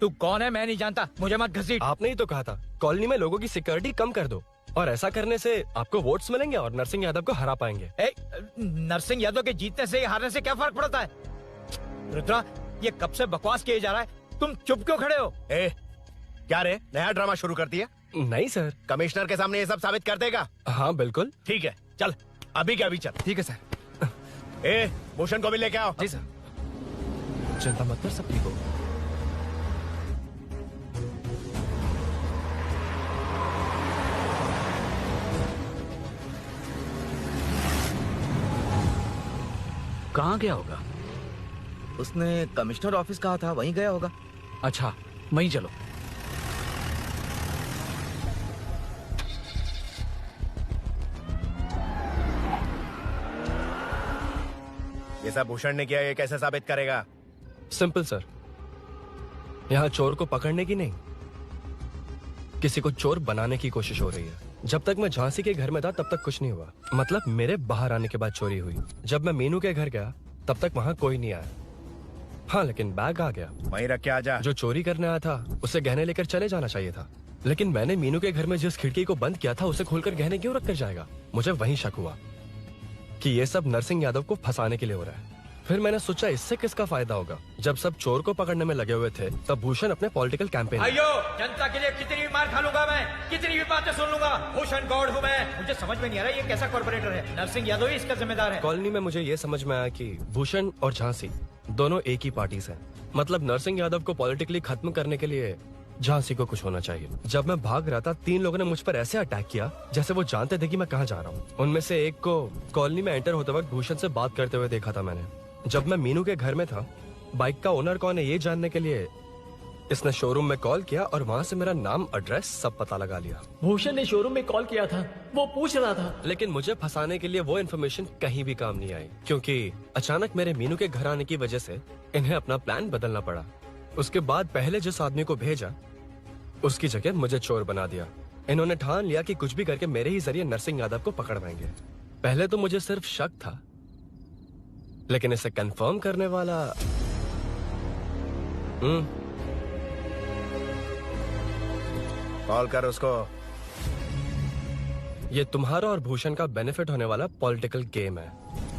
तू कौन है मैं नहीं जानता, मुझे मत घसीट। आपने ही तो कहा था कॉलोनी में लोगों की सिक्योरिटी कम कर दो, और ऐसा करने से आपको वोट्स मिलेंगे और नरसिंह यादव को हरा पाएंगे। नरसिंह यादव के जीतने से हारने से क्या फर्क पड़ता है? रुद्रा, ये कब से बकवास किए जा रहा है, तुम चुप क्यों खड़े हो? क्या रे, नया ड्रामा शुरू कर दिया? नहीं सर। कमिश्नर के सामने ये सब साबित कर देगा? हाँ बिल्कुल। ठीक है, चल अभी क्या अभी चल। ठीक है सर। भूषण को भी लेके आओ। जी सर। चिंता मत कर, सब ठीक हो। कहाँ गया होगा? उसने कमिश्नर ऑफिस कहा था, वहीं गया होगा। अच्छा, वहीं चलो। ये सब भूषण ने किया, ये कैसे साबित करेगा? सिंपल सर, यहाँ चोर को पकड़ने की नहीं, किसी को चोर बनाने की कोशिश हो रही है। जब तक मैं झांसी के घर में था तब तक कुछ नहीं हुआ, मतलब मेरे बाहर आने के बाद चोरी हुई। जब मैं मीनू के घर गया तब तक वहाँ कोई नहीं आया। हाँ, लेकिन बैग आ गया। वहीं रख के आ जा। जो चोरी करने आया था उसे गहने लेकर चले जाना चाहिए था, लेकिन मैंने मीनू के घर में जिस खिड़की को बंद किया था उसे खोलकर गहने क्यों रख कर जाएगा? मुझे वहीं शक हुआ कि ये सब नरसिंह यादव को फंसाने के लिए हो रहा है। फिर मैंने सोचा इससे किसका फायदा होगा। जब सब चोर को पकड़ने में लगे हुए थे तब भूषण अपने पॉलिटिकल कैंपेन। अयो, जनता के लिए कितनी भी मार खा लूंगा मैं, कितनी भी बातें सुन लूंगा, भूषण गॉड हूँ मैं। मुझे समझ में नहीं आ रहा ये कैसा कॉर्पोरेटर है। नरसिंह यादव ही इसका जिम्मेदार है। कॉलोनी में मुझे ये समझ में आया कि भूषण और झांसी दोनों एक ही पार्टी से, मतलब नरसिंह यादव को पॉलिटिकली खत्म करने के लिए झांसी को कुछ होना चाहिए। जब मैं भाग रहा था 3 लोगों ने मुझ पर ऐसे अटैक किया जैसे वो जानते थे कि मैं कहाँ जा रहा हूँ। उनमें से एक को कॉलोनी में एंटर होते वक्त भूषण से बात करते हुए देखा था मैंने। जब मैं मीनू के घर में था, बाइक का ओनर कौन है ये जानने के लिए इसने शोरूम में कॉल किया और वहाँ से मेरा नाम, एड्रेस सब पता लगा लिया। भूषण ने शोरूम में कॉल किया था, वो पूछ रहा था। लेकिन मुझे फंसाने के लिए वो इन्फॉर्मेशन कहीं भी काम नहीं आई, क्योंकि अचानक मेरे मीनू के घर आने की वजह से इन्हें अपना प्लान बदलना पड़ा। उसके बाद पहले जिस आदमी को भेजा उसकी जगह मुझे चोर बना दिया। इन्होंने ठान लिया कि कुछ भी करके मेरे ही जरिए नरसिंह यादव को पकड़वाएंगे। पहले तो मुझे सिर्फ शक था, लेकिन इसे कंफर्म करने वाला कॉल कर उसको। ये तुम्हारा और भूषण का बेनिफिट होने वाला पॉलिटिकल गेम है।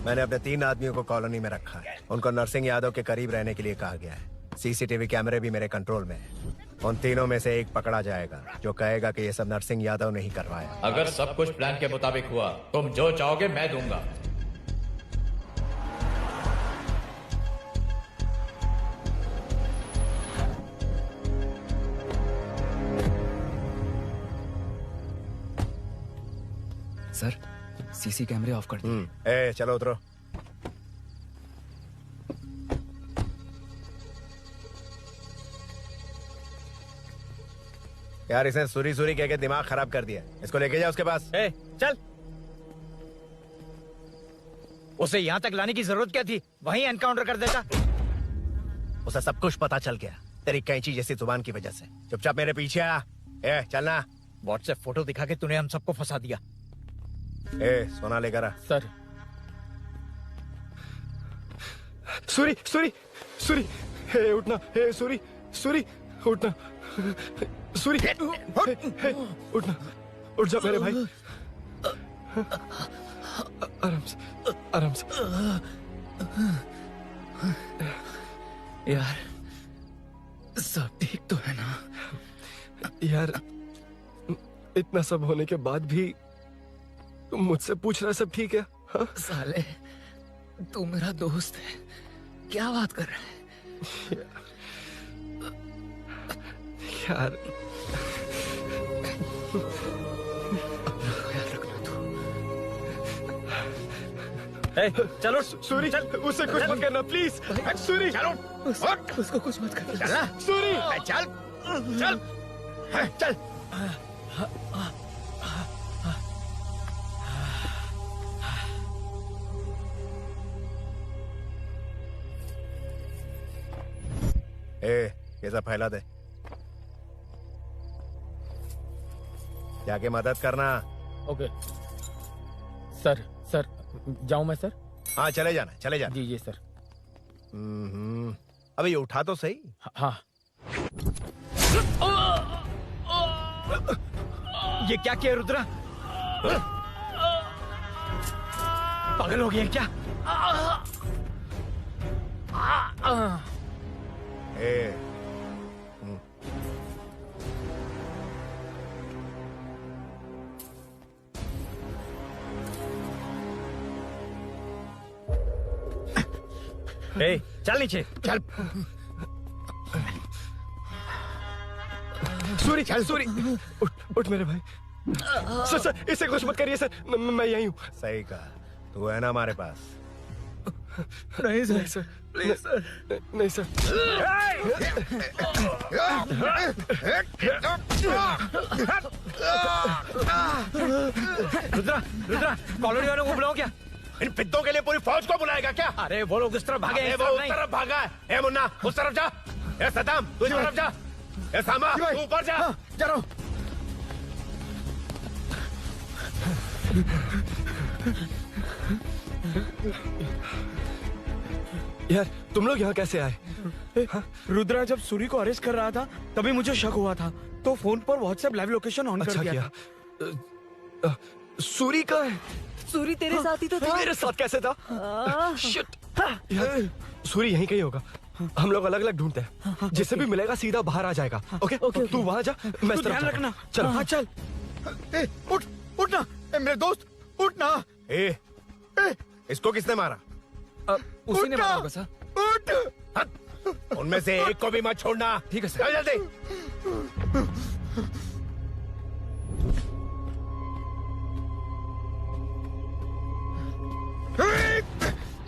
मैंने अपने 3 आदमियों को कॉलोनी में रखा है। उनको नरसिंह यादव के करीब रहने के लिए कहा गया है। सीसीटीवी कैमरे भी मेरे कंट्रोल में है। उन तीनों में से एक पकड़ा जाएगा जो कहेगा कि ये सब नरसिंह यादव ने ही करवाया। अगर सब कुछ प्लान के मुताबिक हुआ, तुम जो चाहोगे मैं दूंगा। सर, सीसी कैमरे ऑफ कर दो। चलो उतरो। यार इसने सुरी कह के दिमाग खराब कर दिया। इसको लेके जा उसके पास। चल। उसे यहाँ तक लाने की जरूरत क्या थी? वहीं एनकाउंटर कर देता। उसे सब कुछ पता चल गया तेरी कैंची जैसी जुबान की वजह से। चुपचाप मेरे पीछे आ। चलना। व्हाट्सएप फोटो दिखा के तूने हम सबको फंसा दिया। सोना लेकर आ। सर। सूरी, उठना। सूरी, उठना। सूरी, उठना, उठ जा मेरे भाई। आराम से। यार, सब ठीक तो है ना? यार, इतना सब होने के बाद भी तुम मुझसे पूछ रहा है सब ठीक है? हाँ? साले, तू मेरा दोस्त है, क्या बात कर रहा है? यार, चलो सूरी, उसे कुछ मत करना प्लीज। सूरी, चलो, उसको कुछ मत करना। चलना। सूरी, चल। ये सब फैला दे। जाके मदद करना। Okay sir. जाऊं मैं सर? हाँ चले जाना। जी सर। अबे ये उठा तो सही। हाँ। ये क्या किया रुद्रा? पागल हो गया क्या? चल नीचे चल। सूरी चल सूरी, उठ मेरे भाई। सर सर इसे कुछ मत करिए सर, मैं यही हूँ। सही कहा, तू है ना हमारे पास? नहीं सर, नहीं सर, प्लीज सर, नहीं सर। रुद्रा रुद्रा कॉलोनी वालों को बुलाओ क्या? इन पिद्दों के लिए पूरी फौज को बुलाएगा क्या? अरे वो लोग उस तरफ भागे, अरे वो उस तरफ भागा है। ए मुन्ना उस तरफ जा। ए सदाम तू इस तरफ जा। ए सामा तू ऊपर जा। जा रहा हूं। यार तुम लोग यहाँ कैसे आए? रुद्रा जब सूरी को अरेस्ट कर रहा था तभी मुझे शक हुआ था, तो फोन पर व्हाट्सएप लाइव लोकेशन ऑन कर दिया। सूरी का है? सूरी तेरे साथ ही तो था। मेरे साथ कैसे था? शिट। यार सूरी यहीं कहीं होगा, हम लोग अलग अलग ढूंढते हैं। जिसे भी मिलेगा सीधा बाहर आ जाएगा। ओके तू वहां जा, मैं ध्यान रखना। चल हाँ चल। उठ उठना मेरे दोस्त, उठना। इसको किसने मारा? उसी ने मारा होगा सर। उठ। उनमें से एक को भी मत छोड़ना। ठीक है सर। चल जल्दी।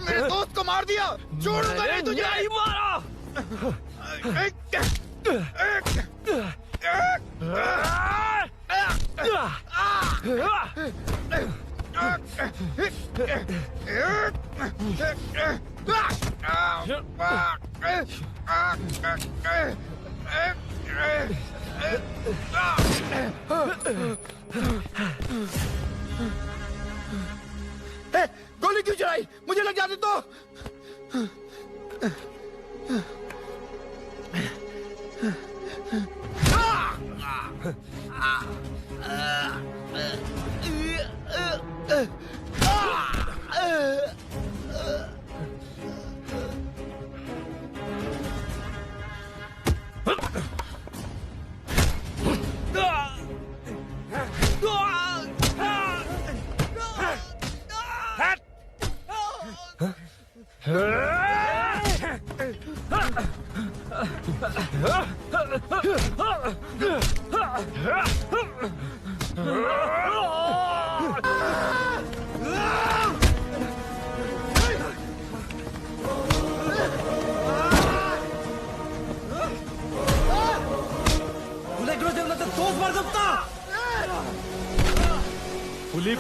मेरे दोस्त को मार दिया, छोड़ूंगा नहीं तुझे। नहीं मारा। गोली क्यों चलाई? मुझे लग जाती तो।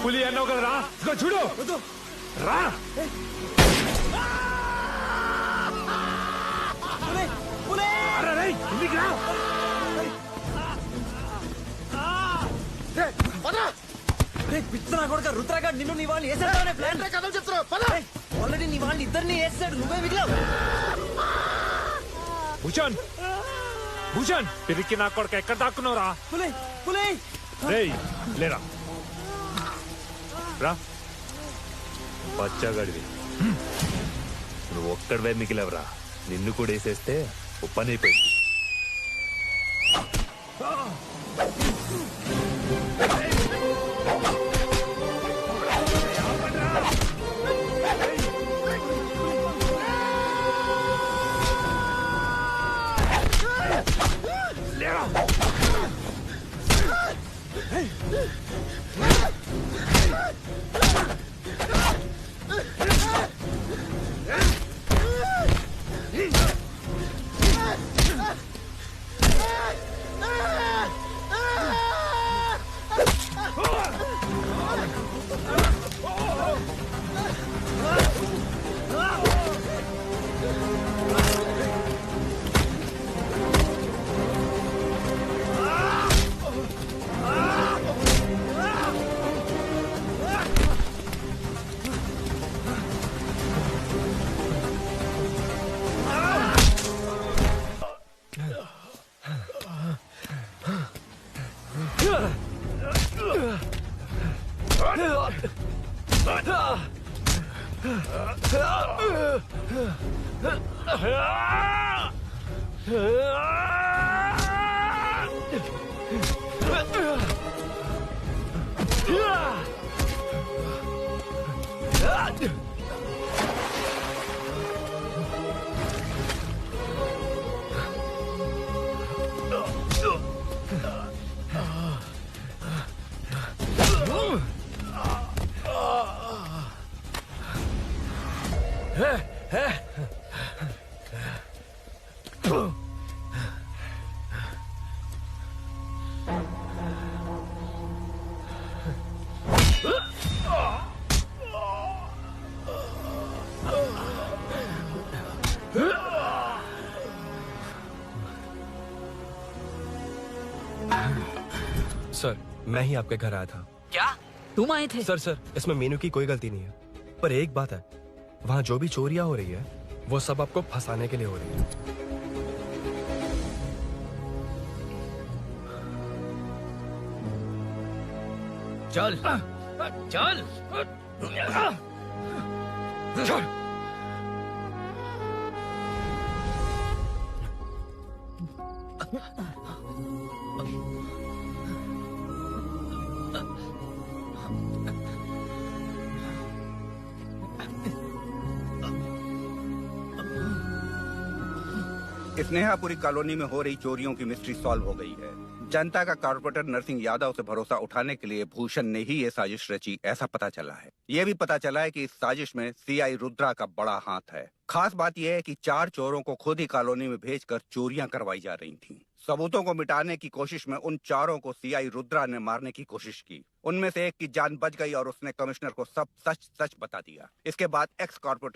పులి అన్నావు కదా రా, చూడు రా. ఇంటికి రా. పిచ్చనా కొడుక రుద్రగాడు నిన్ను నీ వాళ్ళని వేసేద్దామనే ప్లాన్ కథలు చెప్తున్నావు. ఆల్రెడీ నీ వాళ్ళని ఇద్దరిని వేసాడు, నువ్వే మిగిలావు. భూషణ్ భూషణ్ పిరికి నా కొడుక ఎక్కడ దాక్కున్నావురా? పులి పులి రేయ్ లేరా రా. బచ్చగాడివి నువ్వు ఒక్కడివే మిగిలేవరా. నిన్ను కూడా వేసేస్తే ఓ పని అయిపోయింది. सर, मैं ही आपके घर आया था। क्या तुम आए थे? सर, इसमें मीनू की कोई गलती नहीं है, पर एक बात है, वहाँ जो भी चोरियां हो रही है वो सब आपको फंसाने के लिए हो रही है। चल चल चल। स्नेहापुरी कॉलोनी में हो रही चोरियों की मिस्ट्री सॉल्व हो गई है। जनता का कॉर्पोरेटर नरसिंह यादव से भरोसा उठाने के लिए भूषण ने ही ये साजिश रची, ऐसा पता चला है। ये भी पता चला है कि इस साजिश में सीआई रुद्रा का बड़ा हाथ है। खास बात यह है कि 4 चोरों को खुद ही कॉलोनी में भेजकर चोरियां करवाई जा रही थीं। सबूतों को मिटाने की कोशिश में उन चारों को सीआई रुद्रा ने मारने की कोशिश की। उनमें से एक की जान बच गई और उसने कमिश्नर को सब सच सच बता दिया। इसके बाद एक्स कॉर्पोरेटर